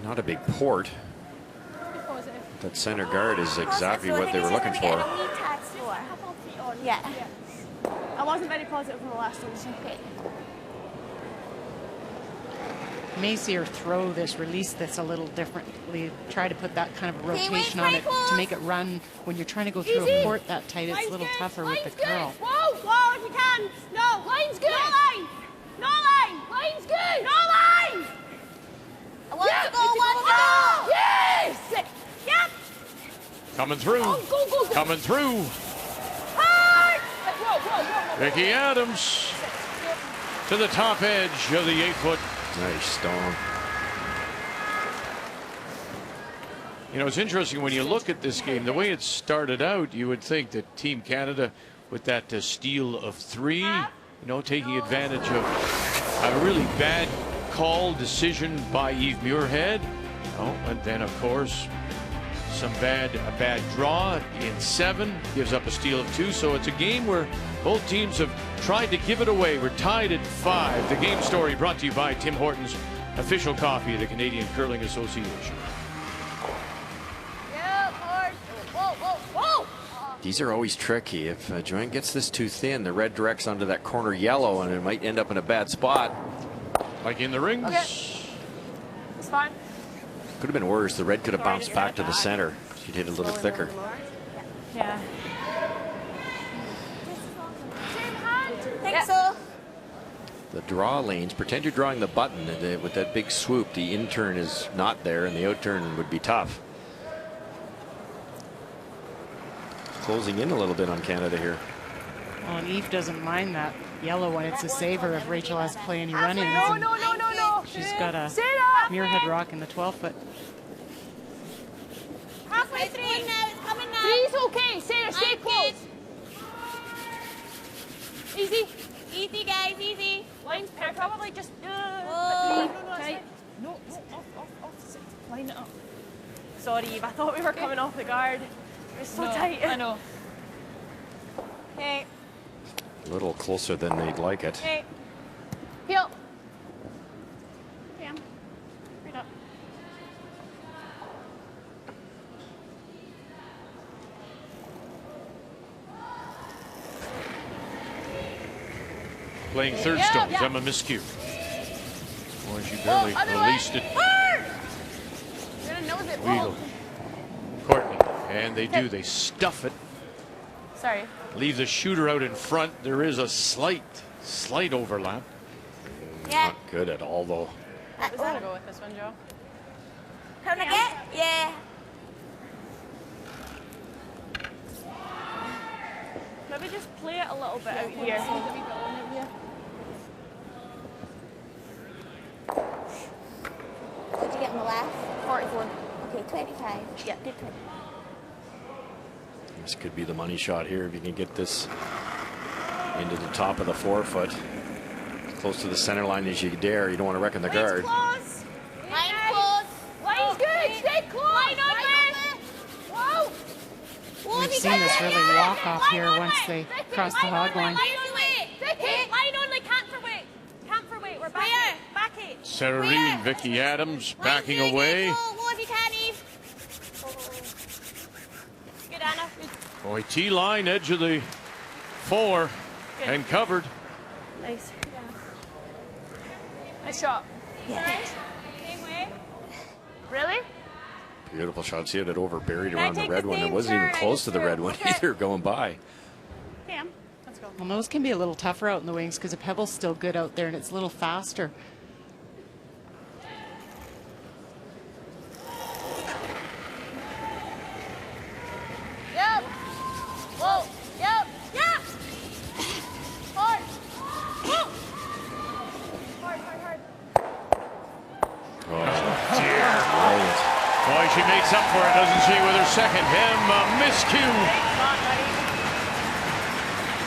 S2: Not a big port. That center guard is exactly what they were looking for.
S10: Yeah. I wasn't very positive from the last one. Okay.
S3: May see her throw this, release this a little differently, try to put that kind of rotation on it to make it run. When you're trying to go through a port that tight, it's a little tougher with the curl.
S10: Whoa, if you can. No, line's good. No line. No line. Line's good. No line. I want to go. Yes. Yep.
S1: Coming through.
S10: Go.
S1: Coming through.
S10: Hard. Whoa.
S1: Vicki Adams to the top edge of the 8-foot.
S2: Nice stone.
S1: You know, it's interesting when you look at this game, the way it started out, you would think that Team Canada, with that steal of 3, you know, taking advantage of a really bad call decision by Eve Muirhead. Oh, and then, of course, a bad draw in 7, gives up a steal of 2. So it's a game where both teams have tried to give it away. We're tied at 5. The game story brought to you by Tim Hortons, official coffee of the Canadian Curling Association.
S6: Yep, hard. Whoa.
S2: These are always tricky. If a joint gets this too thin, the red directs onto that corner yellow, and it might end up in a bad spot.
S1: Like in the rings.
S6: Okay. It's fine.
S2: Could have been worse. The red could have bounced back to the center. She'd hit a little thicker.
S9: Yeah.
S10: Think so.
S2: The draw lanes, pretend you're drawing the button, and with that big swoop, the in turn is not there, and the out turn would be tough. Closing in a little bit on Canada here.
S3: Well, and Eve doesn't mind that yellow one. It's a saver if Rachel has to play any run-ins.
S6: No.
S3: She's got a Muirhead rock in the 12-foot.
S10: Halfway through now. It's coming now.
S6: 3's okay. Sarah, stay close.
S10: Easy, guys. Easy.
S8: Line's probably just.
S10: Whoa.
S8: No, off. Line it up. Sorry, Eve. I thought we were coming off the guard. It was so tight. I know.
S10: Okay.
S2: A little closer than they'd like it.
S10: Okay.
S6: Heel.
S10: Yeah. Right up.
S1: Playing third stones, Emma Miskew. Boy, she barely released it.
S6: You're gonna nose it.
S1: Weedle. Courtney. And they do. They stuff it.
S9: Sorry.
S1: Leave the shooter out in front. There is a slight overlap.
S10: Yeah.
S2: Not good at all, though.
S9: Was that a go with this one, Joe?
S10: Turn again? Yeah.
S8: Maybe just play it a little bit out here.
S10: Did you get on the left? 44. Okay, 25. Yeah, good 20.
S2: This could be the money shot here if you can get this into the top of the 4-foot. As close to the center line as you dare. You don't want to reckon the guard.
S10: Close. Line close.
S6: Line's good. Stay close. Line on. Whoa.
S3: We've seen this really walk off here once they cross the hog line.
S10: Line only, can't for weight. We're back eight. Back eight.
S1: Sararine, Vicki Adams backing away.
S10: Whoa, if you can, Eve. Good, Anna.
S1: Boy, T-line, edge of the 4, and covered.
S8: Nice. Nice shot.
S10: Yeah. Same way.
S6: Really?
S2: Beautiful shot. See how it over buried around the red one. It wasn't even close to the red one either going by.
S3: Cam, let's go. Well, those can be a little tougher out in the wings because the pebble's still good out there and it's a little faster.
S6: Yep. Whoa. Yep. Yep. Hard. Whoa. Hard, hard, hard.
S2: Oh, dear. Brilliant.
S1: Boy, she makes up for it, doesn't she, with her second miscue.
S9: Great shot, buddy.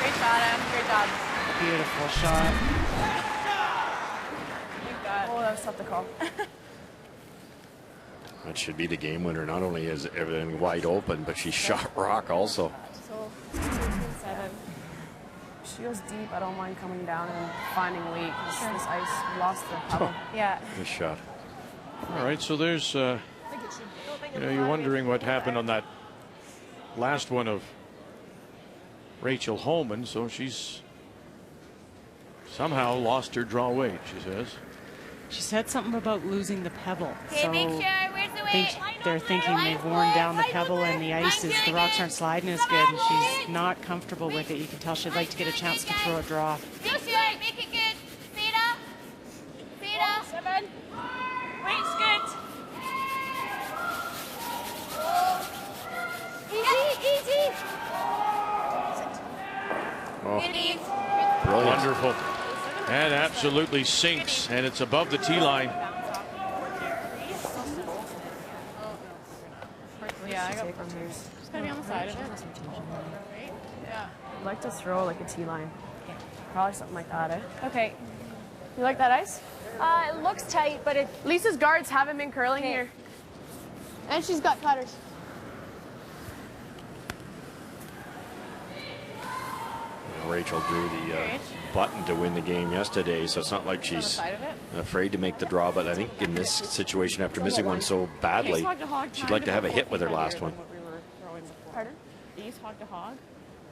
S9: Great shot, Em. Great job.
S3: Beautiful shot.
S9: Oh, that was tough to call.
S2: That should be the game winner. Not only is everything wide open, but she shot rock also.
S11: So, 13-7. She goes deep. I don't mind coming down and finding a leak. This ice lost the pebble.
S9: Yeah.
S2: Good shot.
S1: All right, so there's, you're wondering what happened on that last one of Rachel Homan. So she's somehow lost her draw weight, she says.
S3: She said something about losing the pebble.
S6: Okay,
S3: So
S6: make sure. Where's the weight?
S3: they're thinking they've worn down the pebble and the ice is, the rocks aren't sliding as good and she's not comfortable with it. You can tell she'd like to get a chance to throw a draw.
S6: Make it good. Theta. Theta.
S8: 7. Weight's good.
S6: Easy.
S2: Oh,
S6: Easy.
S2: brilliant.
S1: Wonderful. That absolutely sinks, and it's above the tee line.
S11: Yeah, I got from here.
S9: Just gotta be on the side of it.
S11: Yeah. I'd like to throw like a T-line. Probably something like that, eh?
S9: Okay. You like that ice?
S10: It looks tight, but it.
S11: Lisa's guards haven't been curling here.
S10: And she's got cutters.
S2: Rachel drew the button to win the game yesterday, so it's not like she's afraid to make the draw. But I think in this situation, after missing one so badly, she'd like to have a hit with her last one.
S11: Pardon?
S9: The East Hog to Hog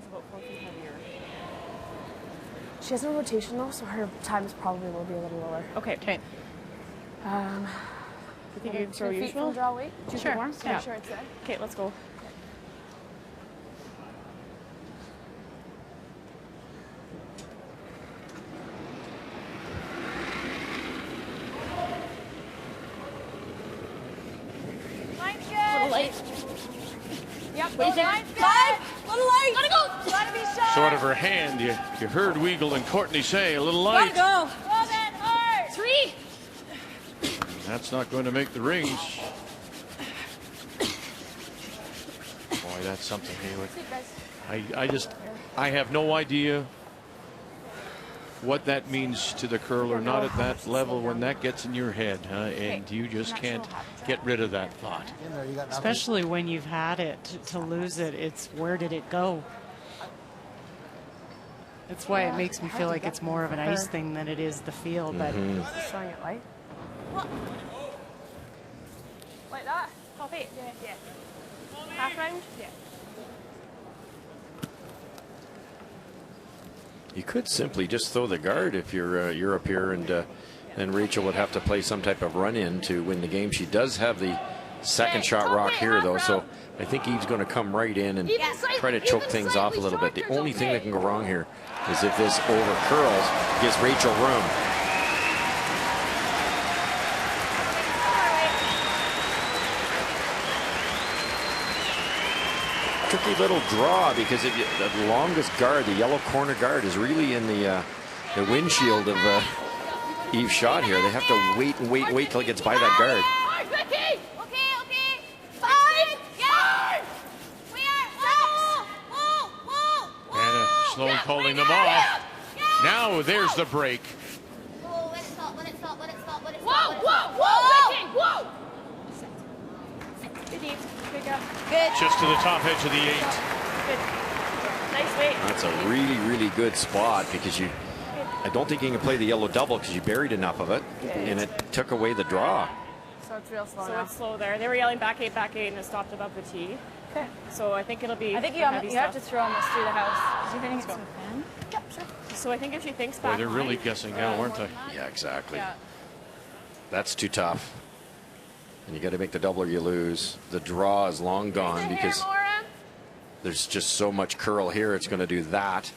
S9: is about 4 feet heavier.
S11: She has no rotation though, so her times probably will be a little lower.
S9: Okay. Okay. You think you can throw
S11: 2 feet
S9: usual?
S11: from draw weight?
S9: Sure.
S11: Yeah. Sure, it's there.
S9: Okay, let's go.
S6: Line's good.
S9: A little late.
S6: Yep.
S9: What do you think?
S6: Line's good. Little light. Gotta go. Gotta be sharp.
S1: Sort of her hand. You heard Weagle and Courtney say a little light.
S6: Gotta go. Well then, hard. 3.
S1: That's not going to make the rings. Boy, that's something, Hayley. I have no idea what that means to the curler, not at that level when that gets in your head, and you just can't get rid of that thought.
S3: Especially when you've had it, to lose it, it's where did it go? That's why it makes me feel like it's more of an ice thing than it is the field. But
S11: Showing it light.
S8: Like that? Top 8? Yeah. Half round? Yeah.
S2: You could simply just throw the guard if you're up here, and then Rachel would have to play some type of run-in to win the game. She does have the second shot rock here, though, so I think Eve's going to come right in and try to choke things off a little bit. The only thing that can go wrong here is if this over curls, gives Rachel room. Tricky little draw because the longest guard, the yellow corner guard, is really in the windshield of Eve's shot here. They have to wait and wait till it gets by that guard.
S6: Okay. 5. Yeah. We are.
S1: Anna Sloan calling them off. Now there's the break.
S6: Whoa, let it stop. Let it stop. Let it stop. Let it
S10: Whoa,
S6: stop.
S10: whoa, whoa, whoa.
S8: Good Eve. Good job.
S6: Good.
S1: Just to the top edge of the 8.
S8: Good. Nice weight.
S2: That's a really good spot because I don't think you can play the yellow double because you buried enough of it, and it took away the draw.
S11: So it's real slow
S9: So
S11: now.
S9: it's slow there. They were yelling back 8, and it stopped above the tee.
S11: Okay.
S9: So I think it'll be.
S8: I think you
S9: heavy
S8: have to
S9: stuff.
S8: throw almost through the house. Do you think
S9: Let's
S8: it's
S9: go.
S8: Yep, sure.
S9: So I think if she thinks
S1: Boy,
S9: back.
S1: they're really
S9: line,
S1: guessing now, aren't they?
S2: Yeah, exactly.
S8: Yeah.
S2: That's too tough. And you got to make the double or you lose. The draw is long gone because there's just so much curl here. It's going to do that.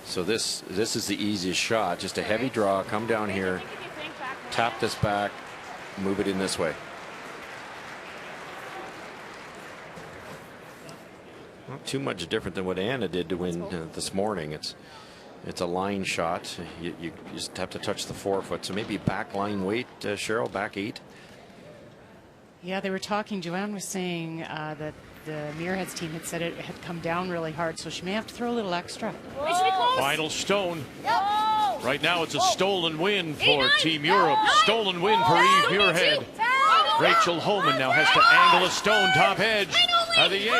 S2: So this is the easiest shot. Just a heavy draw. Come down here, tap this back, move it in this way. Not too much different than what Anna did to win this morning. It's a line shot. You just have to touch the forefoot. So maybe back line weight, Cheryl, back 8.
S3: Yeah, they were talking. Joanne was saying that the Muirheads team had said it had come down really hard, so she may have to throw a little extra.
S1: Final stone. Right now it's a stolen win for Team Europe. Stolen win for Eve Muirhead. Rachel Holman now has to angle a stone top edge of the 8.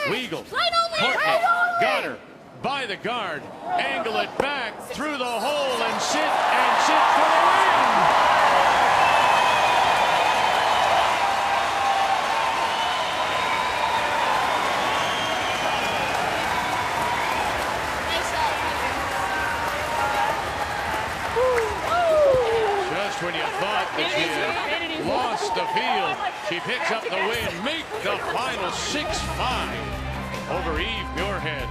S1: Weigel, Courtney, got her by the guard. Angle it back through the hole and sit for the win. When you thought that she had lost the field, she picks up the win, make the final 6-5 over Eve Muirhead.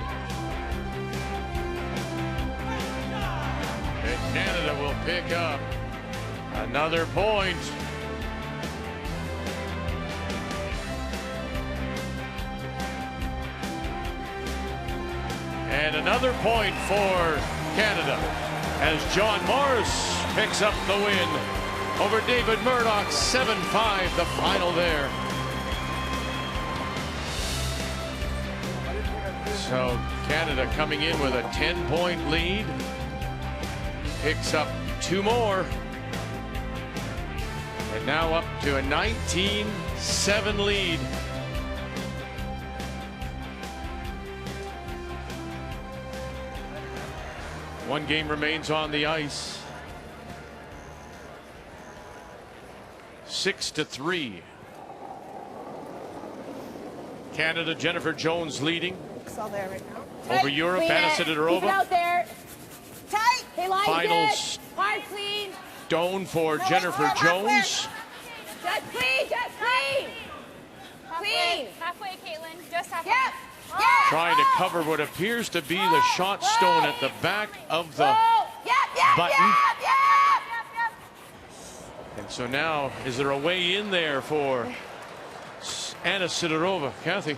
S1: And Canada will pick up another point. And another point for Canada as John Morris picks up the win over David Murdoch. 7-5 the final there. So Canada coming in with a 10-point lead, picks up 2 more, and now up to a 19-7 lead. One game remains on the ice. 6-3. Canada, Jennifer Jones leading.
S10: There right now.
S1: Over Europe, Anna Sidorova.
S10: Out there. Tight. Hey, line
S1: Final
S10: good. Hard, clean.
S1: Stone for Jennifer Jones.
S10: Just clean, just clean. Clean.
S6: Halfway, Caitlin. Just halfway.
S10: Yep.
S1: Trying to cover what appears to be the shot stone at the back of the button. And so now, is there a way in there for Anna Sidorova? Kathy?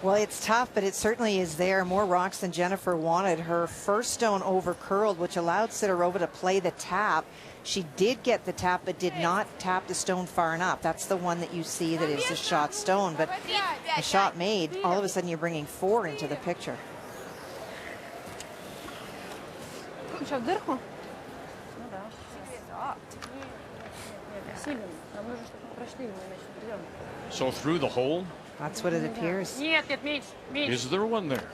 S5: Well, it's tough, but it certainly is there. More rocks than Jennifer wanted. Her first stone over curled, which allowed Sidorova to play the tap. She did get the tap, but did not tap the stone far enough. That's the one that you see that is the shot stone. But a shot made, all of a sudden you're bringing 4 into the picture.
S1: So through the hole?
S5: That's what it appears.
S1: Is there one there?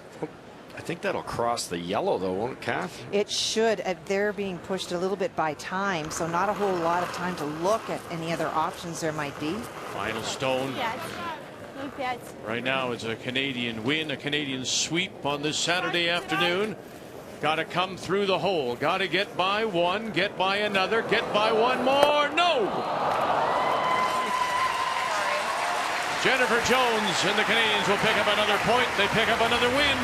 S2: I think that'll cross the yellow, though, won't it, Kath?
S5: It should. They're being pushed a little bit by time, so not a whole lot of time to look at any other options there might be.
S1: Final stone. Right now it's a Canadian win, a Canadian sweep on this Saturday afternoon. Got to come through the hole. Got to get by one, get by another, get by one more. No! Jennifer Jones and the Canadians will pick up another point. They pick up another win.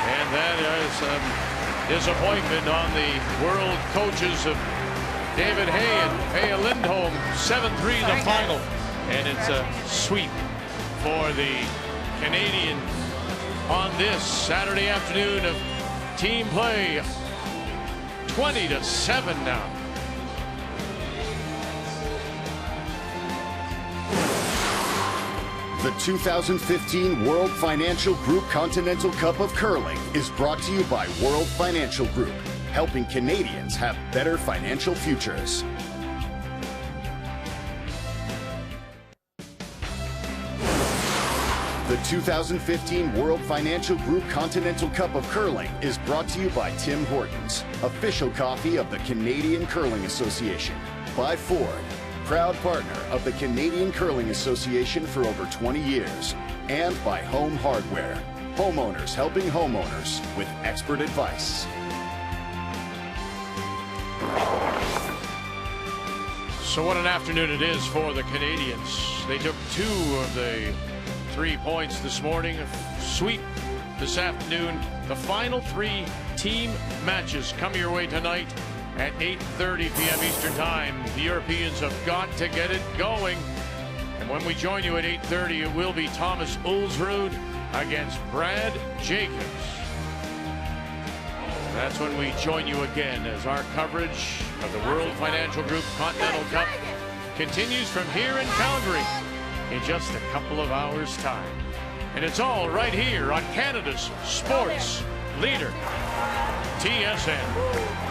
S1: And that is disappointment on the world coaches of David Hay and Paya Lindholm. 7-3 the final. And it's a sweep for the Canadian on this Saturday afternoon of team play. 20-7 now.
S4: The 2015 World Financial Group Continental Cup of Curling is brought to you by World Financial Group, helping Canadians have better financial futures. The 2015 World Financial Group Continental Cup of Curling is brought to you by Tim Hortons, official coffee of the Canadian Curling Association, by Ford, proud partner of the Canadian Curling Association for over 20 years, and by Home Hardware, homeowners helping homeowners with expert advice.
S1: So what an afternoon it is for the Canadians. They took 2 of the 3 points this morning, a sweep this afternoon. The final 3 team matches come your way tonight at 8:30 p.m. Eastern Time. The Europeans have got to get it going. And when we join you at 8:30, it will be Thomas Ulsrud against Brad Jacobs. That's when we join you again as our coverage of the World Financial Group Continental Cup continues from here in Calgary in just a couple of hours' time. And it's all right here on Canada's sports leader, TSN.